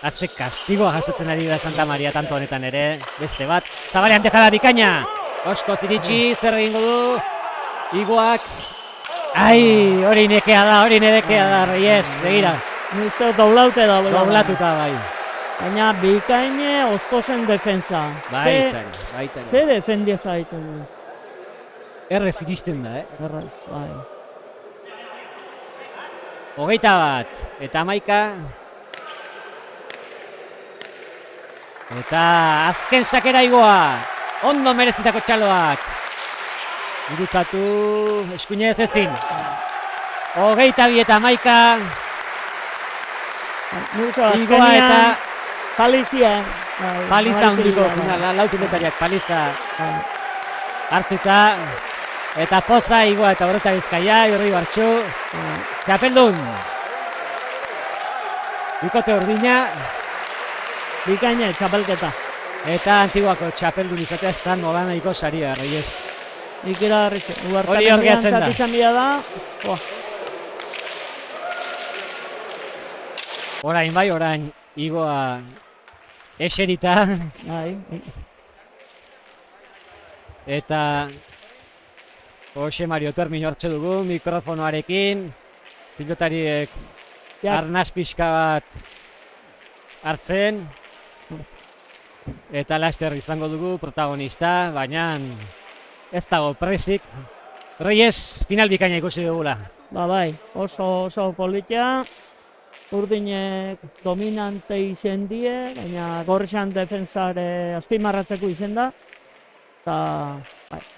Haze kastigoa jasotzen ari da Santamaria tanto honetan ere. Beste bat, Zabalean dejada bikaina. Oskoz iritsi, zer egingo du. Igoak. Ai, hori nekea da, Reyes, begira. Nik doblaute da. Doblatuta bai. Baina bikaine Oskozen defensa. Baitari. Ze defendia zaiten du. Errez iristen da, Erraz, bai. 21 eta 11. Eta azken sakera Igoa. Ondo merezitako txaloak. Gurutzatu eskuinez ezin. 22 eta 11. Igoa eta Palizia. Paliza hundiko, lautinetariak paliza hartuta. Eta poza Igoa eta Borota Bizkaia, Jorri Bartxu. Txapeldun. Bikote urdina. Bikaine txapelketa. Eta Antiguako txapeldun izatea ez da nolanahiko saria, Reyes. Ikera harritxe. Hori horriatzen da. Zatizan bila da. Orain Igoa eserita. Bai. Eta Jose Mario Termin hortxe dugu mikrofonoarekin. Pilotariek arnaz pixka bat hartzen. Eta laster izango dugu protagonista, baina ez dago presik. Reyes, final bikaina ikusi dugula. Bai, oso politia. Urdinek dominante izen die, baina gorrexan defensare azpimarratzeko izen da. Eta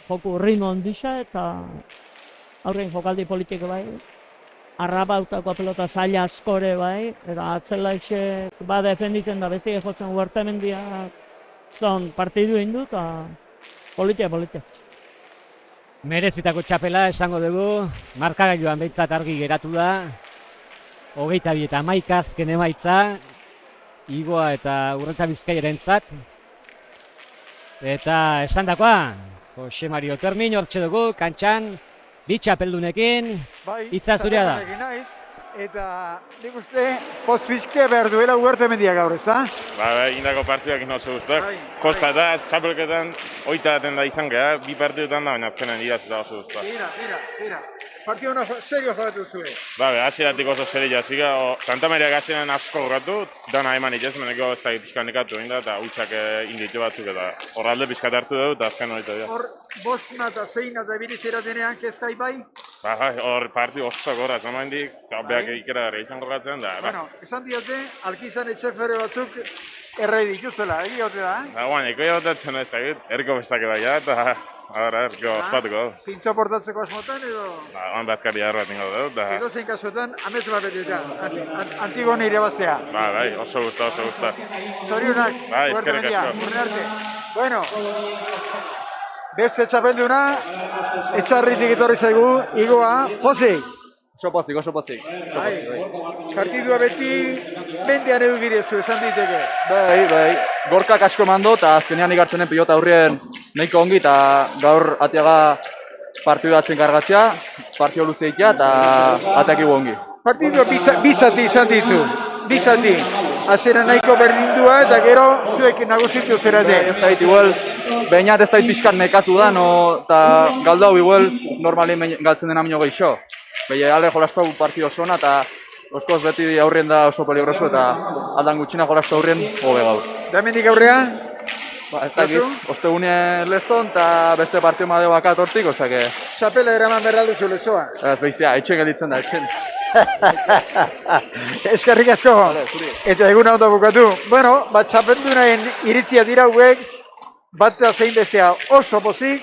joku ritmo ondisa eta aurrein jokaldi politiko bai. Arrabautako pelota zaila askore bai, eta atzelaixek defenditzen da bestik jotzen Ugartemendia partidu indu eta politia. Merezitako txapela esango dugu, markagailuan behintzat argi geratu da. 22 eta 11 azken emaitza. Igoa eta Urreta Bizkaiarentzat. Eta esandakoa, Jose Mario Termin hortxe dugu, kantxan, bi txapeldunekin, Bai, hitza zurea da. txapeldunekin naiz, eta nik uste poz fiske behar duela Ugarte mendia gaur, ezta? Indako partidak inoze guztak. Bai, Kosta da, txapelketan, oita daten da izan gara, bi partidutan da, baina azkenan idatzita oso guztak. Tira. Partio hona serio jogatu zuen. Hasieratik oso zeria ziga, Santa Maria gazenan asko horratu, dana eman itez, meneko ez da pixkan nekatu inda, eta hutsak inditu batzuk, eta horralde pixkat hartu dugu, eta azken horitu dira. Hor, bosna eta zeina eta birizera denean kezkai bai? Hor partidu oso gorra zaman dik, beak ikera gara izan gogatzen, da. Bueno, esan diote, alkizan etxefere batzuk errai dituzela, egiote da? Eko jautatzen ez da gut, erko bestake bai, eta erko ospatuko. Zintzo portatzeko asmotan edo? Oan bazkari jarra tingo dugu, da. Edo zein kasuetan, amez bat beteta, Antigone irabaztea. Oso gusta. Zorionak, Eskerrik asko. urren arte. Bueno, beste txapelduna, etxarritik etorri zaigu, Igoa, pozik. Oso pozik. Partidua beti mendean edukirezu, esan diteke. Bai, gorkak asko eman du, eta azkenean igartzenen pilota aurrien nahiko ongi, eta gaur atiaga partidu atzen kargatzea, partidu luzeikia, eta ateak igu ongi. Partidua bizati izan ditu, bizati. Azera nahiko berdindua eta gero zuek nagusitu zerate. Ez da igual, behinat ez da pixkan nekatu da, eta galdu hau igual normalin galtzen dena minio gehiago. Baina ale jolastu partidu oso ona, eta oskoz beti aurrien da oso peligroso, eta aldan gutxina jolastu aurrien hobe gaur. Da hemendik aurrea? Ez dakit, ostegunien lezon eta beste partio madeo bakat hortik, osake... Txapela eraman berralduzu lezoa. Ez behizia, etxen gelditzen da, etxen. Eskerrik asko, eta eguna ondo bukatu. Bueno, txapeldunaen iritzia dira hauek, bat zein bestea oso pozik,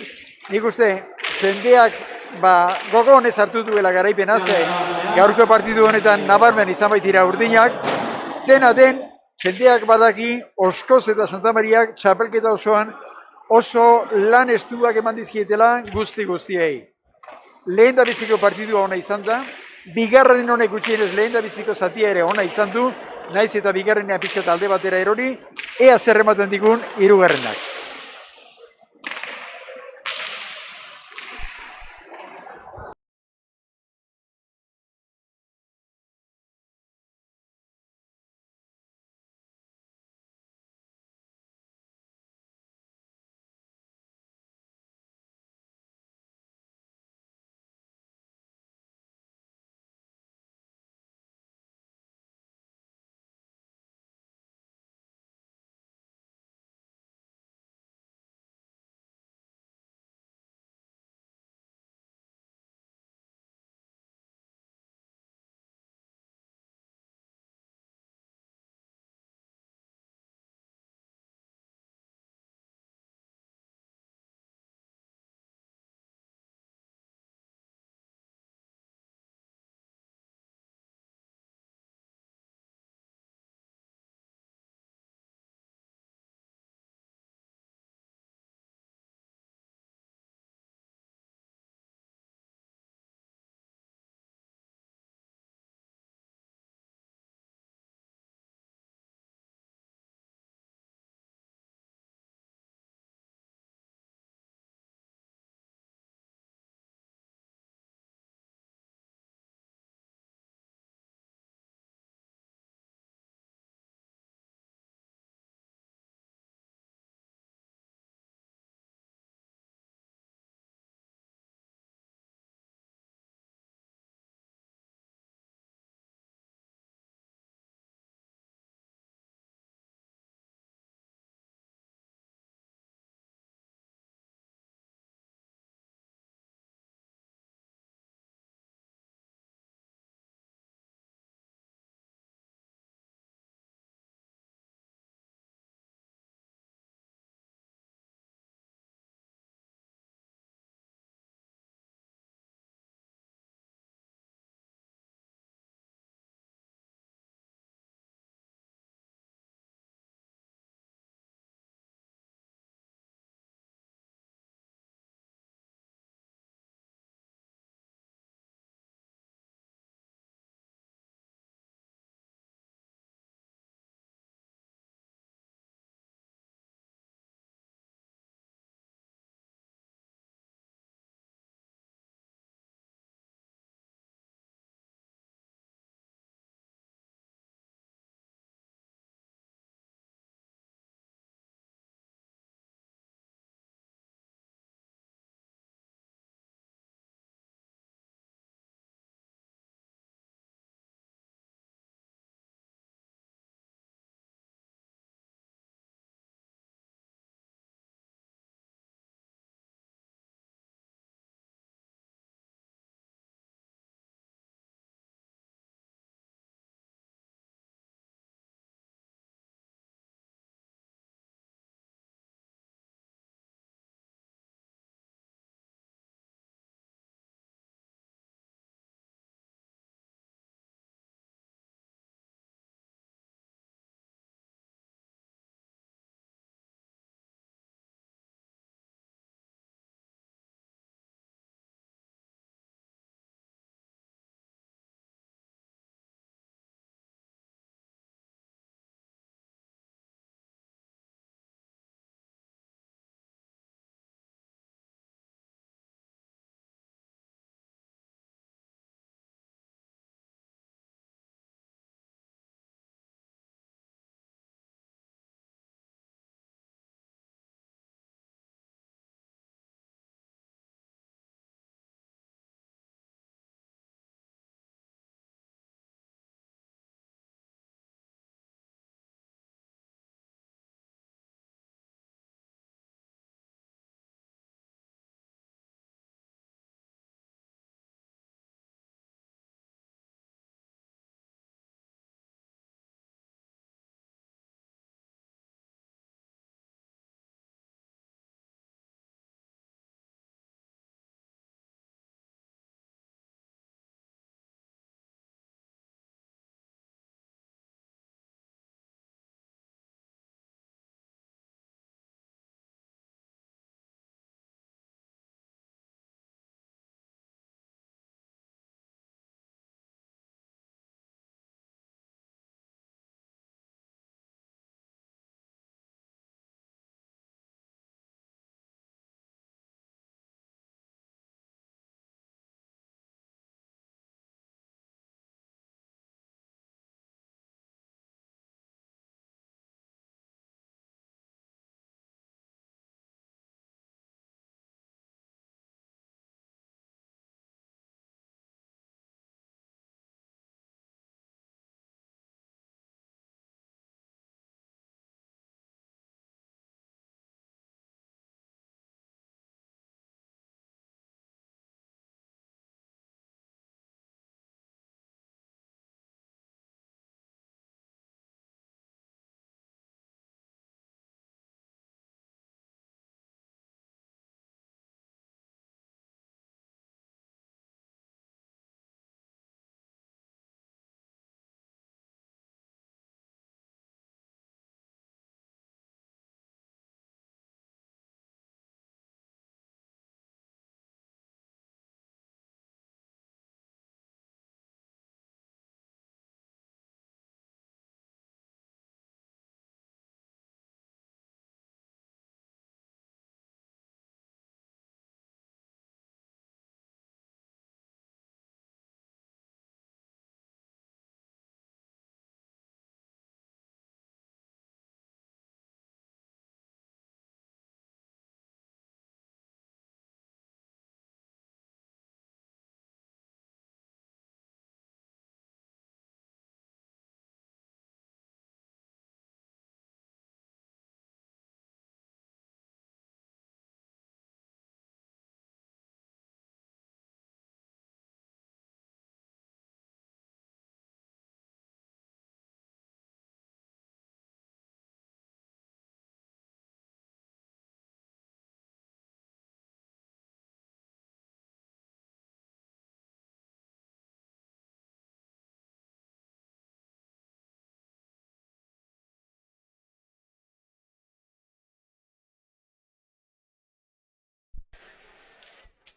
nik uste jendeak gogo honez hartu duela garaipena, ze gaurko partidu honetan nabarmen izan baitira urdinak, dena den, jendeak badaki, Oskoz eta Santa Mariak txapelketa osoan oso lan estuak eman dizkietela guztiei. Lehen da biziko partidua ona izan da, bigarren honek gutxienez lehen da biziko zatia ere ona izan du, naiz eta bigarrenean pixka alde batera erori, ea zer ematen digun hirugarrenak.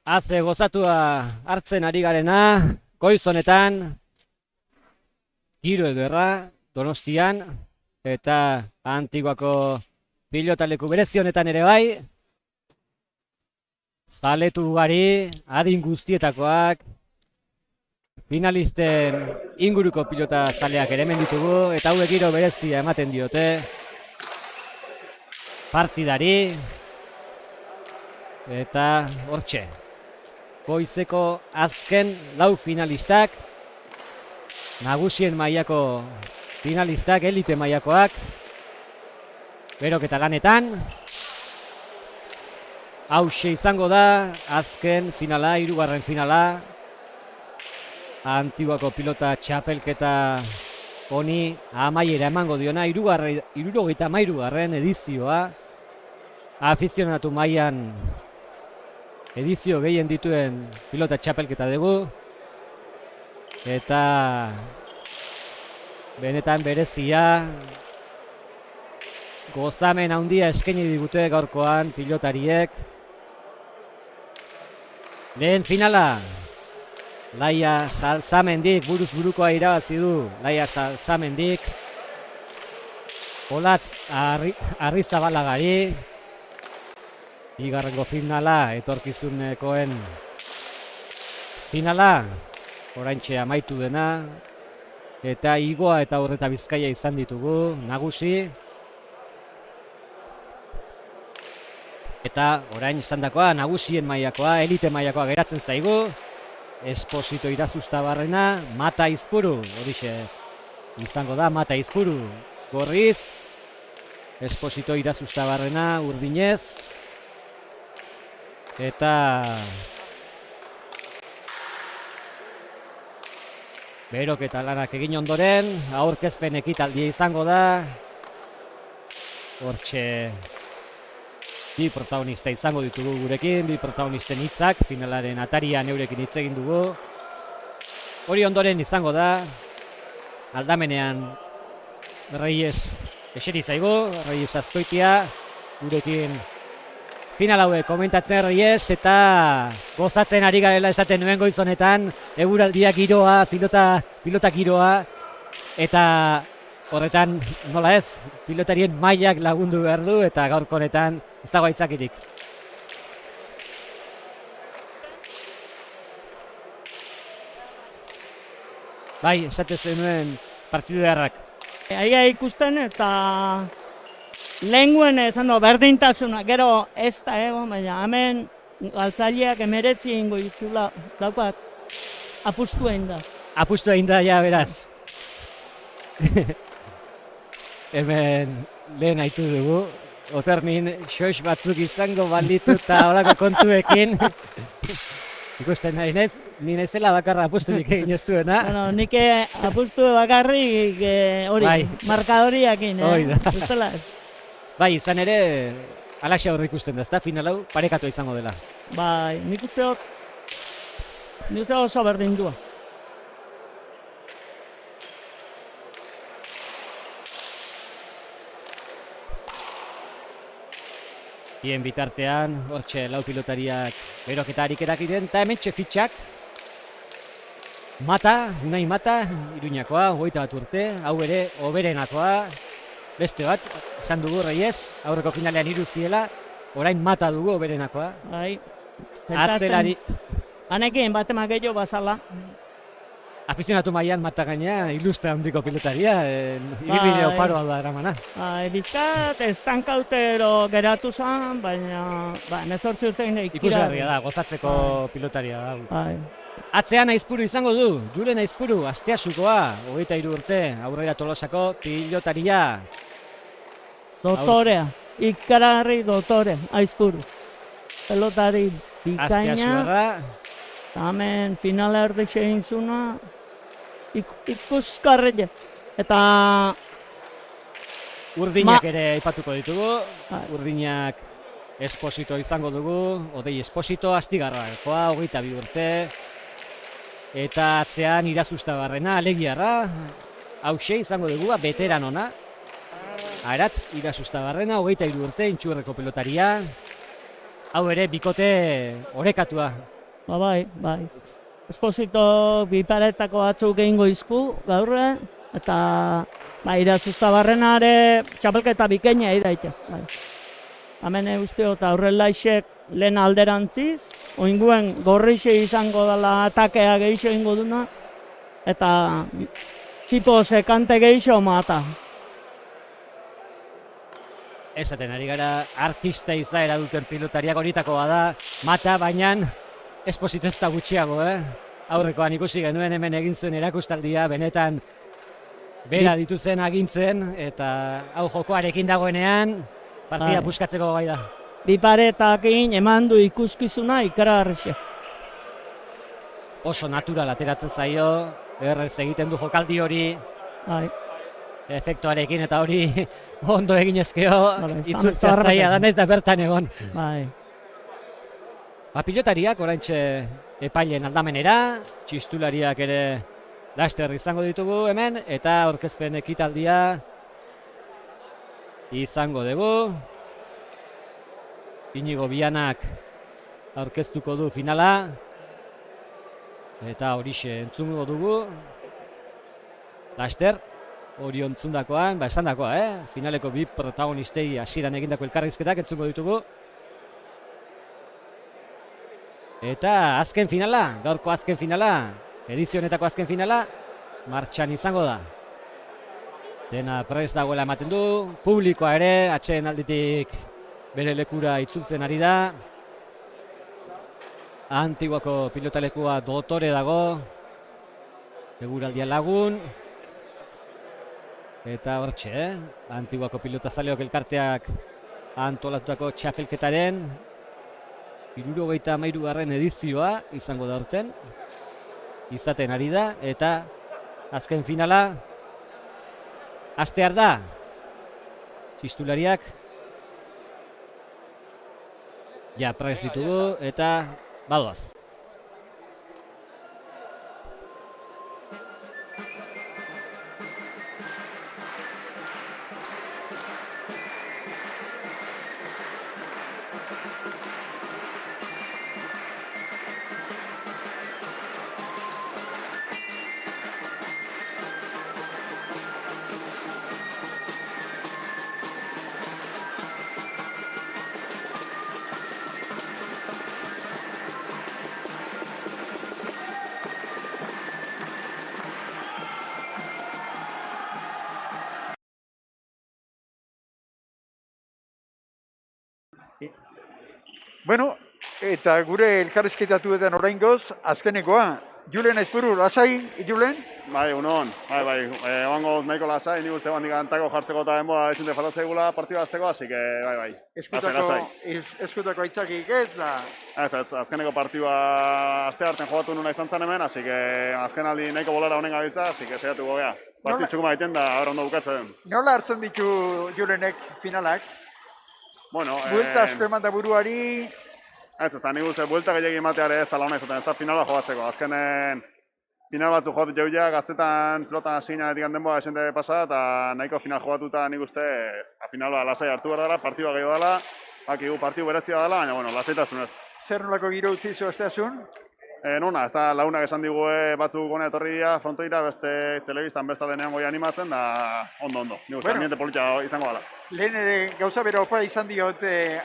Haze gozatua hartzen ari garena, goiz honetan, giro ederra, Donostian, eta Antiguako pilotaleku berezi honetan ere bai, zaletu ugari, adin guztietakoak, finalisten inguruko pilota zaleak ere hemen ditugu, eta hauek giro berezia ematen diote partidari, eta hortxe. Goizeko azken lau finalistak, nagusien mailako finalistak, elite mailakoak, beroketa lanetan. Hauxe izango da, azken finala, 3. finala, Antiguako pilota txapelketa honi amaiera emango diona, 73. edizioa, afizionatu mailan edizio gehien dituen pilota txapelketa dugu, eta benetan berezia, gozamen handia eskaini digute gaurkoan pilotariek. Lehen finala, Laia Salsamendik, buruz burukoa irabazi du Laia Salsamendik, Olatz Arrizabalagari, bigarrengo finala, etorkizunekoen finala, oraintxe amaitu dena, eta Igoa eta Horreta Bizkaia izan ditugu, nagusi. Eta orain izandakoa, nagusien mailakoa, elite mailakoa geratzen zaigu. Esposito Irazustabarrena, Mata Izpuru, horixe izango da, Mata Izpuru gorriz, Esposito Irazustabarrena urdinez, eta beroketa lanak egin ondoren, aurkezpen ekitaldia izango da, hortxe bi protagonista izango ditugu gurekin, bi protagonisten hitzak, finalaren atarian eurekin hitz egin dugu. Hori ondoren izango da, aldamenean Reyes eseri zaigu, Reyes Azkoitia, gurekin final hauek komentatzen Reyes, eta gozatzen ari garela esaten nuen goiz honetan, eguraldia giroa, pilota giroa, eta horretan, nola ez, pilotarien mailak lagundu behar du, eta gaurko honetan ez dago aitzakirik. Bai, esate zenuen partidu beharrak. Aia ikusten eta lehenguen esan du berdintasuna, gero ez da egon, baina hemen galtzaileak 19 ingo ditula daukat apustu egin da. Apustu egin da, ja, beraz. Hemen lehen haitu dugu, Otermin xoix batzuk izango balitu eta horako kontuekin. Ikusten nahi nez, ni naizela bakarra apusturik egin ez duena. Bueno, nik apustu bakarrik hori, markadoriakin, Hori da. Ustela. Bai, izan ere, alaxe aurre ikusten da, ezta final hau parekatu izango dela. Bai, nik uste oso berdindua. Bien bitartean, hortxe lau pilotariak beroketa ariketak diren, eta hemen fitxak. Mata, Unai Mata, Iruñakoa, 21 urte, hau ere oberenakoa. Beste bat, esan dugu Reyes, aurreko finalean 3 ziela, orain Mata dugu oberenakoa. Bai, Atzelari, hanekin batemak gehiago bazala. afizionatu mailan Mata gaina, ilustre handiko pilotaria, ibilbide oparoa da eramana. Bizkat, estankautero geratu zen, baina 18 urte egin ikira. Ikusgarria da, gozatzeko pilotaria da. Bai. Atzean Aizpuru izango du, Julen Aizpuru, Asteasukoa, 23 urte, Aurrera Tolosako pilotaria. Dotorea, ikaragarri dotore, Aizpuru. Pelotari bikaina, Asteasuarra, hemen finala erdixe egin zuna, ikusgarria. Eta urdinak ere aipatuko ditugu, Bai. urdinak Esposito izango dugu, Odei Esposito, Astigarrakoa, 22 urte, eta atzean Irazustabarrena, Alegiarra, hauxe izango dugu, beteran ona, Aratz Irazustabarrena, 23 urte, Intxurreko pelotaria, hau ere bikote orekatua Bai. Esposito biparetako batzuk egingo izku gaurre, eta Irazustabarrena ere txapelketa bikaina daite. Bai. Hemen usteot aurrelaixek lehen alderantziz, oinguen gorrixe izango dela atakea geixo ingo duna, eta tipo sekante geixo mata. Esaten ari gara, artista izaera duten pilotariak horitako bada, mata, baina Esposito ez da gutxiago, Aurrekoan ikusi genuen hemen egin zuen erakustaldia, benetan bera dituzen agintzen, eta hau jokoarekin dagoenean, partida puskatzeko gai da. Biparetakin eman du ikuskizuna ikaragarrixe. Oso natural ateratzen zaio, errez egiten du jokaldi hori, Bai. efektuarekin eta hori ondo eginezkeo, itzultzea zaila da, naiz da bertan egon. Bai. Pilotariak oraintxe epailen aldamenera, txistulariak ere laster izango ditugu hemen, eta aurkezpen ekitaldia izango dugu. Inigo Bianak aurkeztuko du finala, eta horixe entzungo dugu. Laster, hori ontzundakoan, esandakoa, finaleko bi protagonistei hasieran egindako elkarrizketak entzungo ditugu. Eta azken finala, gaurko azken finala, edizionetako azken finala, martxan izango da. Dena prest dagoela ematen du, publikoa ere, atxeen alditik bere lekura itzultzen ari da. Antiguako pilotalekua dotore dago, eguraldia lagun. Eta hortxe, Antiguako pilotazaleok elkarteak antolatutako txapelketaren 73. edizioa izango da urten, izaten ari da, eta azken finala hastear da. Txistulariak ja prest ditugu eta badoaz. Bueno, eta gure elkarrizketatuetan oraingoz, azkenekoa. Julen Aizpuru, lasai, Julen? Bai, unon, bai, egongo nahiko lasai, nik uste handik antako jartzeko eta denboa ezin defaltatzegula partida azteko, así que bai. Eskutako aitzakik ez da? Ez, azkeneko partidua aste harten jogatu nuna izan zen hemen, así que azken aldi nahiko bolara honen gabiltza, así que saiatuko gea. Partidu txukuma egiten da, ahora ondo bukatzen. Nola hartzen ditu Julenek finalak? Bueno, buelta asko eman da buruari. Ez da, nik uste buelta gehiagin emateare ez da launa izaten, ez da finala jogatzeko. Azkenen final batzu jogatu jauia, gaztetan pilotan hasi ginen etikan denboa esente pasa, eta nahiko final jogatuta nik uste finala lasai hartu behar dela, partidua gehiago dela, bakigu partidu berezia dela, baina bueno, lasaitasunez. Zer nolako giro utzi zu asteasun? Nona, ez da launak esan digue batzuk gona etorri dira frontoira, beste telebistan besta denean goi animatzen, da ondo. Nik uste, ambiente politia izango dela. Lehen ere gauza bera opa izan diot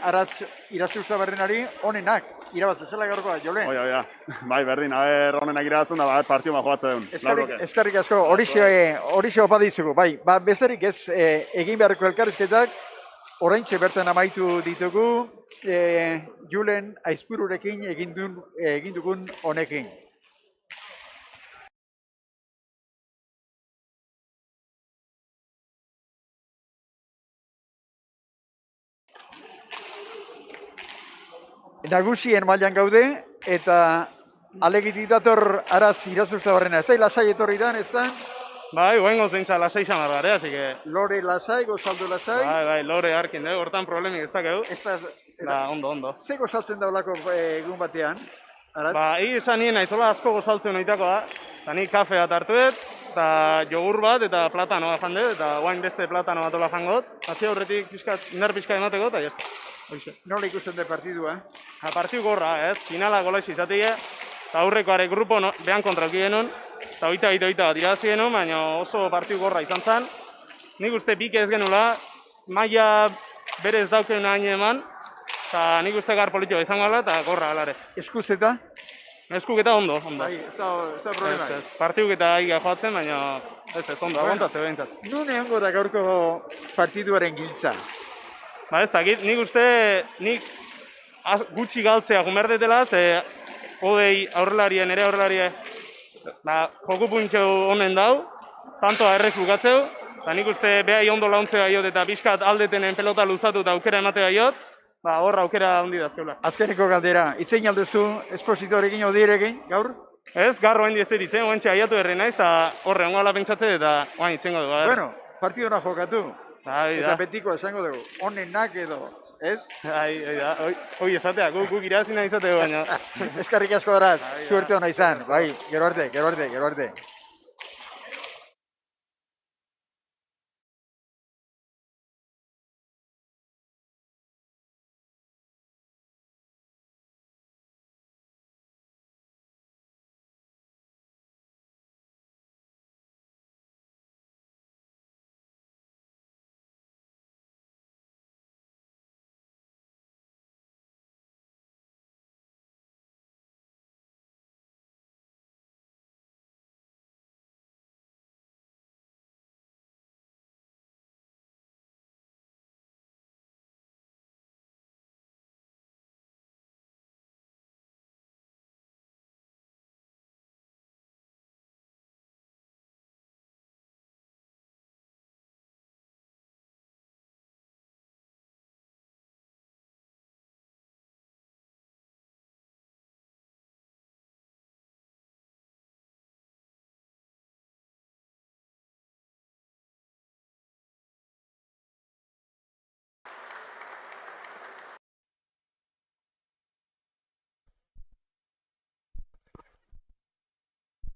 Aratz Irazustabarrenari onenak irabaztezela gaurkoa, Jolen? Oia, bai, berdin, onenak irabazten da, partio ma joatze duen. Eskarrik asko, horixe opa dizugu, bai, besterik ez egin beharreko elkarrizketak, oraintxe bertan amaitu ditugu, Julen Aizpururekin egin dugun honekin. Nagusien mailan gaude, eta alegitik dator Aratz Irazustabarrena. Ez da, lasai etorri dan, ez da? Bai, guengo zeintza lasai izan behar así que... Lore lasai, gozaldu lasai. Bai, lore harkin dugu, hortan problemik ez dakegu. Ondo. Ze gozaltzen daulako egun batean, Aratz? Esan nien aizola asko gozaltzen oitako da. Eta ni kafe bat hartuet, eta jogur bat, eta platanoa jande, eta guain beste platano bat ola jango dut. Hasi aurretik indar pixka emateko, eta jazta. Nola ikusten de partidua? Partiu gorra, ez? Finala gola izatea, eta aurrekoare grupo behan kontrauki genuen, eta oita bat irabazi genuen, baina oso partiu gorra izan zen. Nik uste pike ez genuela, maila berez dauken hain eman, eta nik uste gar politikoa izango ala, eta gorra alare. Eskuzeta? Eskuketa ondo. Bai, ez da problema. Ez, partiduketa aiga joatzen, baina ez ondo, aguantatze behintzat. Nun egongo da gaurko partiduaren giltza? Ba ez dakit, nik uste, nik gutxi galtzea gumerdetela, ze odei aurrelarien, ere aurrelarien, joku puntxo honen dau, tantoa errez bukatzeu, eta nik uste behai ondo launtzea iot eta pixkat aldetenen pelota luzatu eta aukera ematea iot, horra aukera handi dazkeula. Azkeneko galdera, itzein aldezu espositorekin odirekin, gaur? Ez, garro hain diezte ditzen, oantxe aiatu herri naiz, eta horre ongo ala pentsatze eta oain itzengo du. Bueno, partidona jokatu. Eta betiko esango dugu, onenak edo, ez? Hoi esatea, guk irazi nahi izateko baina. Eskarrik asko daraz, suerte hona izan, bai, gero arte.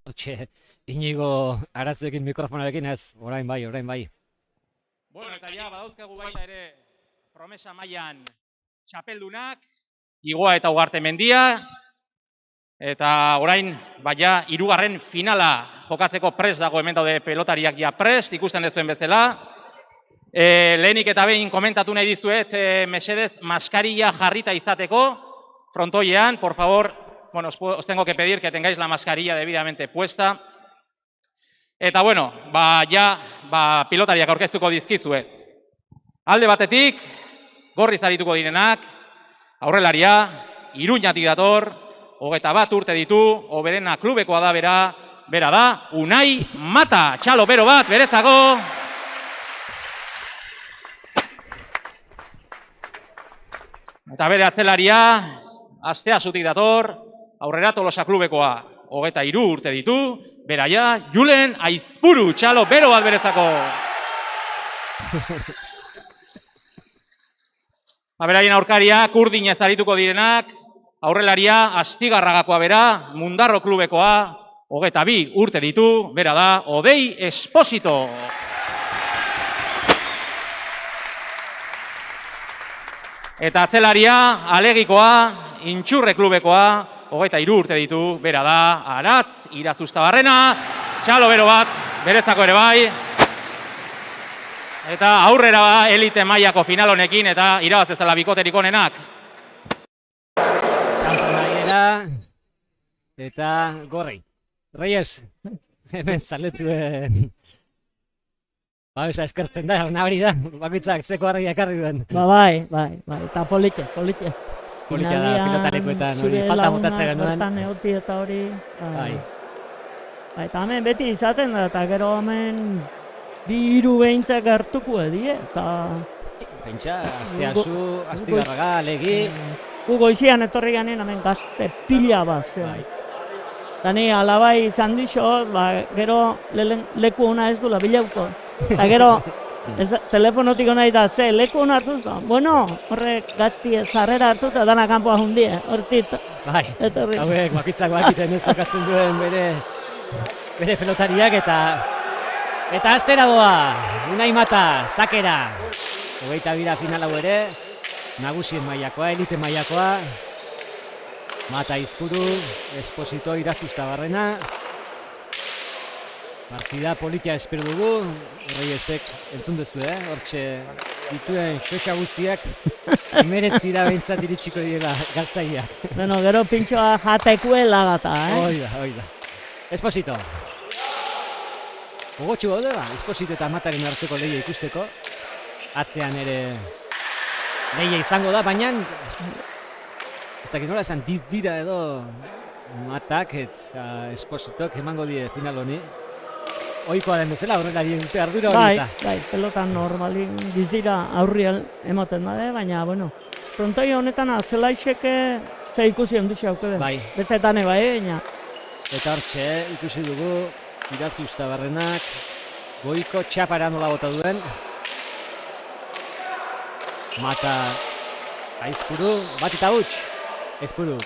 Hortxe, Inigo arazoekin mikrofonarekin ez, orain bai. Bueno, eta ja, badauzkagu baita ere promesa mailan txapeldunak, Igoa eta Ugarte Mendia, eta orain, baina, 3. finala jokatzeko prest dago hemen daude pelotariak ja prest, ikusten dezuen bezala. Lehenik eta behin komentatu nahi dizuet, mesedez, maskarilla jarrita izateko, frontoian, por favor, bueno, os tengo que pedir que tengáis la mascarilla debidamente puesta. Eta bueno, pilotariak aurkeztuko dizkizuet. Alde batetik, gorriz arituko direnak, aurrelaria, Iruñatik dator, 21 urte ditu, Oberena klubekoa da bera da, Unai Mata, txalo bero bat, beretzako. Eta bere atzelaria, Asteasutik dator, Aurrera Tolosa klubekoa, 23 urte ditu, beraia, Julen Aizpuru, txalo bero bat beretzako. Beraien aurkariak, urdin ez arituko direnak, aurrelaria, Astigarragakoa bera, Mundarro klubekoa, 22 urte ditu, bera da, Odei Esposito. Eta atzelaria, Alegikoa, Intxurre klubekoa, 23 urte ditu, bera da, Aratz, Irazustabarrena, txalo bero bat, beretzako ere bai. Eta aurrera elite mailako final honekin, eta irabaz ez dela bikoterik onenak. Kampanaiera, eta gorri. Reyes, hemen zaletuen... eskertzen da, nabari da, bakoitzak zeko harri ekarri duen. Bai, eta polite. Polita da, pilotalekuetan, hori, falta botatzea genuen. Bertan eoti eta hori. Eta hemen beti izaten da, eta gero hemen 2-3 behintzak hartuko edie, eta... Pentsa, Astigarraga, Alegi... Gu goizian etorri ganen hemen gazte pila bat, zen. Eta ni alabai izan dixo, gero leku hona ez dula bilauko. Eta gero, telefonotik nahi da, leku hona hartuta. Bueno, horrek gazti zarrera hartuta, dana kanpoa hundie, hortit. Bai, hauek bakitzak bakiten ez jokatzen duen bere bere pelotariak eta astera doa, Unai Mata, sakera. 22 final hau ere, nagusien mailakoa, elite mailakoa. Mata Izpuru, Esposito Irazustabarrena. Partida politia espero dugu, Reyesek entzun duzu, hortxe dituen xoxa guztiak meretzira behintzat iritsiko direla galtzaileak. Bueno, gero pintxoa jatekuela gata, Oida. Esposito. Gogotxu gaude ba, Esposito eta Mataren arteko lehia ikusteko. Atzean ere lehia izango da, baina ez dakit nola esan dira edo Matak eta Espositok emango die final honi. Ohikoa den bezala, horrelari dute ardura hori eta. Bai, pelotan normali dizdira aurrian ematen da, baina, bueno, frontoi honetan atzelaixeke ze ikusi onduzi aukede. Bai. Bestetan bai, baina. Eta hortxe, ikusi dugu, Irazustabarrenak, goiko txapara nola bota duen. Mata Aizpuru, bat eta huts. Aizpuru.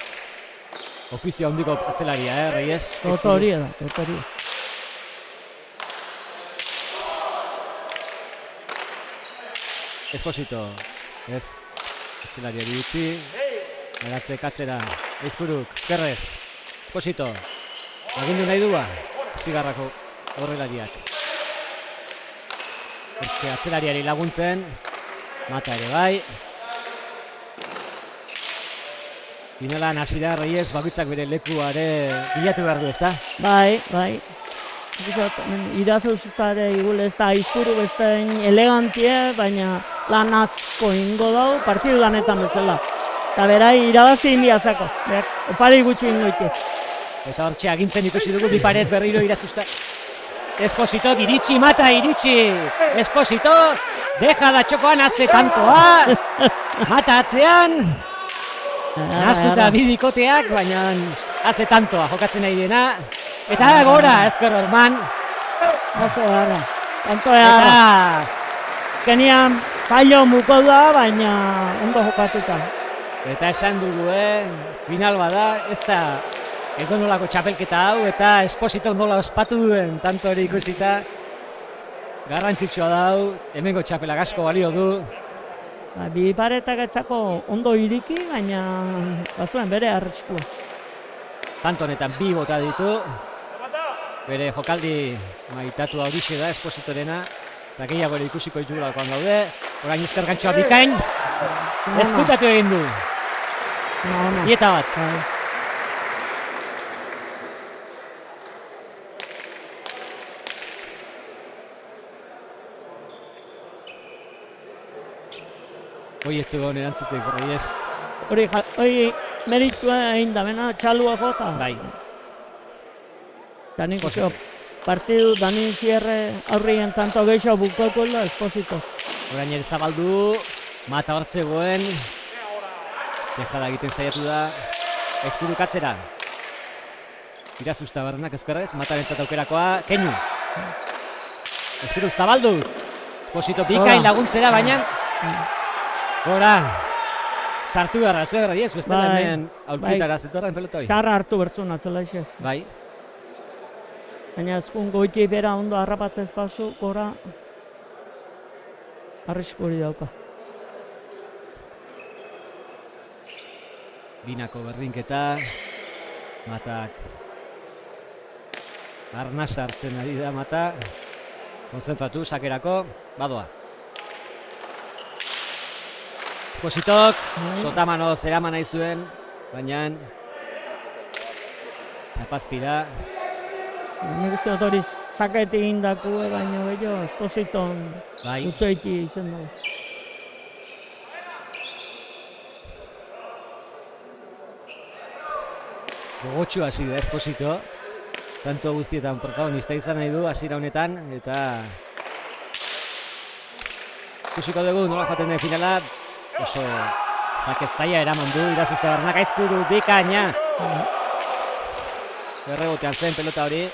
Ofizio handiko atzelaria, Reyes? Totoria da, totoria. Esposito, ez atzelariari utzi, Agatzek atzera, Aizpuruk, ezkerrez, Esposito, agindu nahi du ba, Ezpigarrako horrelariak. Atzelariari laguntzen, Mata ere bai. Finalan hasi da Reyes bakoitzak bere lekuare bilatu behar du, ezta? Bai. Irazuztare igule ez da Aizpuru bestein elegantie, baina lan asko ingo dau, partidu lanetan bezala. Eta berai irabazi indiazako, opari gutxi ingoite. Eta hortxe agintzen ikusi dugu, biparet berriro Irazusta. Esposito, iritsi, Mata, iritsi! Esposito, deja da txokoan atze tantoa! Mata atzean! Nastuta bidikoteak, baina atze tantoa jokatzen nahi dena. Eta gora, ezker horman. Oso gara, tantoa gara. Kenian fallo muko da, baina ondo jokatuta. Eta esan dugu, final bada, ez da edonolako txapelketa hau, eta Esposito nola ospatu duen, tanto hori ikusita. Garrantzitsua dau, hemengo txapelak asko balio du. Bi paretak etzako ondo iriki, baina bazuen bere arriskua. Tanto honetan bi bota ditu. Bere jokaldi maitatua horixe da Espositorena. Eta gehiago ere ikusiko ditugulakoan gaude. Orain ezker gantxoa bikain. Eskutatu egin du. Dieta bat. Hoi etzegoen erantzutek, Reyes. Hori meritua egin da, bena txalua jota. Bai. Eta nik uste partidu Dani Zierre aurrien tanto gehiago bukako da Esposito. Orain ere zabaldu, Mata hortzegoen. Dejada egiten saiatu da. Aizpuruk atzera. Irazustabarrenak ezkerrez, Matarentzat aukerakoa, Keinu. Aizpuruk zabaldu. Esposito bikain laguntzera, baina gora. Sartu beharra, ez da, Reyes, bestela hemen aulkietara zetorren pelota hori. Karra hartu bertzun atzelaxe. Bai. Baina ezkun goiti bera ondo harrapatzez pasu, gora arrisku hori dauka. Binako berdinketa, Matak arnaz hartzen ari da Mata. Konzentratu, sakerako, badoa. Espositok, sotamano zeraman nahi zuen, baina Zapazpira. Nik uste dut hori saketik indaku, baina gehiago Espositon utzoiti izen dago. Gogotxu hasi da Esposito, tanto guztietan protagonista izan nahi du hasiera honetan, eta ikusiko dugu nola joaten den finala, oso jakez zaila eraman du Irazustabarrenak. Aizpuru bikaina. Errebotean zen pelota hori.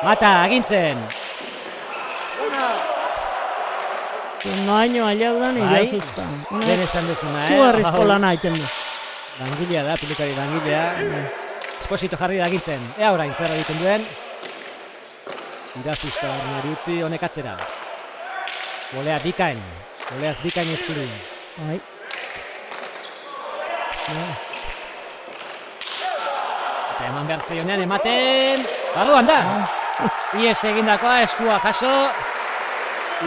Mata agintzen. Noaino aliaudan Irazusta. Ben esan dezuna, Zugarrizko lana egiten du. Langilea da, pilotari langilea. Esposito jarri da agintzen. Ea orain zer egiten duen. Irazusta barrenari utzi, honek atzera. Bolea bikain. Boleaz bikain Ezpuru. Bai. Eta eman behar zaionean ematen. Barruan da! Ies egindakoa, eskua jaso.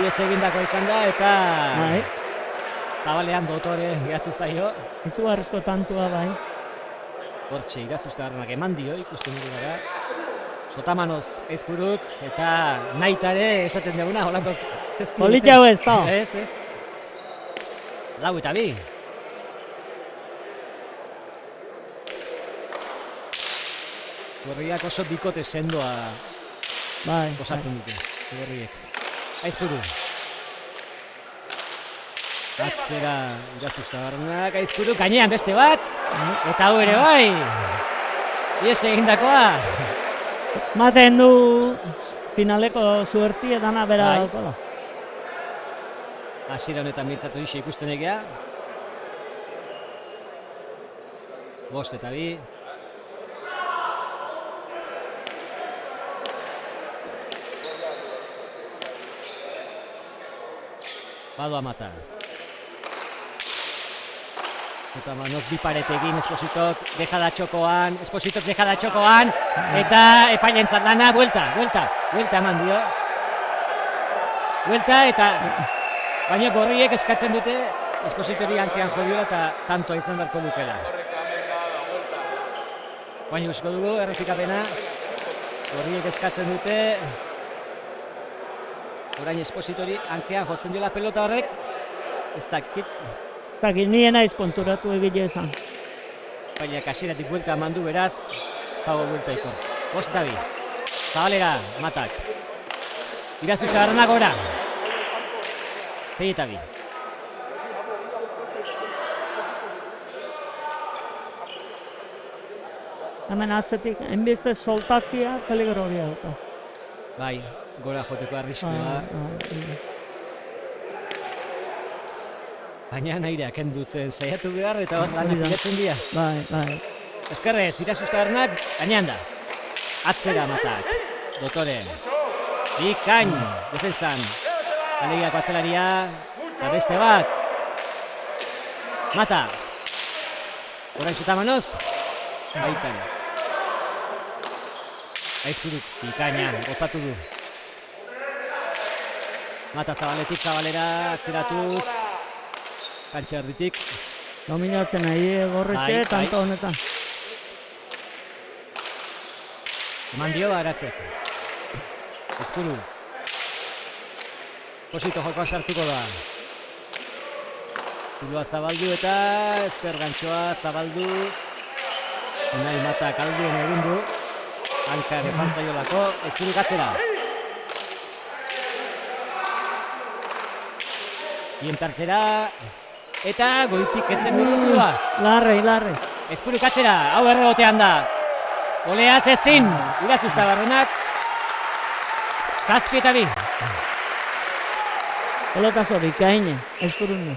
Ies egindakoa izan da eta... Bai. Zabalean dotore geratu zaio. Izugarrizko tantua bai. Hortxe, Irazusta barrenak eman dio, ikusten dugu gara. Sotamanoz Ezpuruk eta nahitare esaten duguna, holako ez dira. Politia hau ez da. Ez. Lau eta bi. Gorriak oso bikote sendoa osatzen dute, gorriek. Aizpuru. Atzera Irazusta barrenak, Aizpuru, gainean beste bat. Eta hau ere bai. Ies egindakoa. Maten du finaleko suerti edana bera daukala. Hasiera honetan mintzatu dixe ikusten egea. 5 eta 2. Badoa Mata. Eta manok bi paretegin Espositok dejada txokoan, eta epailentzat lana, buelta eman dio. Buelta eta baina gorriek eskatzen dute Espositori hankean jodioa eta tantoa izan beharko lukela. Baina usko dugu, errepikapena, gorriek eskatzen dute, orain Espositori hankean jotzen diola pelota horrek, ez dakit. Nien naiz konturatu egile esan. Baina kasiratik buelta eman du beraz, ez dago buelta ikor. 5 eta 2. Zabalera, Matak. Irazusta barrenak gora. 6 eta 2. Hemen atzetik, enbizte soltatzia peligro hori dauka. Bai, gora joteko arriskua. Baina nairea kendutzen saiatu behar eta hor lanak bilatzen dira. Bai. Ezkerrez, Irazusta barrenak, gainean da. Atzera Matak. Dotore. Bikain, defensan. Alegiako atzelaria. Eta beste bat. Mata. Orain Sotamanoz. Baitan. Aizpuruk, bikaina, gozatu du. Mata Zabaletik, Zabalera, atzeratuz. Kantxa erditik. Dominatzen nahi gorrexe, tanto honetan. Eman dio baratzek. Ezpuru. Esposito jokoa sartuko da. Zulua zabaldu eta ezker gantxoa zabaldu. Nahi Matak alduen egin du. Hanka defantzaiolako, Ezpuruk atzera. Bien tartera. Eta goitik etzen minutua. Larre. Ezpuruk atzera, hau errebotean da. Goleaz ezin, Irazusta barrenak. 7 eta 2. Pelotazo bikaine, Ezpurune.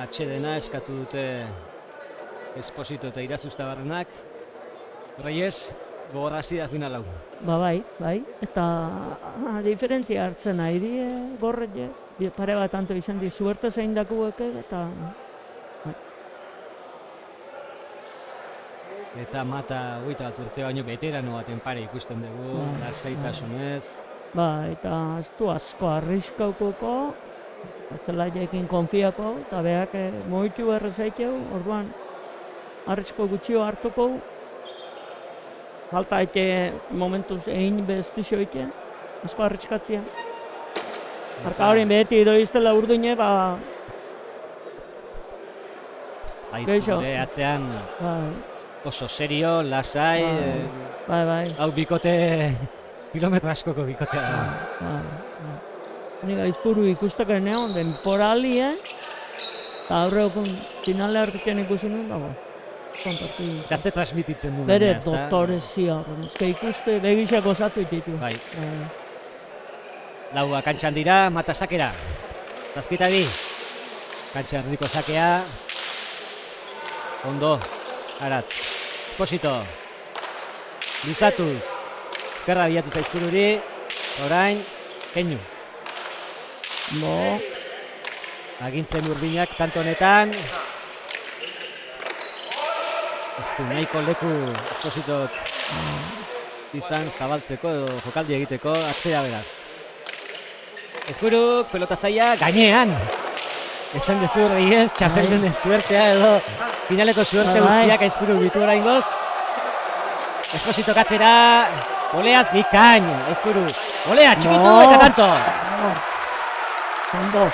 Atxedena eskatu dute Esposito eta Irazusta barrenak. Reyes, gogorrazi da final hau. Bai. Eta diferentzia hartzen nahi die, gorre, pare bat tanto izan di, suerte zein dakuek eta... Eta Mata 21 urte baino veterano baten pare ikusten dugu, lasaitasunez. Eta ez du asko arriskaukoko, atzelaiekin konfiako, eta behak moitu errezaikeu, orduan arrisko gutxio hartuko, falta eke momentuz egin bestixo eke, asko arriskatzia. Arka horien beti doiztela urdine, Aizpure atzean oso serio, lasai, bai. Hau bikote, kilometro askoko bikotea da. Nik Aizpuru ikusteko neon, denporali, eta aurreokun finale hartuken ikusi nuen dago. Eta ze transmititzen duen. Bere doktorezia horren, ezke ikuste begixak osatu ititu. Bai. Laua kantxan dira, Mata sakera. 7 eta 2. Kantxa erdiko sakea. Ondo, Aratz. Esposito. Luzatuz. Ezkerra bilatu zaizkururi. Orain, Keinu. Bo, Agintzen urdinak tanto honetan. Ez du nahiko leku Espositok izan zabaltzeko edo jokaldi egiteko atzera beraz. Ezkuruk, pelota zaila, gainean! Esan dezu Reyes, txapeldun suertea edo finaleko suerte guztiak Ezkuruk ditu oraingoz. Espositok atzera, oleaz bikain, Ezkuruk. Olea, txikitu eta tanto! ondo.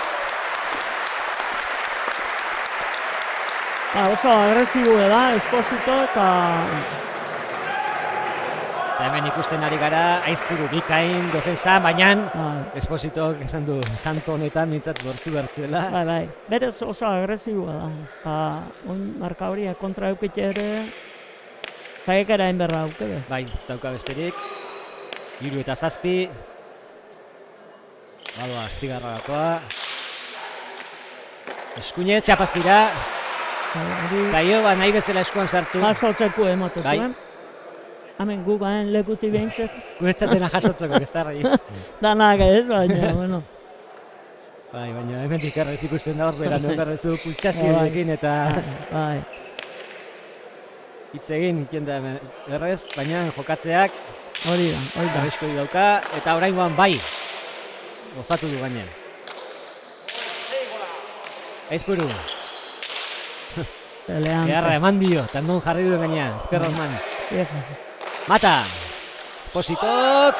Oso agresibo da, Esposito eta... Eta hemen ikusten ari gara, Aizpuru bikain defensa, baina Espositok esan du kanto honetan mintzat lortu bertzela. Bai, berez oso agresiboa da. Eta marka horiak kontra eukite ere, jaiekera enberra aukere. Bai, ez dauka besterik. 3 eta 7. Badoa, astigarragakoa. Eskuinez, txapazpira. Gaio, nahi bezala eskuan sartu. Jasotzeko emote Bai. zuen. Hemen gu gaen lekuti behintzat. Guretzatena jasotzeko, ez da, Reyes. Danak ez, baina, bueno. Bai, baina hemen dikarrez ikusten da hor bera, berrezu pultsazioekin eta Bai. hitz egin iten da hemen errez, baina jokatzeak Hori da. arriskoi dauka, eta oraingoan bai, gozatu du gainen. Aizpuru, beharra eman dio, tandon jarri du gainean, ezkerra eman. Mata, Espositok.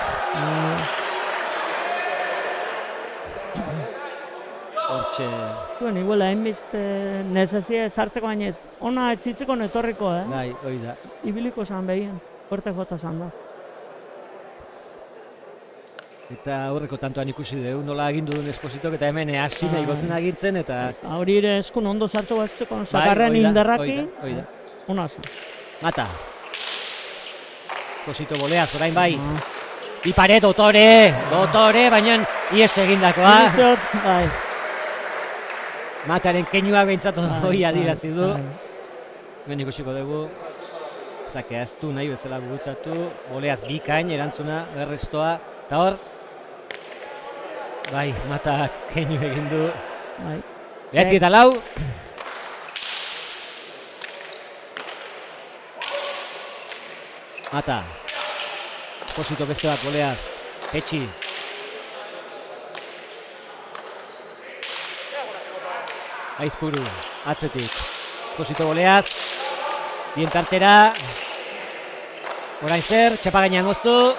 Hortxe. Zuen, iguela, hainbeste nesezie sartzeko baina ona etzitzeko netorriko, Bai, hoi da. Ibiliko zan behien, korte jota zan da. Eta aurreko tantoan ikusi dugu, nola agindu duen Espositok, eta hemen hasi nahi gozen agintzen, eta... Hori ere eskun ondo sartu batzeko, sakarren indarraki, hoi da. ona zan. Mata. Esposito boleaz, orain bai. Ipare, dotore, baina ies egindakoa. Bai. Mataren keinua behintzat hoi adirazi du. Hemen ikusiko dugu. Sakea ez du nahi bezala gurutzatu. Boleaz bikain erantzuna, berrestoa. Eta hor, bai, Matak keinu egin du. Bai. 9 eta 4. Mata. Esposito beste bat boleaz. Petxi. Aizpuru, atzetik. Esposito boleaz. Bien tartera. Orain zer, txapa gainean goztu.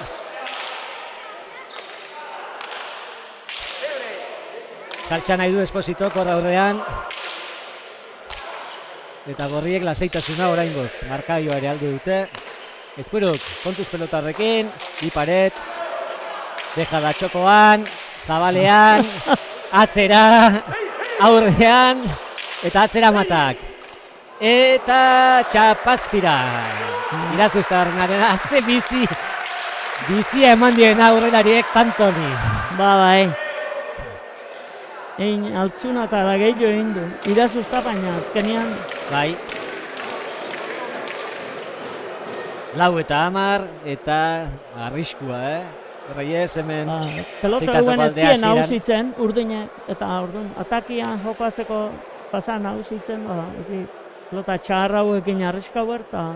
Taltxa nahi du Espositok hor aurrean. Eta gorriek lasaitasuna oraingoz. Markaioa ere alde dute. Ezpuruk, kontuz pelotarrekin, Iparet, deja da txokoan, zabalean, atzera, aurrean, eta atzera Matak. Eta txapazpira. Irazu Estarrenaren azte bizi eman dien aurrelariek tantoni. Bai. Egin altzuna eta da gehiago egin du. Irazu baina azkenean. Bai. 4 eta 10 eta arriskua, Reyes hemen pelota duen ez dien nagusitzen, urdine, eta orduan atakian jokatzeko pasan nagusitzen, pelota txarra hauekin arriskau eta...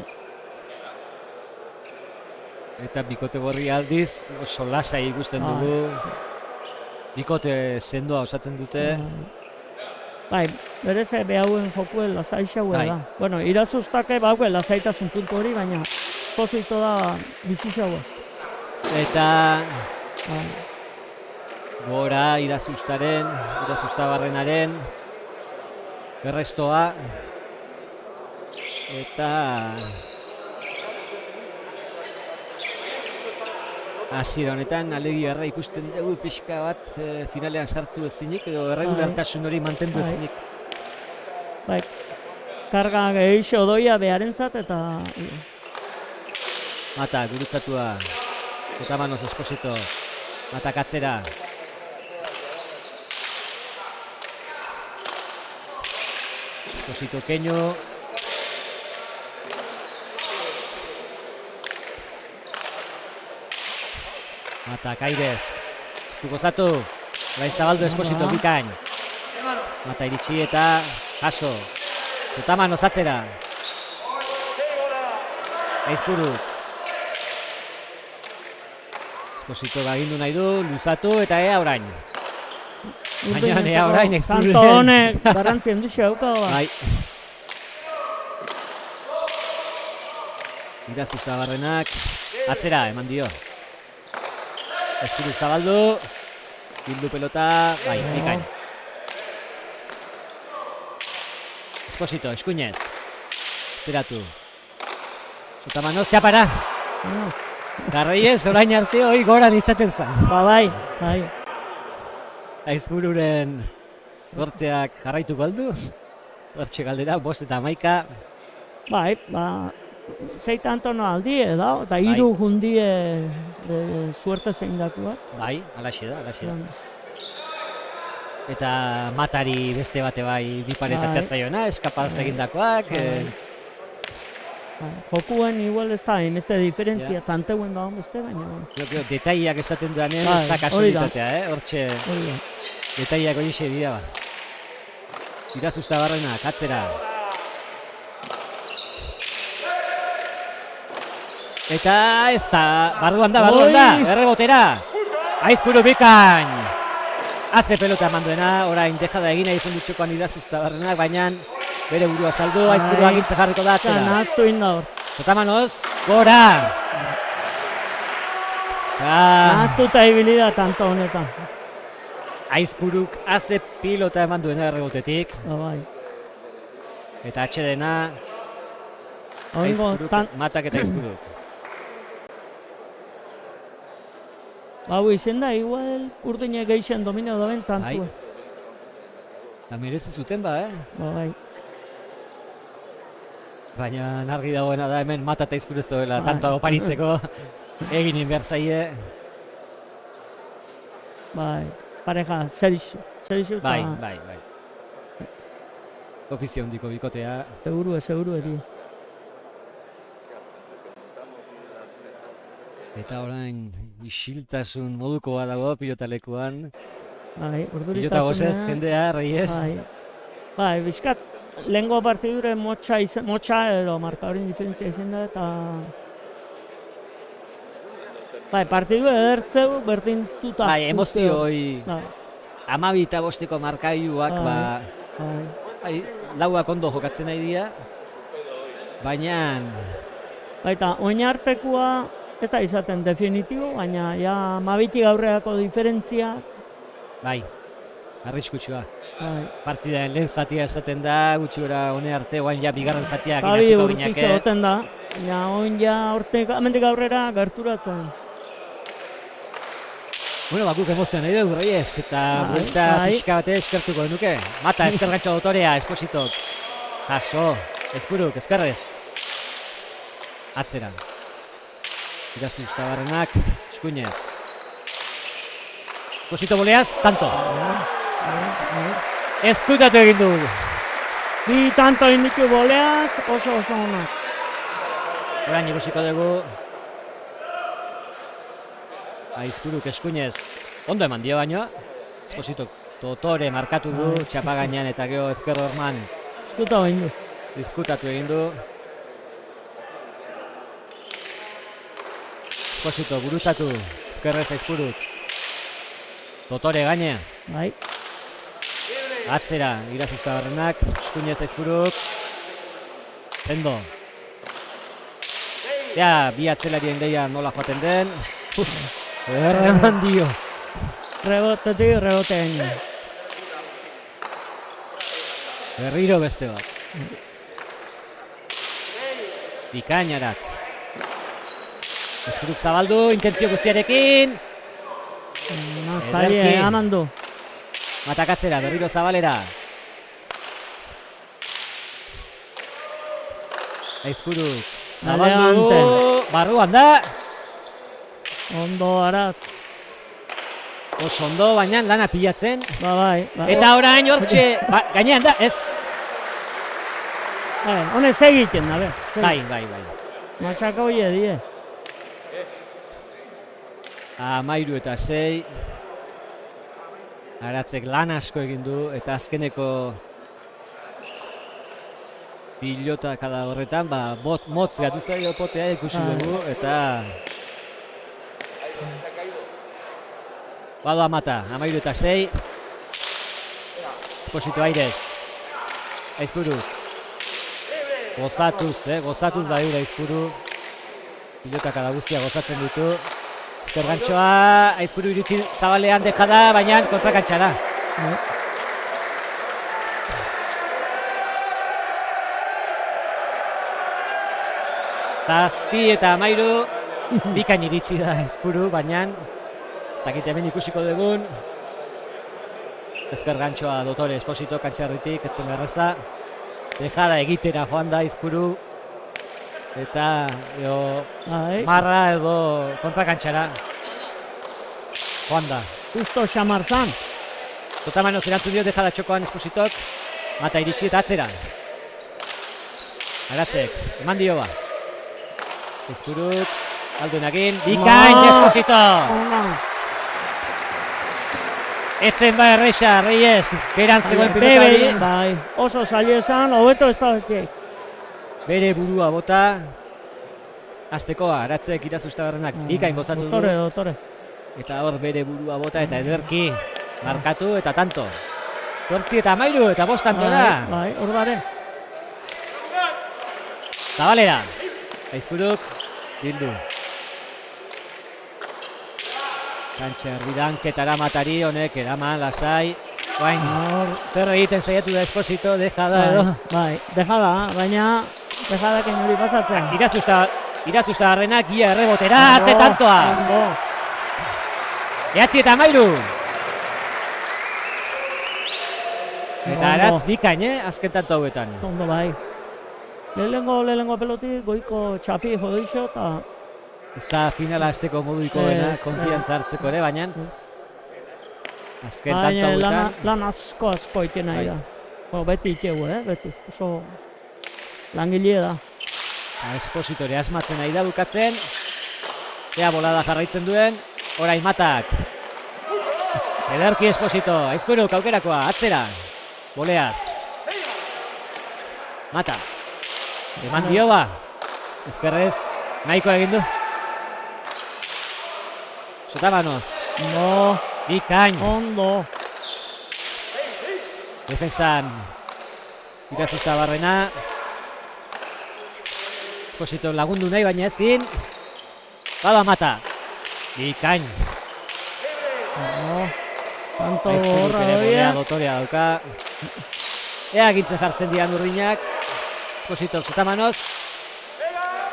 Eta bikote gorri aldiz oso lasai ikusten dugu. Bikote sendoa osatzen dute. Bai, berez behauen jokuen lasaixaua da. Bueno, Irazustake bauen lasaitasun puntu hori, baina Esposito da bizixaua. Eta gora Irazustabarrenaren berrestoa. Eta hasiera honetan alegiarra ikusten dugu pixka bat finalean sartu ezinik edo erregulartasun hori mantendu ezinik. Bai, karga gehiago doia beharentzat eta... Mata, gurutzatua. Eta manoz Esposito. Mata katzera. Esposito keño. Mata, Kairez. Ez du gozatu. Orain Zabaldu Esposito bikain. Mata iritsi eta jaso. Zutaman osatzera. Aizpuru. Esposito gagindu nahi du, luzatu eta ea orain. Baina ea orain Aizpururen. Tanto honek garrantzi handixe dauka. Bai. Irazu Zabarrenak atzera eman dio. Aizpuru Zabaldu. Bildu pelota, bai, bikain. Esposito, eskuinez. Zeratu. Zutamanoz, txapara. Garraiez, orain arte hori goran izaten zen. Bai. Aizpururen zorteak jarraituko aldu. Hortxe galdera, 5 eta 11. Bai, sei tanto no aldi da, eta hiru jundie suerte zein dakuak. Bai, alaxe da. Eta Matari beste bate bai biparetatea zaiona, eskapaz egindakoak. Jokuen igual ez da, hainbeste diferentzia, tanteuen da beste, baina... Detaiak esaten duanean ez da kasualitatea, hortxe detaiak horixe dira ba. Irazu Zabarrenak, atzera. Eta ez da, barruan da, errebotera. Aizpuru bikain. Azte pelota eman duena, orain dejada egina izan dutxokoan Irazu Zabarrenak, baina bere burua saldu, Aizpuru agintza jarriko da atzera. Nahaztu inda hor. Zotamanoz, gora! Nahaztu eta ibilida tanto honetan. Aizpuruk haze pilota eman duena errebotetik. Bai. Eta atxedena, Aizpuruk, Matak eta Aizpuruk. Hau izen da, igual urdine geixen dominio daben tantua. Eta merezi zuten ba, Bai. Baina argi dagoena da hemen Mata eta Aizpuru ez duela, tanto oparitzeko egin behar zaie. Bai, pareja, zerixu. Bai. Ofizio hondiko bikotea. Seguru eri. Eta orain isiltasun moduko bat dago pilotalekuan. Bai, urduritasuna. Pilota gozez, jendea, Reyes. Bai, bizkat, lehenko partidure motxa edo markadorin diferentzia izan da, eta... Bai, partidu edertzeu berdintuta. Bai, emozioi. 12 eta 5 markailuak, lauak ondo jokatzen nahi dira. Baina... Baita, oinartekoa ez da izaten definitibo, baina ja 12 aurreako diferentzia. Bai, arriskutsua. Partidaren lehen zatia esaten da, gutxi gora hone arte, oain ja bigarren zatia ginasuko gineak. Urtiz egoten da, oain ja amendik aurrera gerturatzen. Bueno, guk emozioan nahi dugu, Reyes, eta buelta pixka bate eskertuko genuke. Mata, ezkergantxo autorea, Espositok. Jaso, Aizpuruk, ezkerrez. Atzera. Irazu Zabarrenak, eskuinez. Esposito boleaz, tanto. Ezkutatu egin dugu. Bi tanto indiku boleaz, oso honak. Orain ikusiko dugu. Aizpuruk eskuinez. Ondo eman dio baino. Espositok Totore markatu du, txapa gainean eta gero ezker horman. Diskutatu egin du. Esposito buruzatu, ezkerrez Aizpuruk. Totore gainean. Bai. Atzera, Irazu Zabarrenak, eskuinez Aizpuruk. Zendo. Ja, bi atzelarien deia nola joaten den. Erreman dio. Rebotetik, rebote gaine. Berriro beste bat. Bikainaratz. Aizpuruk zabaldu, intentzio guztiarekin. Zaila, amandu. Matakatzera, berriro zabalera. Aizpuruk zabaldu, barruan da. Ondo arat. Oso ondo, baina lana pilatzen. Bai. Eta orain hortxe, gainean da, ez. Honez egiten da, be. Bai. Matxaka hori edie. 13. Aratzek lan asko egin du eta azkeneko pilotakada horretan, motz gatu zaio potea ikusi dugu eta badoa mata, 13. Esposito Airez. Aizpuru. Gozatuz da eura Aizpuru. Pilotakada guztia gozatzen ditu. Ezkergantxoa, Aizpuru iritsi zabalean dejada, baina kontrakantxara. Zazpi eta 13, bikain iritsi da Aizpuru, baina ez dakit hemen ikusiko dugun. Ezkergantxoa Dotore Esposito kantxarritik, etzen garraza. Dejada egitera joan da Aizpuru. Eta marra edo kontrakantxara joan da. Justo xamarzan. Totamanoz erantzun dio dejada txokoan Espositok. Mata iritsi eta atzera. Aratzek, eman dio ba. Aizpuruk, alduenagin, bikain Esposito! Ezen ba erreixa, Reyes, beran zegoen pilotari. Bai, oso zaila esan, hobeto ez da betiek. Bere burua bota. Azteko Aratzek Irazustabarrenak bikain gozatu du. Dotore. Eta hor bere burua bota eta ederki markatu eta tanto. 8 eta 13 eta 5 tantora. Bai, hor bare. Zabalera. Aizpuruk, bildu. Kantxa erbidanketara matari honek eraman lasai. Bain, zer egiten saiatu da Esposito, dejada edo. Bai, dejada, baina dejadak inori pasatzen. Irazustabarrenak ia errebotera, ze tantoa. 9 eta 13. Eta Aratz bikain, azken tanto hauetan. Ondo bai. Lehenengo pelotik goiko txapi jo deixo eta... Ez da finala azteko moduikoena, konfiantza hartzeko ere, baina azken tanto hauetan... Lan asko iten nahi da. Beti itxegu, beti. Oso langile da. Espositore asmatzen nahi da bukatzen. Ea bolada jarraitzen duen. Orain matak. Ederki Esposito. Aizpuruk aukerakoa, atzera. Bolea. Mata. Eman dio ba. Ezkerrez, nahiko egin du. Sotamanoz. No. Bikain. Ondo. Defensan. Irazustabarrena. Esposito lagundu nahi baina ezin. Bada mata. Bikain. Tanto horra doia. Dotorea dauka. Ea gintzen jartzen dian urriñak. Esposito Sotamanoz.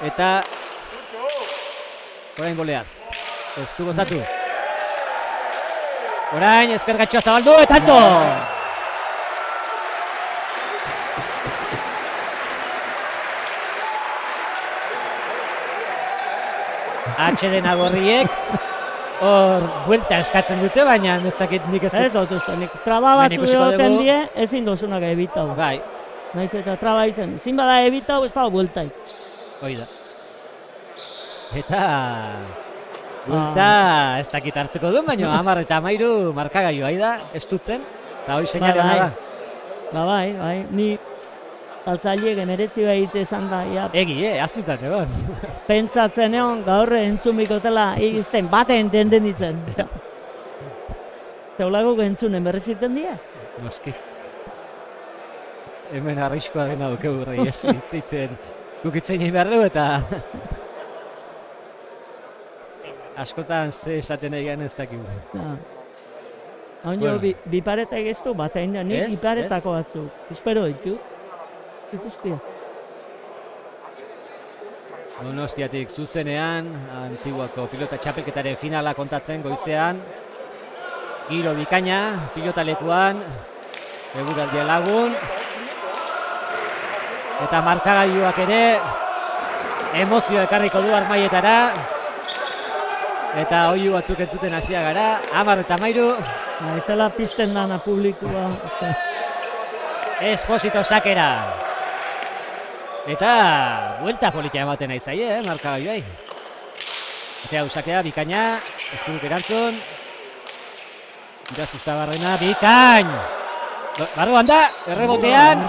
Eta orain boleaz. Ez du gozatu. Orain ezkergatxoa zabaldu eta tanto! Atxeden agorriek hor buelta eskatzen dute, baina ez dakit nik ez dut. Nik traba batzu egoten die, ezin dozunak ebitau. Bai. Naiz eta traba izen, ezin bada ebitau ez dago bueltaik. Hoi da. Eta... buelta ez dakit hartzeko duen, baina 10 eta 13 markagailua da, ez dutzen, eta hoi seinalena da. Bai, ni galtzaileek eneretzi behite esan da, Egi, aztutat egon. Pentsatzen egon, gaur entzumikotela egizten bate entenden ditzen. Teolagok entzunen berreziten dira? Noski. Hemen arriskoa dena dukeu Reyes, hitzitzen. Gukitzen egin behar du eta... askotan ze esaten egian ez dakigu. Hain jo, biparetak ez du, bat egin da, nik biparetako batzuk. Espero ditut. Ikustia. Donostiatik zuzenean, Antiguako pilota txapelketaren finala kontatzen goizean. Giro bikaina, pilotalekuan, eguraldia lagun. Eta markagailuak ere, emozioa ekarriko du Armaietara. Eta oihu batzuk entzuten hasia gara, 10 eta 13. Ezela pizten dana publikua. Esposito sakera. Eta buelta politia ematen nahi zaie, markagailuai. Eta hau sakea bikaina, Ezkuruk erantzun. Irazustabarrena, bikain! Barruan da, errebotean.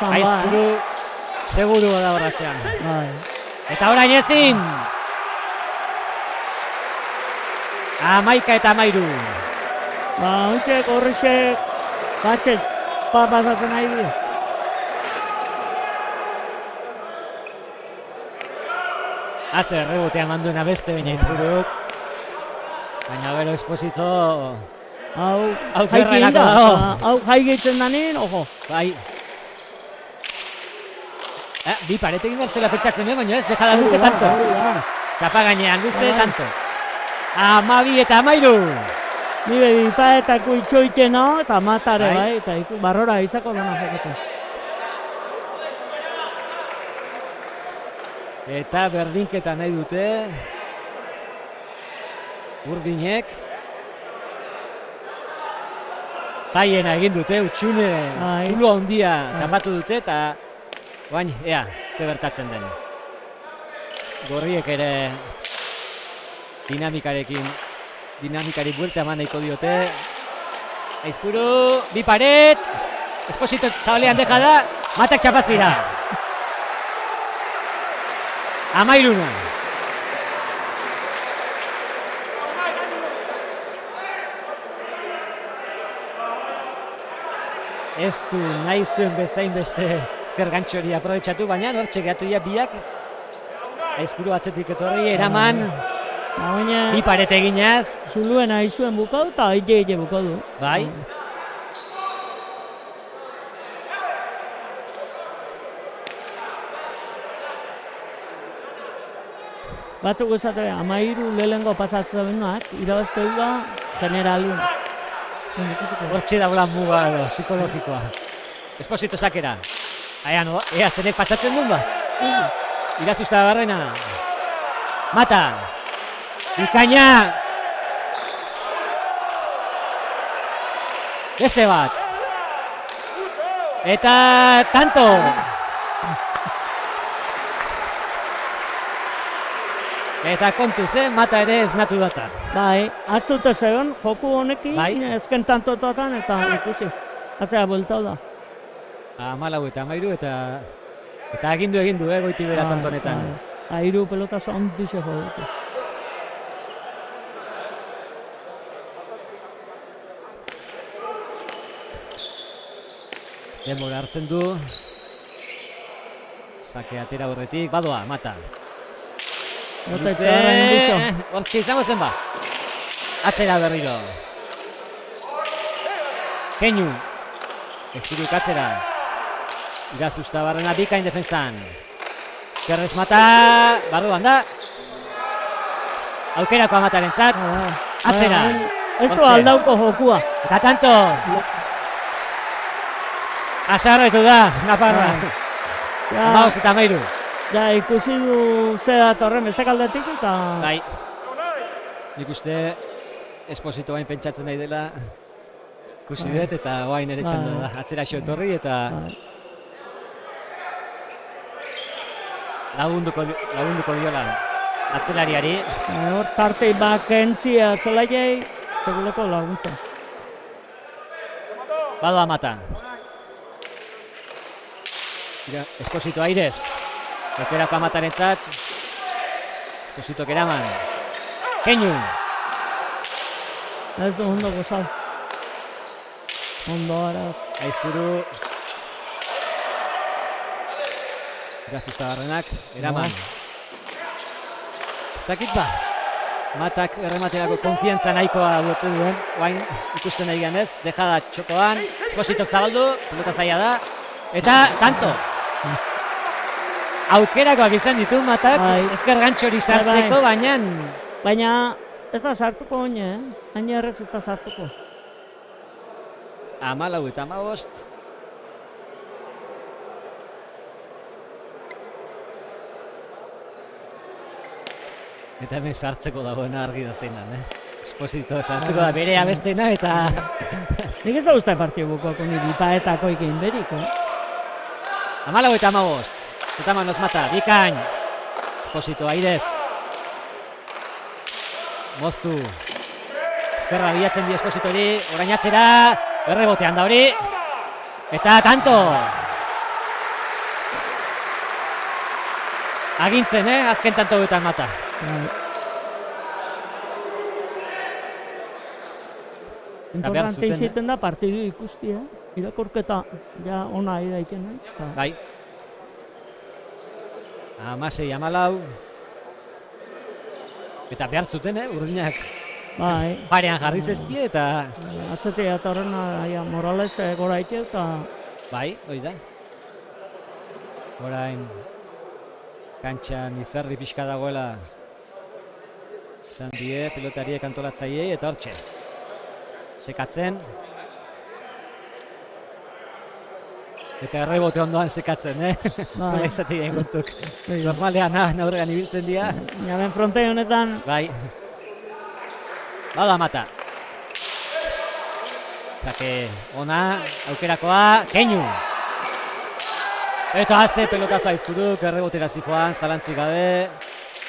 Aizpuru seguru da horratzean. Eta orain ezin. 11 eta 13. Hontxek, horrexek, batxet, pasatzen nahi dira. Haze errebotean manduena beste, baina Aizpuruk. Baina gero Esposito... Hau jaikien da, hau jaikitzen danin, ojo. Bai. Bi paretekin bertzela pentsatzen duen, baina ez, deja da luze tanto. Tapa gainean, luze tanto. 12 eta 13. Nire bipaetako itxoitena eta matare bai, eta barrora izako dena jokatu. Eta berdinketa nahi dute. Urdinek. Zaiena egin dute, utxune, zulo handia tapatu dute, eta bain, ea, ze gertatzen den. Gorriek ere dinamikari buelta eman nahiko diote. Aizpuru, bi paret, Esposito zabalean deja da, Matak txapazpira. 13. Ez du nahi zuen bezain beste ezker gantxori aprobetxatu, baina hortxe gehatu biak. Aizpuru atzetik etorri, eraman. Bi paret eginaz. Zuluen aizuen bukau eta aile bukau du. Bai. Batzuk esate, 13 lehengo pasatzen benak, irabazte du da generalun. Hortxe daula muga edo, psikologikoa. Esposito sakera. Ea, zenek pasatzen duen ba? Irazusta barrena. Mata. Bikaina. Beste bat. Eta tanto. Eta kontuz, Mata ere esnatu data. Bai, aztute zegoen, joku honekin, ezken tantototan eta ikusi. Atzera bueltau da. 14 eta 13 eta egindu, goiti bera tantonetan. 13 pelota zondize jodutu. Denbora hartzen du. Sake atera horretik, badoa, Mata. Hortxe izango zen ba. Atera berriro. Keinu. Ezkuruk atera. Irazusta barrena bikain defensan. Kerrez Mata. Barruan da. Aukerako Mataren zat. Atera. Ez du aldauko jokua. Eta tanto. Azarretu da, Naparra. 15 eta 13. Ja, ikusi du ze datorren beste kaldetik eta... Bai. Nik uste Esposito bain pentsatzen nahi dela. Ikusi dut eta bain ere txanda da. Atzera xo etorri eta... Lagunduko diola atzelariari. Hor tartei bakentzia atzelaiei, seguleko laguntza. Badoa Mata. Esposito airez. Aukerako Mataren zat. Espositok eraman. Keinu. Ez du ondo gozau. Ondo harat. Aizpuru. Irazusta barrenak, eraman. Zakit ba. Matak errematerako konfiantza nahikoa duen. Guain ikusten nahi ganez. Dejada txokoan. Espositok zabaldu. Pelota zaila da. Eta tanto. Aukerakoak izan ditu Matak, ezker gantxori sartzeko, baina ez da sartuko oine, baina errez ez da sartuko. 14 eta 15. Eta hemen sartzeko dagoena argi da zeinan, Esposito sartuko da bere abestena eta... Nik ez da uste partio bukoako niri paetako ikin berik, 14 eta 15. Eta Manos Mata, bikain. Esposito airez. Moztu. ezkerra bilatzen di Espositori, orain atzera, errebotean da hori, eta tanto! Agintzen, azken tanto betan Mata. Importante izaten da partidu ikustia, irakurketa ja ona idaiken, Bai. 16-14. Eta behar zuten, urdinak bai. Parean jarri zezkie eta... Atzetik eta horrena Morales gora ite eta... Bai, hori da. Orain... Kantxan izarri pixka dagoela... Zan die, pilotariek antolatzaileei eta hortxe. Sekatzen. Eta errebote ondoan sekatzen, Nola izatea egin kontuk. Normalean aurrean ibiltzen dira. Hemen fronte honetan... Bai. Bada Mata. Zake, ona, aukerakoa, Keinu. Eta haze pelota Zaizpuruk, errebotera zikoan, zalantzik gabe.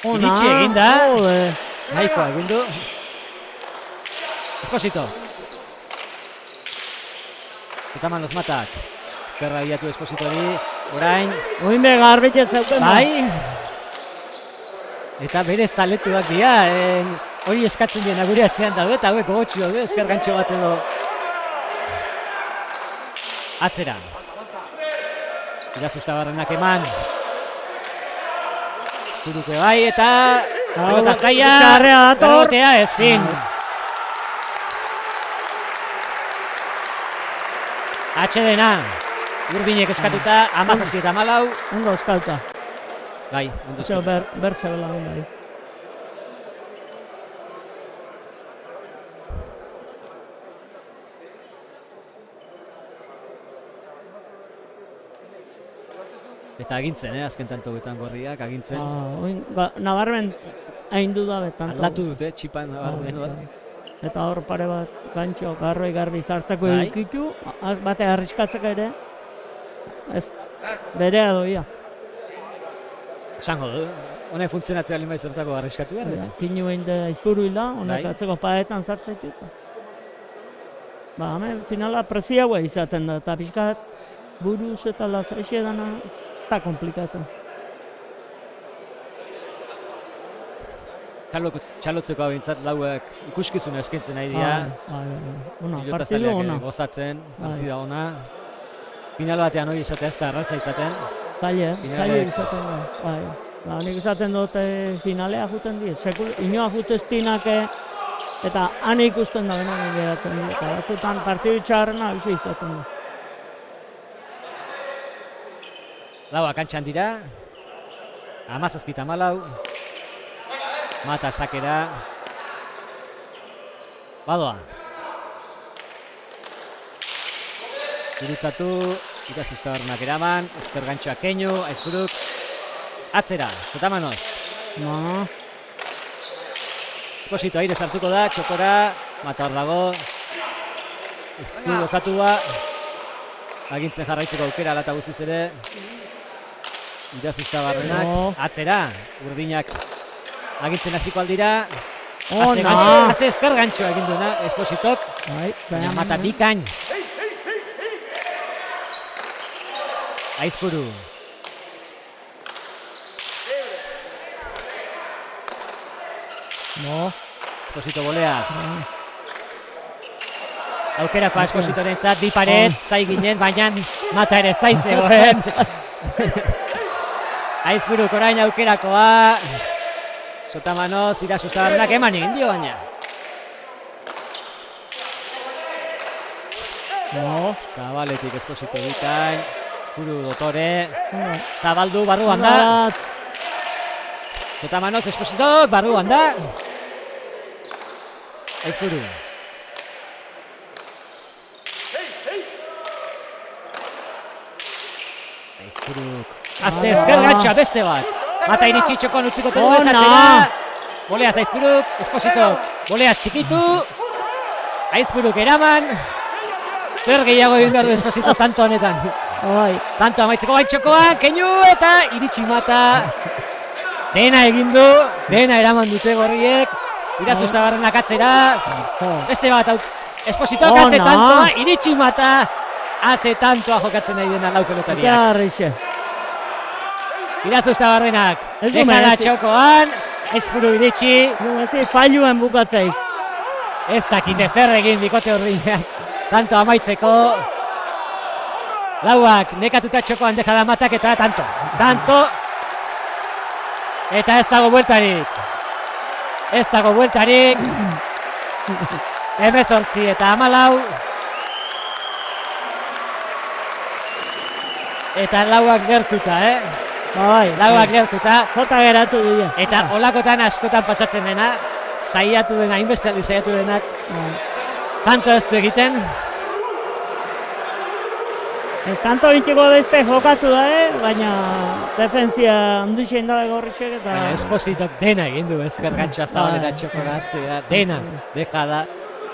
Iritsi eginda. Nahikoa egindu. Esposito. Eta Manos Matak. Zerra bilatu Espositori, orain. Oin be garbitez zauten. Bai. Eta bere zaletuak dira, hori eskatzen dien gure atzean daude, eta hauek gogotxu daude, ezker gantxo bat edo. Atzera. Irazustabarrenak eman. Zuruke bai, eta... Pelota zaila, berrotea ezin. Atxedena. Urdinek eskatuta, 17 eta 14. Ondo eskauta. Bai, ondo eskauta. Berzebela bai. Eta agintzen, azken tantoetan gorriak, agintzen. Nabarmen haindu da betan. Aldatu dute, txipan nabarmen. Eta hor pare bat gantxo garroi garbi zartzako edukitu, bate arriskatzeko ere. Ez, berea doia. Esango du, honek funtzionatzea lima izertako arriskatu behar. Kinu behin da izpuru hila, honek atzeko paetan zartzaitu. Hemen finala presia hua izaten da, eta pixkat buruz eta lasaixia dana, eta komplikatu. Txalotzeko abintzat lauek ikuskizuna eskentzen nahi dira. Partidu ona. Gozatzen, partida ona. Final batean hori izatea ez da erraza izaten. Zaila izaten da. Nik izaten dut finalea juten di. Inoa juteztinak eta han ikusten da benan geratzen di. Eta batzutan partidu txarrena hau izaten da. Laua kantxan dira. 17-14. Mata sakera. Badoa. Irutatu, Irazustabarnak eraman, ezker gantxoa Keinu, Aizpuruk. Atzera, Zotamanos. Esposito aire sartuko da, txokora, Mata hor dago. Ezku gozatua. Agintzen jarraitzeko aukera alata guziz ere. Irazustabarnak, atzera, urdinak. Agintzen hasiko aldira. Haze ezker gantxoa egin duena, Espositok. Baina Mata bikain. Aizpuru. Esposito boleaz. Aukerakoa Espositorentzat, bi paret, zai ginen, baina Mata ere zai zegoen. Aizpuruk orain aukerakoa. Zotamanos, Irazustabarnak eman egin dio baina. Zabaletik Esposito bikain. Aizpuru dotore. Zabaldu barruan da. Zotamanos, Espositok barruan da. Aizpuru. Aizpuruk. Haze ezker gantxa beste bat. Mata iritsi txokon utziko tegu ezatera. Boleaz Aizpuruk, Espositok. Boleaz txikitu. Aizpuruk eraman. Zer gehiago egin behar du Esposito tanto honetan. Tanto amaitzeko gaitxokoa, Keinu eta iritsi Mata. Dena egin du, dena eraman dute gorriek. Irazustabarrenak atzera, beste bat, Espositoak Ona. hace tantoa, iritsi mata, hace tantoa jokatzen nahi dena lau pelotariak. Jarrixe. Irazustabarrenak, Ez du dejala merezi. txokoan, Aizpuru iritsi, Ez failuen bukatzeik. ez dakite zer egin bikote urdinak, tanto amaitzeko. Lauak nekatuta txokoan dejala matak eta tanto. Eta ez dago bueltarik. Ez dago bueltarik. 18 eta 14. Eta lauak gertuta, Bai, Lauak gertuta. jota geratu dira. Eta olakotan askotan pasatzen dena, saiatu dena, hainbeste aldiz saiatu denak, tanto ez du egiten. Kanto bintiko beste jokatu da, baina defensia handixe indala gorrixek eta... Baina Espositok dena egin du, ezker gantxoa zabalera txoko gatzea, dena, deja da,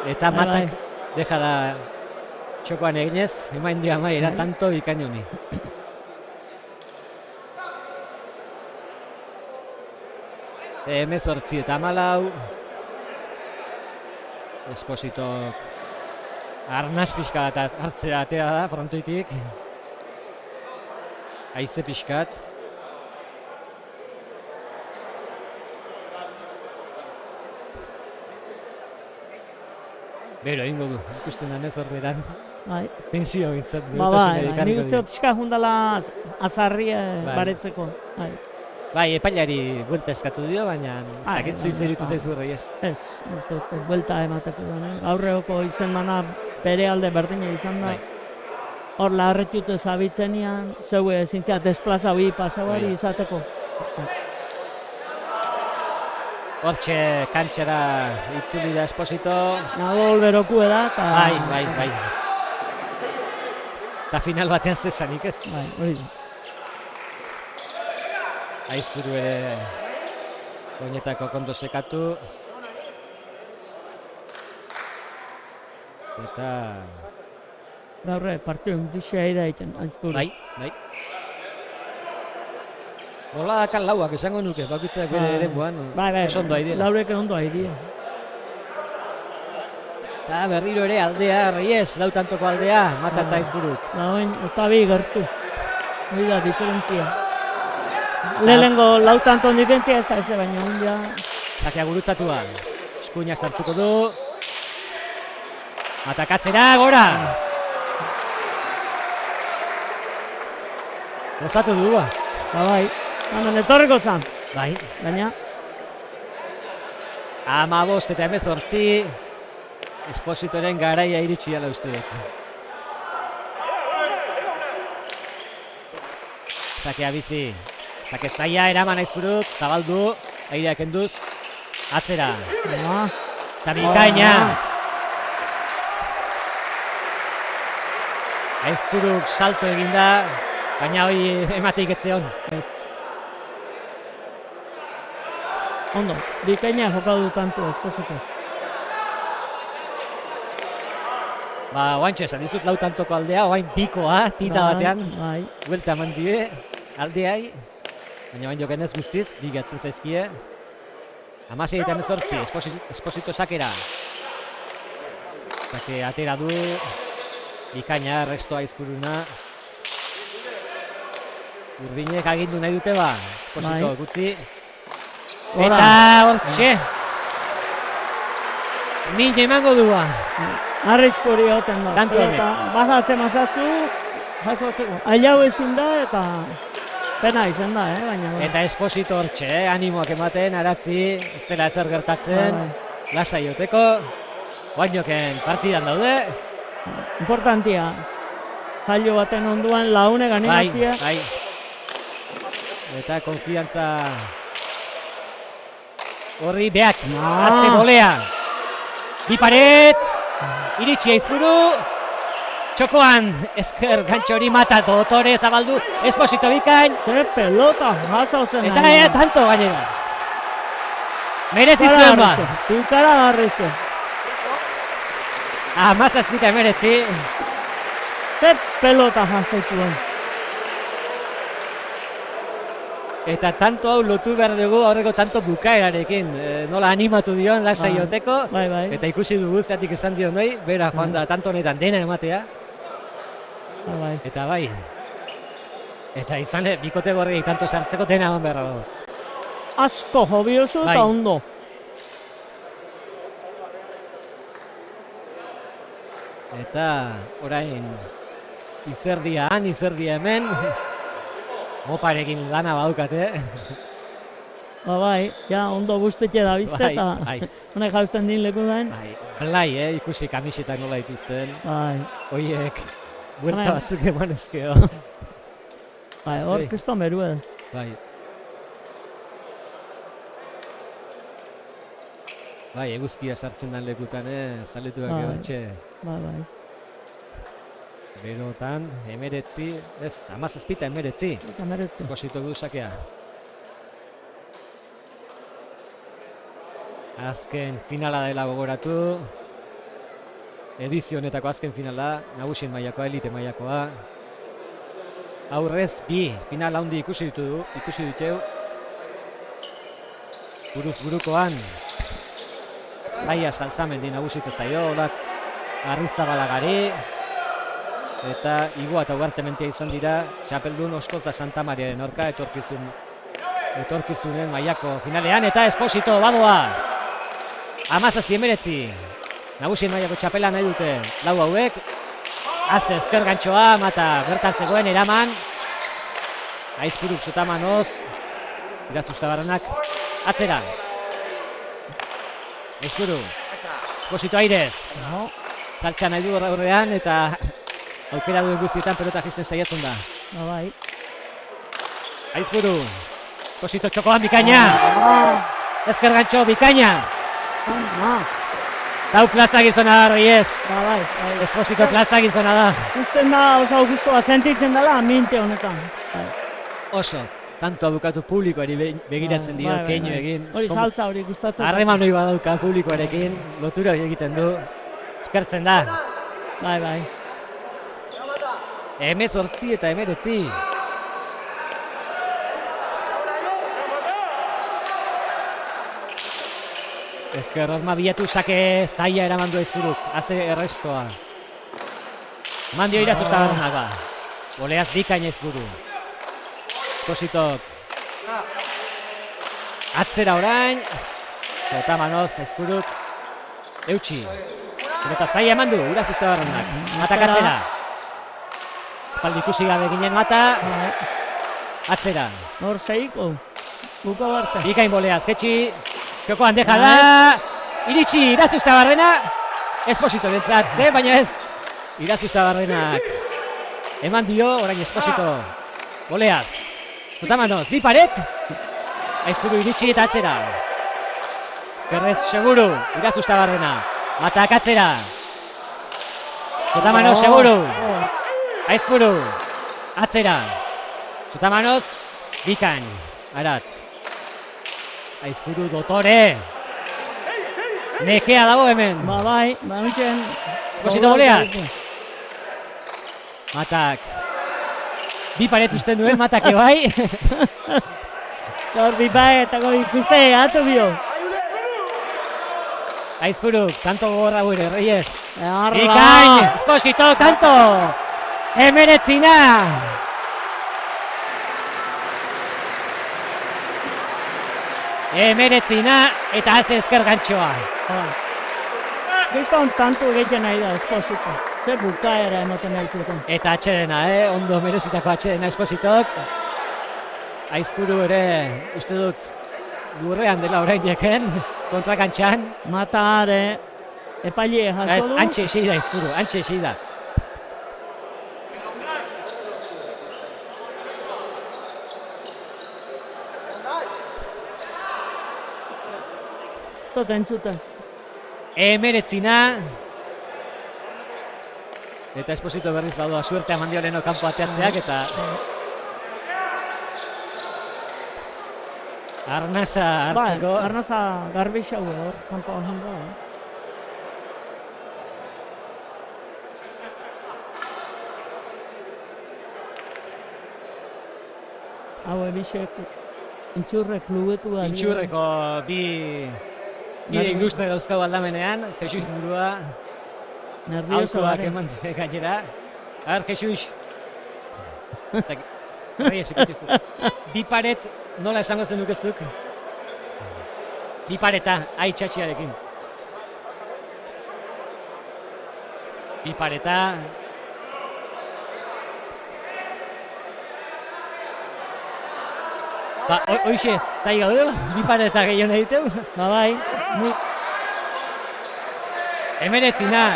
eta Bai, matak deja da txokoan eginez, emain dio amaiera tanto bikain honi. Hemezortzi eta 14. Espositok arnaz pixka bat hartzea atera da, frontoitik. Haize pixkat. Bero, ingo du, ikusten da nez horreran. Bai. Tensio bintzat, Nik uste dut pixka jundala azarria Bai. baretzeko. Bai, epailari buelta eskatu dio, baina ez dakit zeritu zaizu Reyes. Ez dut, buelta emateko da. Aurreoko izen mana bere alde berdina izan da. Hor larretute zabitzenean, zeue zintzea desplaza bi pasabari izateko. Hortxe kantxera itzuli da Esposito. Nagol beroku da, eta... Bai. Eta final batean zesanik ez. Bai, hori da. Aizpuru ere oinetako kondo sekatu. Eta... Gaurre, partio indixea ida egiten, Aizpuru. Bai. Hola dakan lauak esango nuke, bakitzak bere ere buan. Bai, oso ondo haidela. laurek ondo haidea. Eta berriro ere aldea, Reyes, lautantoko aldea, mata eta Aizpuruk. Oin, eta bi gertu. Hori da, diferentzia. Lehenengo lautanton diferentzia ez da ez, baina ondia... Zakea gurutzatua, eskuina sartuko du. Atakatzera, gora! Gozatu du, ba. Bai, hemen etorriko zan. Bai. Baina... 15 eta 18. Espositoren garaia iritsi dela uste dut. Zakea bizi. Zake zaila eraman Aizpuruk, zabaldu, airea kenduz, atzera. Eta bikaina. Aizpuruk salto eginda, baina hori emateik etzeon. Ondo, bikaina jokatu tanto Esposito. Ba, oantxe esan dizut lautantoko aldea, oain pikoa, tita batean. Bai. Buelta eman die, aldeai. Baina bain jokenez guztiz, bigatzen zaizkie. 16 eta 18, Esposito sakera. Zake atera du. Bikaina, restoa Aizpuruna. Urdinek agindu nahi dute ba, Esposito gutxi. Eta hortxe. Min emango du ba. Arriskuri hoten da. Tanto honek. Bazatzen mazatzu, jasotzeko. Ailau ezin da eta pena izan da, baina... Eta Esposito hortxe, animoak ematen, aratzi, ez dela ezer gertatzen, lasai joteko. Bainoken partidan daude. Importantia. Jailo baten onduan laune ganenatzia. Bai. Eta konfiantza horri beak, azte golea. Bi paret, iritsi Aizpuru. Txokoan, ezker gantxo hori mata, dotore zabaldu, Esposito bikain. Ze pelota, jasotzen. Eta tanto gainera. Merezi zuen ba. Zintara garritze. 17 merezi. Ze pelota jasotzen. Eta tanto hau lotu behar dugu aurreko tanto bukaerarekin. Nola animatu dion, lasai joteko. Bai, bai. Eta ikusi dugu, zeatik esan dion nahi, bera joan da tanto honetan dena ematea. Bai. Eta bai. Eta izan, bikote gorri tanto sartzeko dena eman behar dago. Asko hobi oso eta ondo. Eta orain izerdia han, izerdia hemen. Moparekin lana baukate. Bai, ja, ondo guztetxe da bizte eta honek jauzten din leku daen. Blai, ikusi kamisetak nola dituzten. Bai. Oiek, buelta batzuk eman ezkeo. Bai, hor kriston berue. Bai. Bai, eguzkia sartzen dan lekutan, zaletuak ebatxe. Bai, bai. Berotan, 19, ez, 17 eta 19. 19. Kosito du sakea. Azken finala dela gogoratu. Edizio honetako azken finala, nagusien mailakoa, elite mailakoa. Aurrez, bi final handi ikusi diteu. Buruz burukoan. Laia Salsamendi nagusite zaio, Olatz Arrizabalagari. Eta Igua eta Ugartementia izan dira, txapeldun Oskoz da Santa Mariaren aurka etorkizunen mailako finalean, eta Esposito badoa. 17-19. Nagusien mailako txapela nahi dute lau hauek. Atze ezker gantxoa, mata bertan zegoen eraman. Aizpuruk Sotamanoz. Irazustabarrenak atzera. Aizpuru. Esposito airez. Taltxa nahi du horrean eta aukera duen guztietan pelota jisten saiatzen da. Bai. Aizpuru. Esposito txokoan bikaina. Ezker gantxo bikaina. Dau platza gizona da, Reyes. Bai. Esposito platza gizona da. Usten da oso guztua sentitzen dela aminte honetan. Oso. Tanto abukatu publikoari begiratzen dio, keinu egin. Hori saltza hori gustatzen. Harreman hori badauka publikoarekin, lotura hori egiten du. Eskertzen da. Bai. 18 eta 19. Ezker horma bilatu sake zaila eraman du Aizpuruk. Haze errestoa. Mandio iratuz da barrenaga. Boleaz bikaina Aizpuru. Espositok. Atzera orain. Sotamanoz Aizpuruk. Eutxi. Eta zaila eman du, iratuz da barrenak. Matak atzera. Paldi ikusi gabe ginen mata. Atzera. Nor zeiko. Buko barte. Bikain boleaz, getxi. Jokoan deja da. Iritsi, iratuzta barrena. Esposito bentzat, baina ez. Iratuzta barrenak. Eman dio, orain Esposito. Boleaz. Sotamanoz, bi paret. Aizpuru iritsi eta atzera. Gerrez seguru, iratuzta barrena. Matak atzera. Sotamanoz seguru. Aizpuru, atzera. Sotamanoz, bikain. Aratz. Aizpuru dotore. Nekea dago hemen. Bai, baina Esposito boleaz. Matak. Bi paret usten duen matak ebai. Hor bi paretako ikuste, atzo bio. Aizpuruk, tanto gogorra gure, Reyes. Bikain, Bikain, Esposito, tanto. 19. Emeretzina eta haze ezker gantxoa. Gizton tanto egiten nahi da Esposito. Ze bukaera ematen nahi zuten. Eta atxedena, ondo merezitako atxedena Espositok. Aizpuru ere, uste dut, gurrean dela orain jeken, kontrakantxan. Mata are, epaile jaso du. Antxe esei da Aizpuru, antxe esei da. Entzuten. 19. Eta Esposito berriz badoa suertea mandio leheno kanpo ateatzeak eta... Arnasa hartzeko. Arnasa garbixau hor, kanpo hango. Hau ebixek Intxurre klubetu da. Intxurreko bi ilustre dauzkau aldamenean, Jesus burua, aukoak eman gainera. Agar, Jesus. Bai, esikutzu. Bi paret nola esango zen dukezuk? Bi pareta, txatxiarekin. Bi pareta. Ba, hoxe, zai gaude, bi pareta gehiago egiteu. Ba, bai. Emeretzina,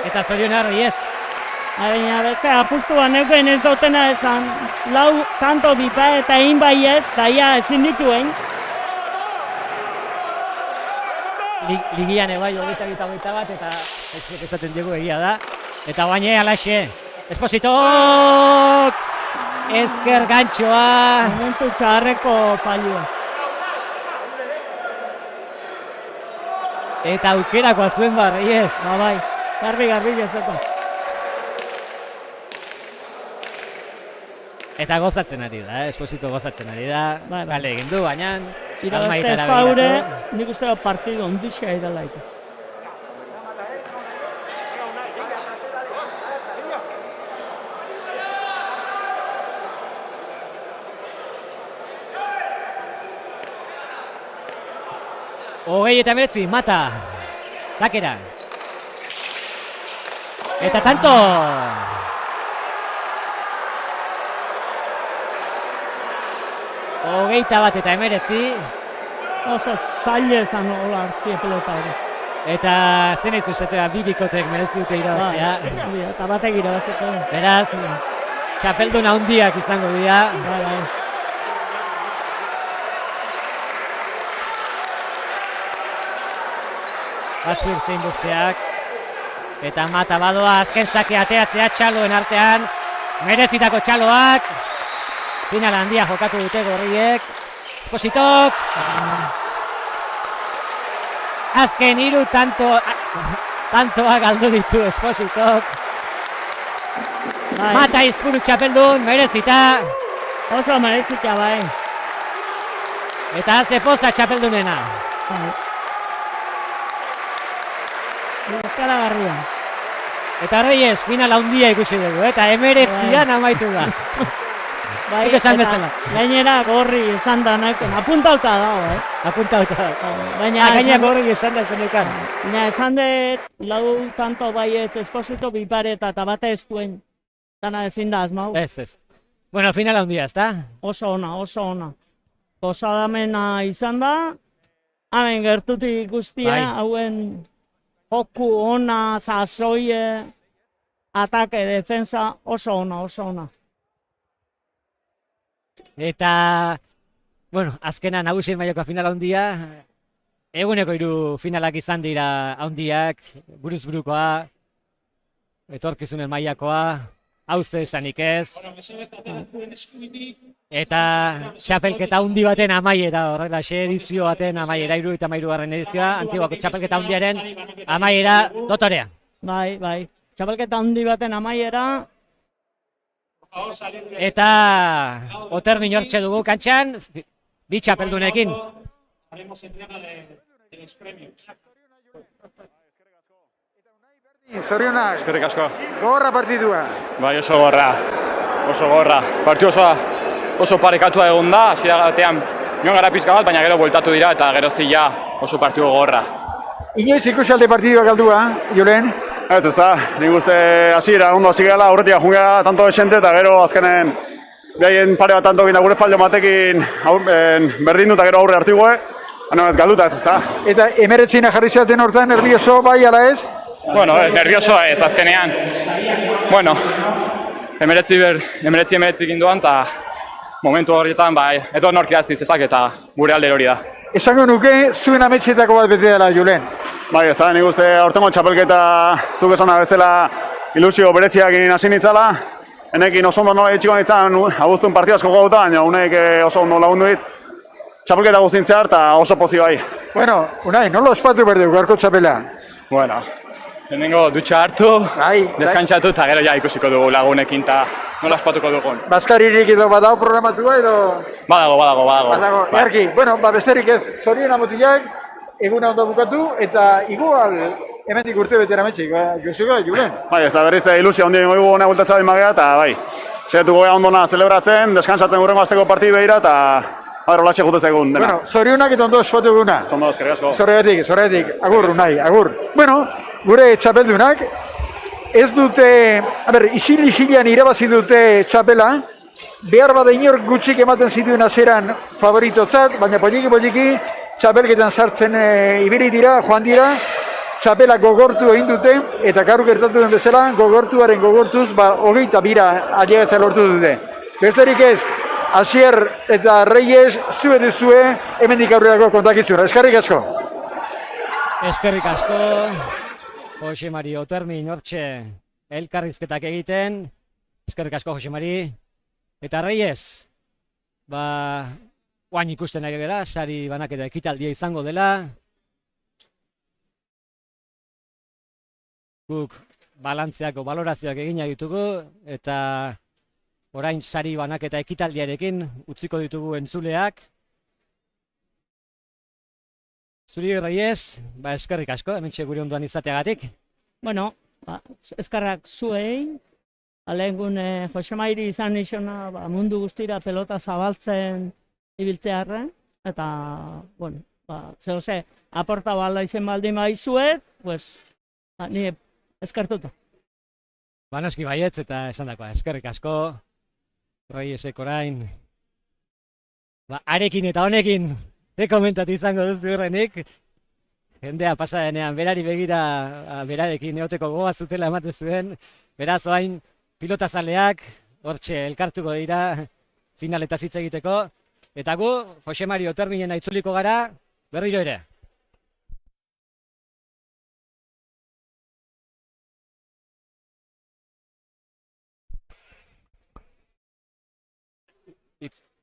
eta zorion harri ez. Baina, beste, apustua neuken ez dutena esan, lau tanto bipa eta egin baiet, daia ezin dituen. Ligian ebai, hogeita bat, eta esaten dugu egia da. Eta baina, alaxe, Espositok! Ezker gantxoa! Momentu txarreko palua. Eta aukerakoa zuen barri ez. Ba, bai, garbi ezeko. Eta gozatzen ari da, Esposito gozatzen ari da. Kale egin du, baina... Irabazte Espaure, nik uste partidu ondixea idalaiko. Hogei eta beretzi, Mata. Sakera. Eta tanto! Hogeita bat eta emeretzi. Oso zaila ezan hola hartie pelota ere. Eta zen eizu esatea bi bikotek merezi dute irabaztea. Eta batek irabazeko. Beraz, txapeldun handiak izango dira. Bai. Batzuk zein besteak. Eta Mata badoa azken sake ateatzea txaloen artean. Merezitako txaloak. Final handia jokatu dute gorriek. Espositok. Azken hiru tantoa galdu ditu Espositok. Mata izkuru txapeldun, merezita. Oso merezita bai. Eta Zepoza txapeldunena. Ikaragarria. Eta Reyes, final handia ikusi dugu, eta emeretzian amaitu da. Bai, eta gainera gorri esan da nahikoen, apuntauta dago, Apuntauta dago. Gainera gorri esan da zenekan. Baina esan dut, lau tanto baiet Esposito bipareta eta bate ez duen. Dana ezin da azmau. Ez. Bueno, final handia, ez da? Oso ona. Posadamena izan da, hamen gertutik guztia, hauen joku ona, sasoie, atake, defensa, oso ona. Eta, bueno, azkena nagusien mailako final handia, eguneko 3 finalak izan dira handiak, buruz-burukoa, etorkizunen mailakoa, hauze esanik ez. Eta txapelketa handi baten amaiera, horrela, edizio baten amaiera, 73. edizioa, Antiguako txapelketa handiaren amaiera dotorea. Bai, txapelketa handi baten amaiera. Eta Oter Minortxe dugu kantxan, bi txapeldunekin. Zorionak. Eskerrik asko. Gogorra partidua. Bai, oso gorra. Partidu oso parekatua egon da, hasiera batean joan gara pizka bat, baina gero bueltatu dira eta geroztik ja oso partidu gogorra. Inoiz ikusi alde partidua galdua, Julen? Ez da, nik uste hasiera ondo hasi gara, aurretik jungea tanto esente eta gero azkenen behaien pare bat tanto gina gure fallo batekin berdindu eta gero aurre hartu goe, ez galduta ez da. Eta emeretzina jarri zaten hortan, nervioso bai ala ez? Bueno, nerviosoa ez azkenean. Bueno, emeretzi ginduan eta momentu horietan edo nork idatzi zezak eta gure alde hori da. Esango nuke, zuen ametxetako bat bete dela, Julen. Bai, ez da, nik uste aurtengo txapelketa zuk esana bezala ilusio bereziak hasi nitzala. Enekin oso ondo nola itxiko nitzan, abuztun partida asko gauta, baina unek oso ondo lagundu dit. Txapelketa guztin zehar eta oso pozi bai. Bueno, Unai, nola ospatu behar dugu, gaurko txapela? Bueno, Lehenengo dutxa hartu, deskantzatu eta gero ja ikusiko dugu lagunekin eta nola espatuko dugun. Baskaririk edo badago programatua edo... Badago. Erki, bueno, besterik ez, zoriona mutilak, eguna ondo bukatu, eta igual hemendik urte betera metxik, Josuko, Julen. Bai, ez da berriz ilusia ondien goigu gona bultatza bai magea, eta bai, segatuko gara ondona zelebratzen, deskantzatzen gurrengo azteko partidu behira, eta holatxe jutez egun dena. Bueno, zorionak eta ondo espatu eguna. Zondo, eskerrik asko. Zorregatik, agur, nahi, agur. Bueno, gure txapeldunak, ez dute, isil-isilian irabazi dute txapela, behar bada inor gutxik ematen zituen azeran favoritotzat, baina poliki txapelketan sartzen ibili dira, joan dira, txapela gogortu egin dute, eta gaur gertatu den bezala, gogortuz, 22 ailegatzea lortu dute. Besterik ez, Asier eta Reyes, zue duzue, hemendik aurrerako kontakizura. Eskerrik asko. Eskerrik asko, Jose Mari Otermin hortxe elkarrizketak egiten. Eskerrik asko, Jose Mari. Eta Reyes, oain ikusten ari gara, sari banaketa ekitaldia izango dela. Guk balantzeako balorazioak egina ditugu, eta orain sari banaketa ekitaldiarekin utziko ditugu entzuleak. Zuri Reyes, eskerrik asko, hementxe gure ondoan izateagatik. Bueno, eskerrak zuei, alehengun Jose Mairi izan izona mundu guztira pelota zabaltzen ibiltzearren, eta, bueno, zehose, aporta bala izen baldin baizuet, pues, ni eskertuta. Noski baietz eta esan dakoa, eskerrik asko, Reyesek orain, arekin eta honekin, komentatu izango duzu horrenik, jendea pasa denean, berari begira, berarekin eoteko gogoa zutela ematen zuen, beraz oain pilotazaleak, hortxe elkartuko dira, finaletaz hitz egiteko, eta gu, Jose Mari Oterminen aitzuliko gara, berriro ere.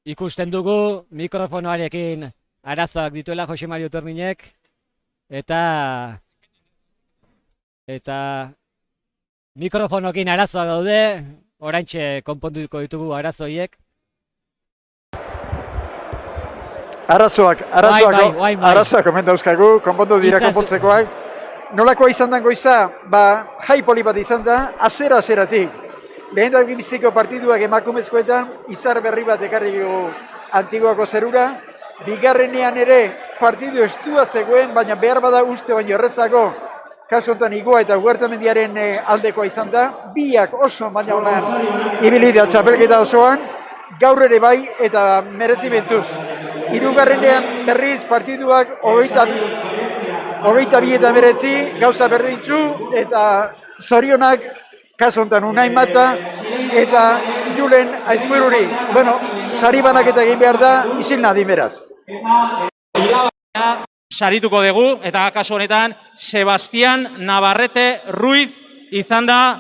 Ikusten dugu mikrofonoarekin arazoak dituela Jose Mari Oterminek, eta mikrofonokin arazoak daude, oraintxe konponduko ditugu arazoiek. Arazoak omen dauzkagu, konpondu dira konpontzekoak. Nolakoa izan den goiza, jai poli bat izan da, azeratik. Lehen da biziko partiduak emakumezkoetan, izar berri bat ekarri Antiguako zerura. Bigarrenean ere partidu estua zegoen, baina behar bada uste baino errezako, kasu honetan Igoa eta Huertamendiaren aldekoa izan da. Biak oso baina honan ibilidea txapelketa osoan, gaur ere bai eta merezimentuz. Hirugarrenean berriz partiduak 22 eta 19, gauza berdintzu, eta zorionak kasu honetan Unai Mata eta Julen Aizpururi. Bueno, sari banaketa egin behar da, isil nadimeraz. Sarituko dugu, eta kasu honetan, Sebastián Navarrete Ruiz izan da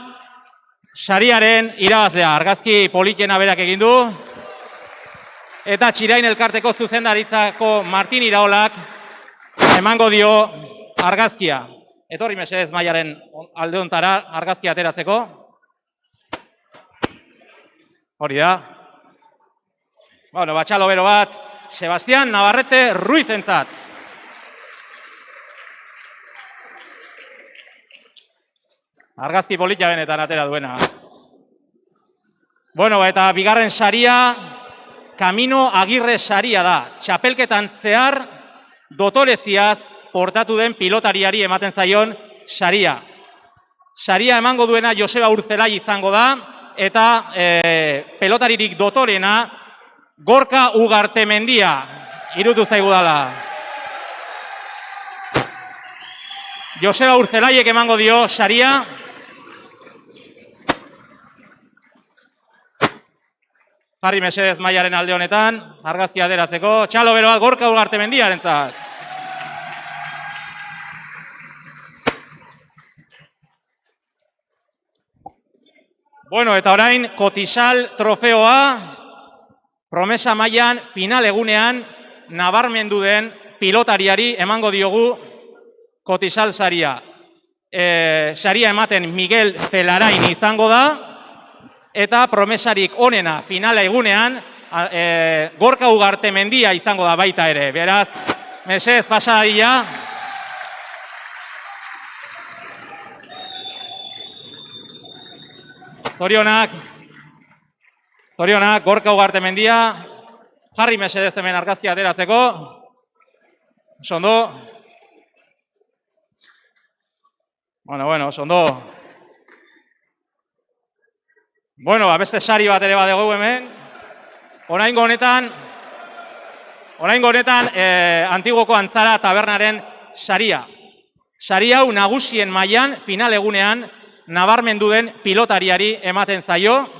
sariaren irabazlea. Argazki politena berak egin du. Eta Txirain elkarteko zuzendaritzako Martin Iraolak emango dio argazkia. Etorri mesedez Maiaren alde hontara argazkia ateratzeko. Hori da. Bueno, batxalo bero bat, Sebastián Navarrete Ruiz entzat. Argazki politia benetan atera duena. Bueno, eta bigarren saria, Camino Agirre saria da. Txapelketan zehar, dotoreziaz portatu den pilotariari ematen zaion saria. Saria emango duena Joseba Urzelai izango da, eta pelotaririk dotorena Gorka Ugartemendia irutu zaigu dala. Joseba Urzelaiek emango dio saria. Jarri mesedez Maiaren alde honetan, argazkia ateratzeko. Txalo bero bat Gorka Ugartemendiarentzat. Bueno, eta orain, Kotisal trofeoa, promesa mailan final egunean, nabarmendu den pilotariari emango diogu Kotisal saria. saria ematen Miguel Zelarain izango da, eta promesarik onena finala egunean Gorka Ugartemendia izango da baita ere. Beraz, mesedez pasa dadila. Zorionak, Gorka Ugartemendia. Jarri mesedez hemen argazkia ateratzeko. Ondo. Bueno, ondo. Bueno, beste sari bat ere badego hemen. Oraingo honetan, Antiguoko Antzara tabernaren saria. Sari hau nagusien mailan final egunean nabarmendu den pilotariari ematen zaio.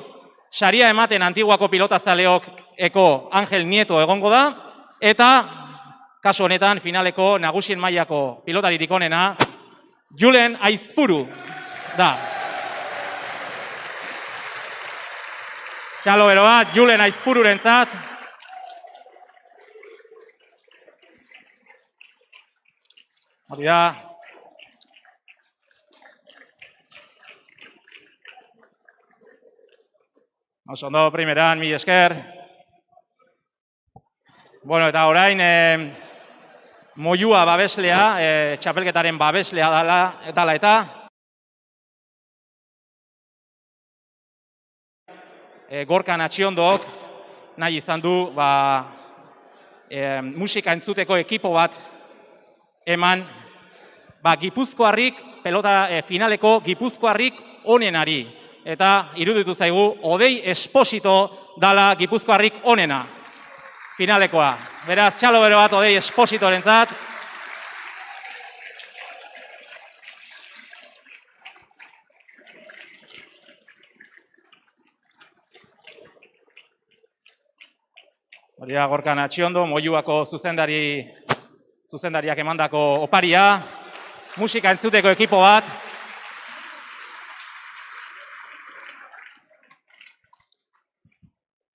Saria ematen Antiguako pilotazaleoko Angel Nieto egongo da, eta kasu honetan finaleko nagusien mailako pilotaririk onena Julen Aizpuru da. Txalo bero bat, Julen Aizpururentzat. Hori da. Ondo, primeran, mil esker. Bueno, eta orain, moyua babeslea, txapelketaren babeslea dala eta Gorka Natxiondok nahi izan du musika entzuteko ekipo bat eman Gipuzkoarrik, pelota finaleko Gipuzkoarrik onenari. Eta iruditu zaigu, Odei Esposito dala Gipuzkoarrik onena finalekoa. Beraz, txalo bero bat Odei Espositorentzat. Hori da, Gorka Natxiondo, Moiuako zuzendariak emandako oparia, musika entzuteko ekipo bat.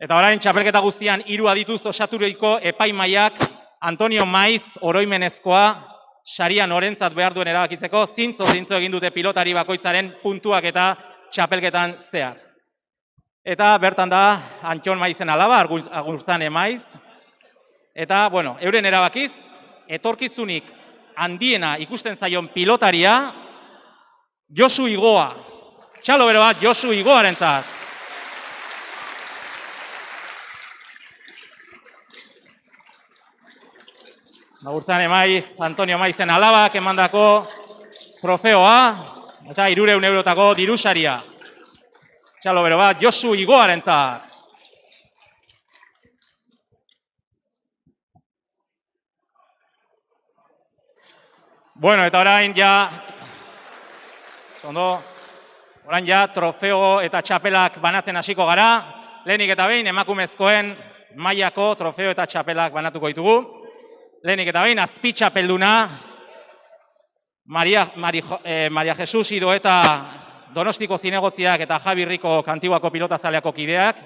Eta orain, txapelketa guztian 3 adituz osaturiko epaimaiak Antonio Maiz oroimenezkoa saria norentzat behar duen erabakitzeko zintzo egin dute pilotari bakoitzaren puntuak eta txapelketan zehar. Eta bertan da Antion Maizen alaba, Agurtzane Maiz. Eta, bueno, euren erabakiz, etorkizunik handiena ikusten zaion pilotaria Josu Igoa. Txalo bero bat, Josu Igoarentzat. Agurtzane Maiz, Antonio Maizen alabak emandako trofeoa, eta 300 eurotako dirusaria. Txalo bero bat, Josu Igoarentzat. Bueno, eta orain ja trofeo eta txapelak banatzen hasiko gara. Lehenik eta behin emakumezkoen mailako trofeo eta txapelak banatuko ditugu. Lehenik eta behin azpitxapelduna Maria Jesus Ido eta Donostiko Zinegotziak eta Javi Rico Kantibako pilotazaleako kideak.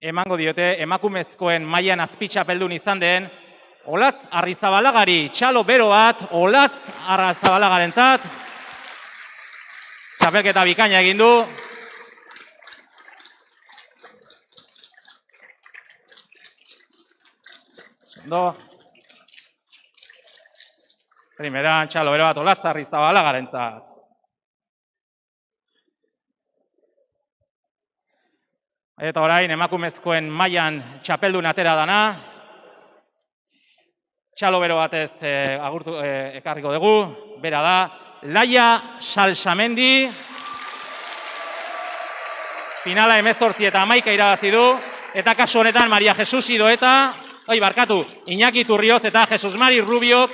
Emango diote emakumezkoen mailan azpitxapeldun izan den Olatz Arrizabalagari, txalo bero bat, Olatz Arrizabalagarentzat. Txapelketa bikaina egin du. Primeran, txalo bero bat, Olatz Arrizabalagarentzat. Eta orain, emakumezkoen mailan txapeldun atera dana. Txalo bero batez ekarriko dugu, bera da, Laia Salsamendi. Finala 18 eta 11 irabazi du, eta kasu honetan Maria Jesus Ido eta, Iñaki Turrioz eta Jesus Mari Rubiok,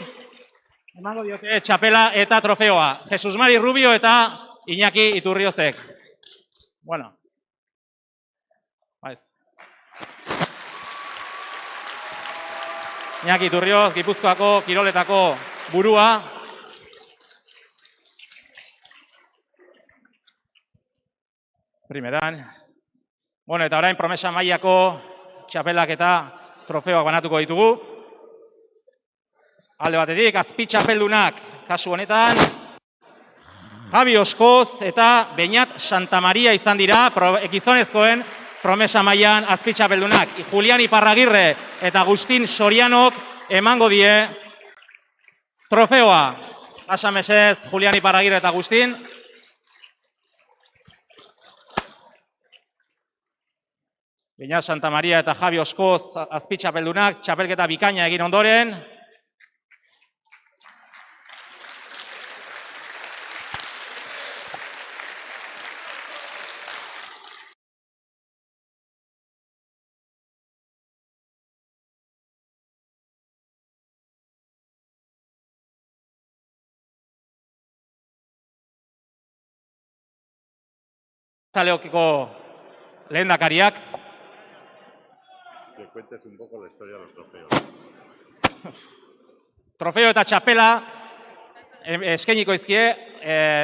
emango diote txapela eta trofeoa. Jesus Mari Rubio eta Iñaki Iturriozek. Bueno. Iñaki Turrioz, Gipuzkoako kiroletako burua. Primeran. Bueno, eta orain promesa mailako txapelak eta trofeoak banatuko ditugu. Alde batetik, azpitxapeldunak kasu honetan Javi Oskoz eta Beñat Santamaria izan dira gizonezkoen promesa mailan azpitxapeldunak. Julian Iparragirre eta Agustin Sorianok emango die trofeoa. Pasa mesedez, Julian Iparragirre eta Agustin. Beñat Santamaria eta Javi Oskoz azpitxapeldunak, txapelketa bikaina egin ondoren. Zaleokiko lehendakariak. Que cuentes un poco la historia de los trofeos. Trofeo eta txapela eskainiko izkie,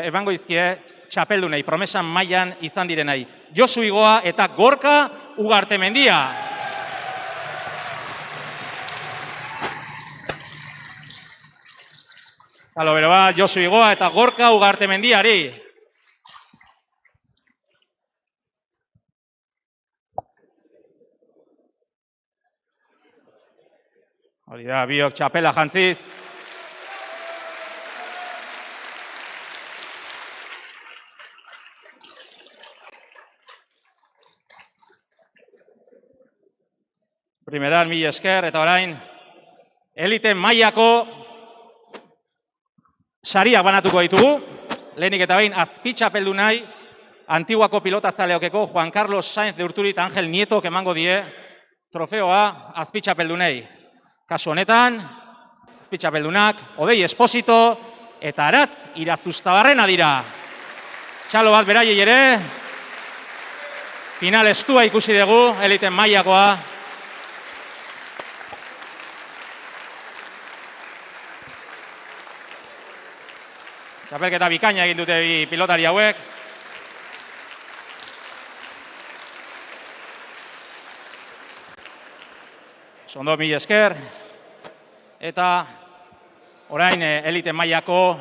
emango izkie txapeldunei, promesan mailan izan direnei. Josu Igoa eta Gorka Ugartemendia. Zalo bero bat, Josu Igoa eta Gorka Ugartemendiari. Hori da, biok txapela jantziz. Primeran, mila esker, eta orain, elite mailako sariak banatuko ditugu. Lehenik eta behin, azpitxapeldu nahi, Antiguako pilotazaleokeko Juan Carlos Sainz de Urturi eta Angel Nietok emango die trofeoa azpitxapeldunei. Kasu honetan, azpitxapeldunak, Odei Esposito eta Aratz Irazustabarrena dira. Txalo bat beraiei ere, final estua ikusi dugu, eliten mailakoa. Txapelketa bikaina egin dute bi pilotari hauek. Ondo, mila esker. Eta orain elite mailako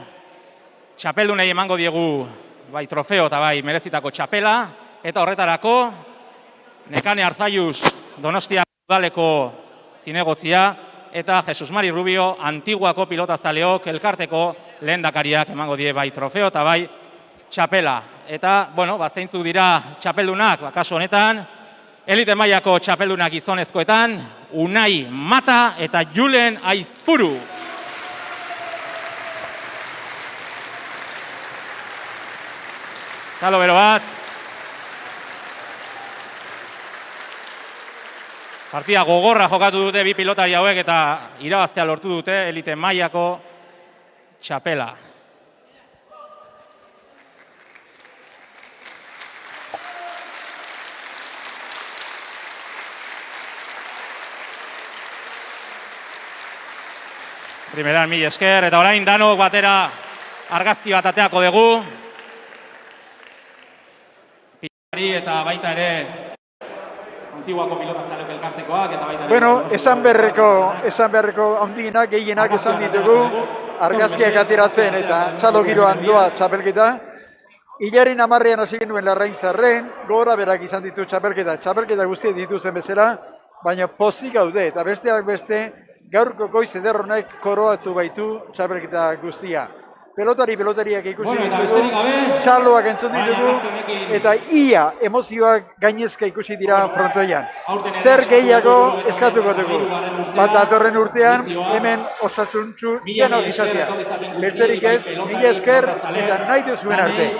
txapeldunei emango diegu bai trofeo eta bai merezitako txapela. Eta horretarako Nekane Arzaiuz Donostia udaleko zinegozia eta Jesus Mari Rubio Antiguako pilotazaleok elkarteko lehendakariak emango die bai trofeo eta bai txapela. Eta, bueno, zeintzuk dira txapeldunak, kasu honetan, elite mailako txapeldunak gizonezkoetan, Unai Mata eta Julen Aizpuru. Talo bero bat. Partida gogorra jokatu dute bi pilotari hauek eta irabaztea lortu dute elite mailako txapela. Primeran, mila esker, eta orain danok batera argazki bat ateako dugu. Pilotari eta baita ere Antiguako pilotazaleok elkartekoak eta baita ere... Bueno, esan beharreko handienak, gehienak esan ditugu, argazkiak ateratzen eta txalo giroan doa txapelketa. Hilaren 10ean hasi genuen Larraintzarren, gora berak izan ditu txapelketa guztiak dituzen bezala, baina pozik gaude eta besteak beste, gaurko goiz ederronek koroatu baitu txapelketa guztia. Pelotariak ikusi ditugu, txaloak entzun ditugu, eta ia emozioak gainezka ikusi dira frontoian. Zer gehiago eskatuko dugu. Bat datorren urtean, hemen osasuntsu denok izatea. Besterik ez, mila esker eta nahi duzuen arte.